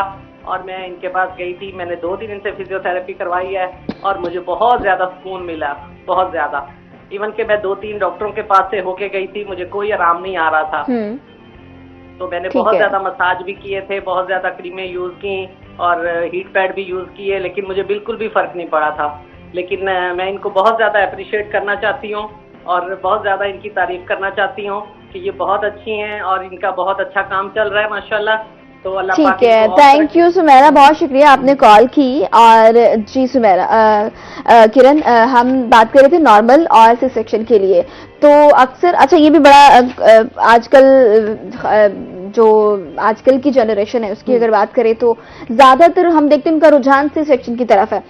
और मैं इनके पास गई थी। मैंने 2 दिन इनसे फिजियोथेरेपी करवाई है और मुझे बहुत ज्यादा सुकून मिला, बहुत ज्यादा। इवन के मैं 2-3 डॉक्टरों के पास से होके गई थी, मुझे कोई आराम नहीं आ रहा था। तो मैंने बहुत ज्यादा मसाज भी किए थे, बहुत ज्यादा क्रीमें यूज की और हीट पैड भी यूज किए, लेकिन मुझे बिल्कुल भी फर्क नहीं पड़ा था। लेकिन मैं इनको बहुत ज्यादा अप्रिशिएट करना चाहती हूँ और बहुत ज्यादा इनकी तारीफ करना चाहती हूँ कि ये बहुत अच्छी हैं और इनका बहुत अच्छा काम चल रहा है माशाल्लाह। तो अल्लाह पाक।
ठीक है, थैंक यू सुमेरा, बहुत शुक्रिया आपने कॉल की। और जी सुमेरा, किरण, हम बात कर रहे थे नॉर्मल और सी सेक्शन के लिए, तो अक्सर अच्छा ये भी बड़ा आजकल जो आजकल की जनरेशन है उसकी अगर बात करें तो ज्यादातर हम देखते हैं उनका रुझान सी सेक्शन की तरफ है,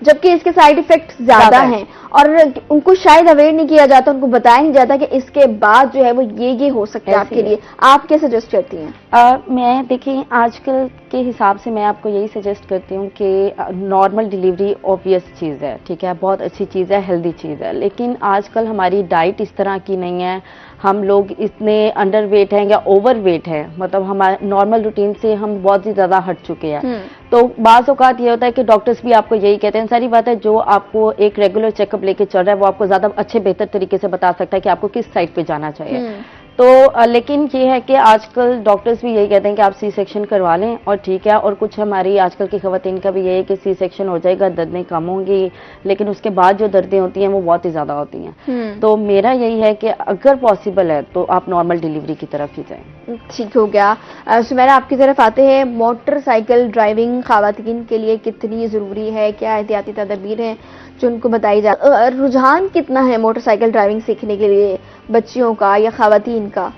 जबकि इसके साइड इफेक्ट ज्यादा हैं और उनको शायद अवेयर नहीं किया जाता, उनको बताया नहीं जाता कि इसके बाद जो है वो ये हो सकता है आपके लिए। आप क्या सजेस्ट करती हैं?
मैं देखिए आजकल के हिसाब से मैं आपको यही सजेस्ट करती हूँ कि नॉर्मल डिलीवरी ऑब्वियस चीज़ है, ठीक है, बहुत अच्छी चीज़ है, हेल्दी चीज़ है, लेकिन आजकल हमारी डाइट इस तरह की नहीं है, हम लोग इतने अंडर वेट हैं या ओवर वेट हैं, मतलब हमारे नॉर्मल रूटीन से हम बहुत ही ज़्यादा हट चुके हैं। तो बाज़ औक़ात ये होता है कि डॉक्टर्स भी आपको यही कहते हैं, सारी बात है, जो आपको एक रेगुलर चेकअप लेके चल रहा है वो आपको ज़्यादा अच्छे बेहतर तरीके से बता सकता है कि आपको किस साइड पे जाना चाहिए। तो लेकिन ये है कि आजकल डॉक्टर्स भी यही कहते हैं कि आप सी सेक्शन करवा लें और ठीक है, और कुछ हमारी आजकल की खवातीन का भी यही है कि सी सेक्शन हो जाएगा, दर्दें कम होंगी, लेकिन उसके बाद जो दर्दें होती हैं वो बहुत ही ज़्यादा होती हैं। तो मेरा यही है कि अगर पॉसिबल है तो आप नॉर्मल डिलीवरी की तरफ ही जाएं।
ठीक हो गया। सुमेरा, आपकी तरफ आते हैं, मोटरसाइकिल ड्राइविंग खवातीन के लिए कितनी ज़रूरी है, क्या एहतियाती तदबीर हैं जो उनको बताई जा, रुझान कितना है मोटरसाइकिल ड्राइविंग सीखने के लिए बच्चियों का या खवातीन का?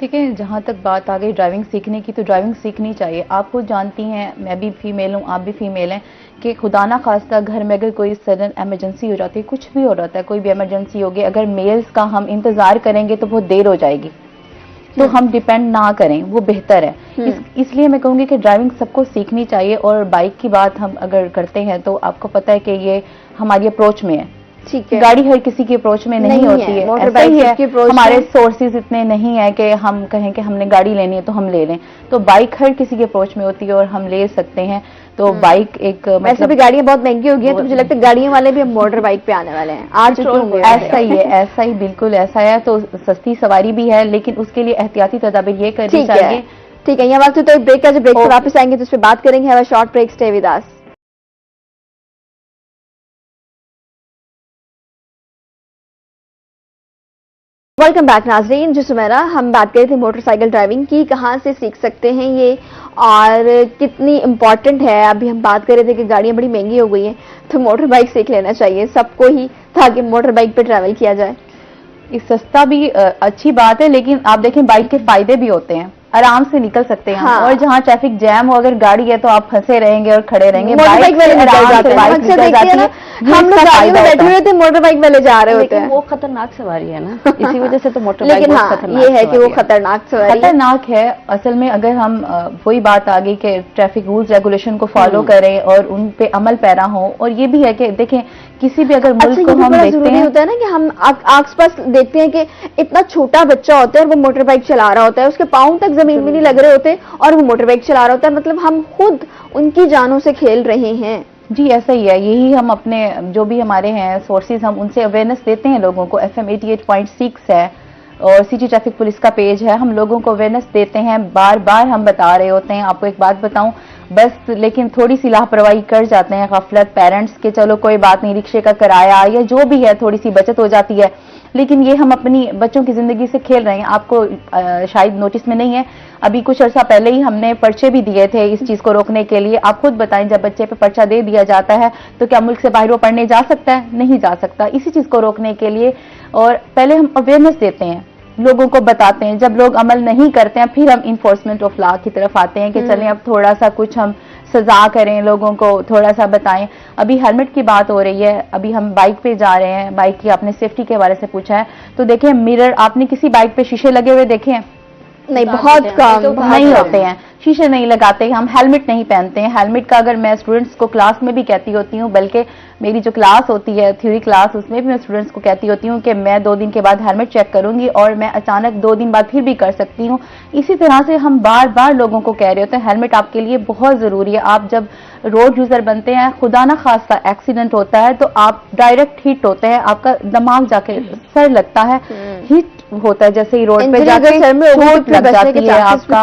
ठीक है, जहाँ तक बात आ गई ड्राइविंग सीखने की, तो ड्राइविंग सीखनी चाहिए। आप खुद जानती हैं, मैं भी फीमेल हूँ, आप भी फीमेल हैं, कि खुदा ना खास्ता घर में अगर कोई सडन इमरजेंसी हो जाती है, कुछ भी हो जाता है, कोई भी इमरजेंसी होगी, अगर मेल्स का हम इंतजार करेंगे तो बहुत देर हो जाएगी, तो हम डिपेंड ना करें, वो बेहतर है। इसलिए मैं कहूँगी कि ड्राइविंग सबको सीखनी चाहिए। और बाइक की बात हम अगर करते हैं तो आपको पता है कि ये हमारी अप्रोच में है, ठीक है, गाड़ी हर किसी की अप्रोच में नहीं होती है, ऐसा ही है, हमारे सोर्सेज इतने नहीं है कि हम कहें कि हमने गाड़ी लेनी है तो हम ले लें, तो बाइक हर किसी की अप्रोच में होती है और हम ले सकते हैं। तो बाइक एक
वैसे भी गाड़ियां बहुत महंगी हो गई है, तो मुझे लगता है गाड़ियों वाले भी अब मोटर बाइक पे आने वाले हैं, आज
ऐसा ही है, ऐसा ही बिल्कुल ऐसा है। तो सस्ती सवारी भी है, लेकिन उसके लिए एहतियाती तदाबीर ये करनी चाहिए।
ठीक है, यहाँ वक्त तो एक ब्रेक का, जब ब्रेक से वापस आएंगे तो इस पर बात करेंगे। Have a short break, stay with us. Welcome back नाजरीन। जी सुमेरा, हम बात कर रहे थे मोटरसाइकिल ड्राइविंग की, कहाँ से सीख सकते हैं ये और कितनी इम्पॉर्टेंट है। अभी हम बात कर रहे थे कि गाड़ियाँ बड़ी महंगी हो गई हैं, तो मोटर बाइक सीख लेना चाहिए सबको ही, ताकि मोटर बाइक पे ट्रैवल किया जाए।
ये सस्ता भी अच्छी बात है, लेकिन आप देखें बाइक के फायदे भी होते हैं, आराम से निकल सकते हैं। हाँ। और जहाँ ट्रैफिक जैम हो, अगर गाड़ी है तो आप फंसे रहेंगे और खड़े रहेंगे।
बाइक वाले निकल जाते हैं, अक्सर देखते हैं ना, हम लोग गाड़ी में बैठे हुए थे, मोटर बाइक वाले जा रहे होते हैं।
वो खतरनाक सवारी है ना, इसी वजह से तो मोटर बाइक
लेकिन हाँ, ये है कि वो खतरनाक सवारी,
खतरनाक है। असल में अगर हम वही बात आ गई कि ट्रैफिक रूल्स रेगुलेशन को फॉलो करें और उन पे अमल पैरा हो, और ये भी है कि देखें किसी भी अगर मुल्क को हम देखते हैं,
होता है ना कि हम आस पास देखते हैं कि इतना छोटा बच्चा होता है और वो मोटर बाइक चला रहा होता है, उसके पाँव तक जमीन में नहीं लग रहे होते और वो मोटर बाइक चला रहा होता है, मतलब हम खुद उनकी जानों से खेल रहे हैं।
जी ऐसा ही है, यही हम अपने जो भी हमारे हैं सोर्सेज, हम उनसे अवेयरनेस देते हैं लोगों को। FM 88.6 है और सिटी ट्रैफिक पुलिस का पेज है, हम लोगों को अवेयरनेस देते हैं, बार बार हम बता रहे होते हैं। आपको एक बात बताऊं बस, लेकिन थोड़ी सी लापरवाही कर जाते हैं गफलत पेरेंट्स के, चलो कोई बात नहीं, रिक्शे का किराया या जो भी है थोड़ी सी बचत हो जाती है, लेकिन ये हम अपनी बच्चों की जिंदगी से खेल रहे हैं। आपको शायद नोटिस में नहीं है, अभी कुछ अर्सा पहले ही हमने पर्चे भी दिए थे इस चीज को रोकने के लिए। आप खुद बताएं, जब बच्चे पे पर्चा दे दिया जाता है तो क्या मुल्क से बाहर वो पढ़ने जा सकता है? नहीं जा सकता। इसी चीज को रोकने के लिए और पहले हम अवेयरनेस देते हैं, लोगों को बताते हैं, जब लोग अमल नहीं करते हैं फिर हम इन्फोर्समेंट ऑफ लॉ की तरफ आते हैं कि चलें अब थोड़ा सा कुछ हम सजा करें, लोगों को थोड़ा सा बताएं। अभी हेलमेट की बात हो रही है, अभी हम बाइक पे जा रहे हैं, बाइक की आपने सेफ्टी के बारे से पूछा है, तो देखिए मिरर, आपने किसी बाइक पे शीशे लगे हुए देखे हैं?
नहीं, बहुत कम
नहीं होते हैं, शीशे नहीं लगाते, हम हेलमेट नहीं पहनते हैं। हेलमेट का अगर मैं स्टूडेंट्स को क्लास में भी कहती होती हूँ, बल्कि मेरी जो क्लास होती है थ्योरी क्लास, उसमें भी मैं स्टूडेंट्स को कहती होती हूँ कि मैं 2 दिन के बाद हेलमेट चेक करूंगी और मैं अचानक 2 दिन बाद फिर भी कर सकती हूँ। इसी तरह से हम बार बार लोगों को कह रहे होते हैं हेलमेट आपके लिए बहुत जरूरी है। आप जब रोड यूजर बनते हैं, खुदा ना खास्ता एक्सीडेंट होता है तो आप डायरेक्ट हिट होते हैं, आपका दिमाग जाके सर लगता है, हिट होता है, जैसे ही रोड पे जाके चोट लग जाती है आपका,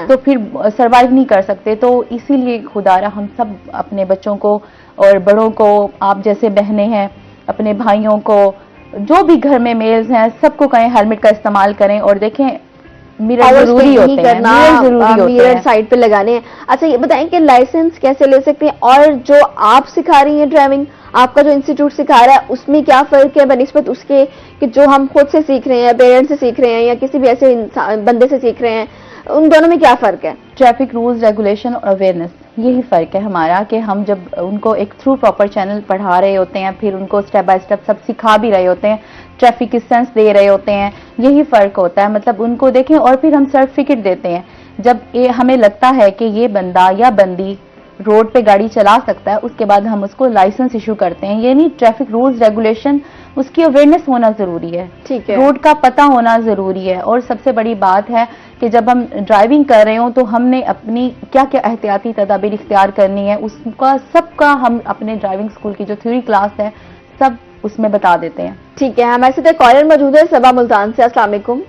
तो फिर सरवाइव नहीं कर सकते। तो इसीलिए खुदारा हम सब अपने बच्चों को और बड़ों को, आप जैसे बहनें हैं, अपने भाइयों को, जो भी घर में मेल्स हैं, सबको कहें हेलमेट का इस्तेमाल करें। और देखें मिरर जरूरी होते हैं,
मिरर साइड पे लगाने हैं। अच्छा ये बताएं कि लाइसेंस कैसे ले सकते हैं, और जो आप सिखा रही हैं ड्राइविंग, आपका जो इंस्टीट्यूट सिखा रहा है, उसमें क्या फर्क है बनिस्बत उसके कि जो हम खुद से सीख रहे हैं, पेरेंट्स से सीख रहे हैं या किसी भी ऐसे बंदे से सीख रहे हैं, उन दोनों में क्या फर्क है?
ट्रैफिक रूल्स रेगुलेशन और अवेयरनेस, यही फर्क है हमारा, कि हम जब उनको एक थ्रू प्रॉपर चैनल पढ़ा रहे होते हैं, फिर उनको स्टेप बाय स्टेप सब सिखा भी रहे होते हैं, ट्रैफिक की सेंस दे रहे होते हैं, यही फर्क होता है। मतलब उनको देखें और फिर हम सर्टिफिकेट देते हैं जब ये हमें लगता है कि ये बंदा या बंदी रोड पे गाड़ी चला सकता है, उसके बाद हम उसको लाइसेंस इशू करते हैं। यानी ट्रैफिक रूल्स रेगुलेशन, उसकी अवेयरनेस होना जरूरी है, ठीक है, रोड का पता होना जरूरी है। और सबसे बड़ी बात है कि जब हम ड्राइविंग कर रहे हो तो हमने अपनी क्या क्या एहतियाती तदाबीर इख्तियार करनी है, उसका सबका हम अपने ड्राइविंग स्कूल की जो थ्योरी क्लास है सब उसमें बता देते हैं।
ठीक है, हमारे साथ एक कॉलर मौजूद है सबा मुल्तान से। अस्सलाम वालेकुम।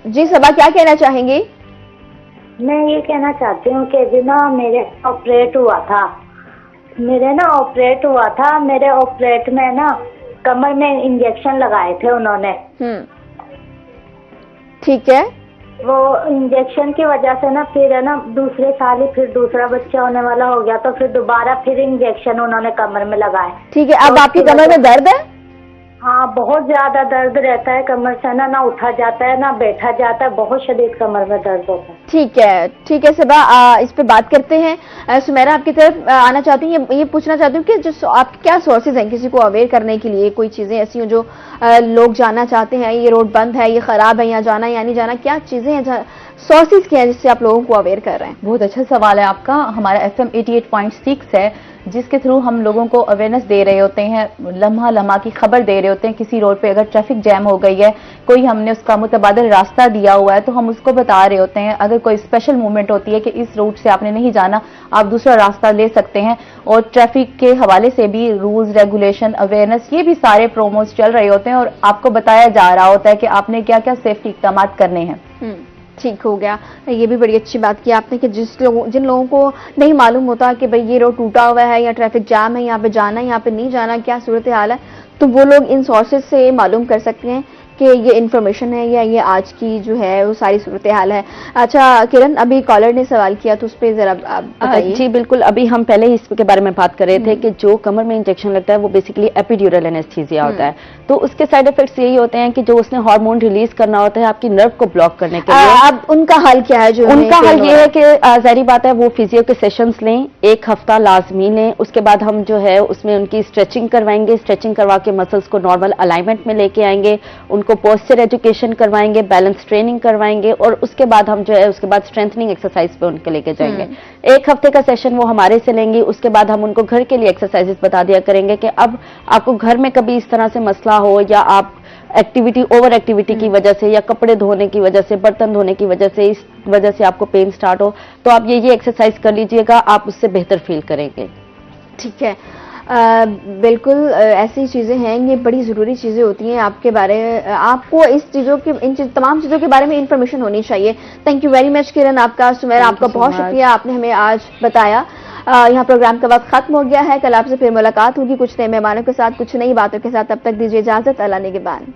जी सबा, क्या कहना चाहेंगी?
मैं ये कहना चाहती हूँ कि अभी ना मेरे ऑपरेट हुआ था, मेरे ऑपरेट में ना कमर में इंजेक्शन लगाए थे उन्होंने।
ठीक है।
वो इंजेक्शन की वजह से ना फिर है ना दूसरे साल ही फिर दूसरा बच्चा होने वाला हो गया, तो फिर दोबारा फिर इंजेक्शन उन्होंने कमर में लगाए।
ठीक है, अब तो आपकी कमर में दर्द है?
हाँ, बहुत ज्यादा दर्द रहता है कमर से, ना उठा जाता है ना बैठा जाता है, बहुत शदीद कमर में दर्द होता है। ठीक है सबा, इस पे बात करते हैं। सुमेरा आपकी तरफ आना चाहती हूँ, ये पूछना चाहती हूँ कि जो आपके क्या सोर्सेज हैं किसी को अवेयर करने के लिए, कोई चीजें ऐसी हो जो लोग जानना चाहते हैं, ये रोड बंद है, ये खराब है, यहाँ जाना या नहीं जाना, क्या चीजें हैं, सोर्सेज क्या है जिससे आप लोगों को अवेयर कर रहे हैं?
बहुत अच्छा सवाल है आपका। हमारा FM 88.6 है जिसके थ्रू हम लोगों को अवेयरनेस दे रहे होते हैं, लम्हा लम्हा की खबर दे रहे होते हैं। किसी रोड पे अगर ट्रैफिक जैम हो गई है, कोई हमने उसका मुतबादिल रास्ता दिया हुआ है तो हम उसको बता रहे होते हैं। अगर कोई स्पेशल मूवमेंट होती है कि इस रूट से आपने नहीं जाना, आप दूसरा रास्ता ले सकते हैं। और ट्रैफिक के हवाले से भी रूल्स रेगुलेशन अवेयरनेस, ये भी सारे प्रोमोस चल रहे होते हैं और आपको बताया जा रहा होता है कि आपने क्या क्या सेफ्टी इक़दाम करने हैं।
ठीक हो गया, ये भी बड़ी अच्छी बात की आपने कि जिन लोगों को नहीं मालूम होता कि भाई ये रोड टूटा हुआ है या ट्रैफिक जाम है, यहाँ पे जाना है यहाँ पे नहीं जाना, क्या सूरत हाल है, तो वो लोग इन सोर्सेज से मालूम कर सकते हैं कि ये इन्फॉर्मेशन है या ये आज की जो है वो सारी सूरत हाल है। अच्छा किरण, अभी कॉलर ने सवाल किया तो उस पर जरा बताइए।
जी बिल्कुल, अभी हम पहले ही इसके बारे में बात कर रहे थे कि जो कमर में इंजेक्शन लगता है वो बेसिकली एपिड्यूरल एनेस्थीसिया होता है। तो उसके साइड इफेक्ट्स यही होते हैं कि जो उसने हार्मोन रिलीज करना होता है आपकी नर्व को ब्लॉक करने के लिए।
अब उनका हल क्या है? जो
उनका हल ये है कि जाहिर बात है वो फिजियो के सेशंस लें, 1 हफ्ता लाजमी लें। उसके बाद हम जो है उसमें उनकी स्ट्रेचिंग करवाएंगे, स्ट्रेचिंग करवा के मसल्स को नॉर्मल अलाइनमेंट में लेके आएंगे, उनको पोस्चर एजुकेशन करवाएंगे, बैलेंस ट्रेनिंग करवाएंगे और उसके बाद हम जो है उसके बाद स्ट्रेंथनिंग एक्सरसाइज पे उनको लेके जाएंगे। 1 हफ्ते का सेशन वो हमारे से लेंगे। उसके बाद हम उनको घर के लिए एक्सरसाइजेस बता दिया करेंगे कि अब आपको घर में कभी इस तरह से मसला हो या आप एक्टिविटी ओवर एक्टिविटी की वजह से या कपड़े धोने की वजह से, बर्तन धोने की वजह से, इस वजह से आपको पेन स्टार्ट हो तो आप ये एक्सरसाइज कर लीजिएगा, आप उससे बेहतर फील करेंगे।
ठीक है, बिल्कुल ऐसी चीज़ें हैं, ये बड़ी ज़रूरी चीज़ें होती हैं आपको इस चीज़ों के तमाम चीज़ों के बारे में इंफॉर्मेशन होनी चाहिए। थैंक यू वेरी मच किरण, आपका सुमेरा आपका बहुत शुक्रिया, आपने हमें आज बताया। यहाँ प्रोग्राम का वक्त खत्म हो गया है, कल आपसे फिर मुलाकात होगी कुछ नए मेहमानों के साथ, कुछ नई बातों के साथ। तब तक दीजिए इजाजत, अल्लाह निगहबान।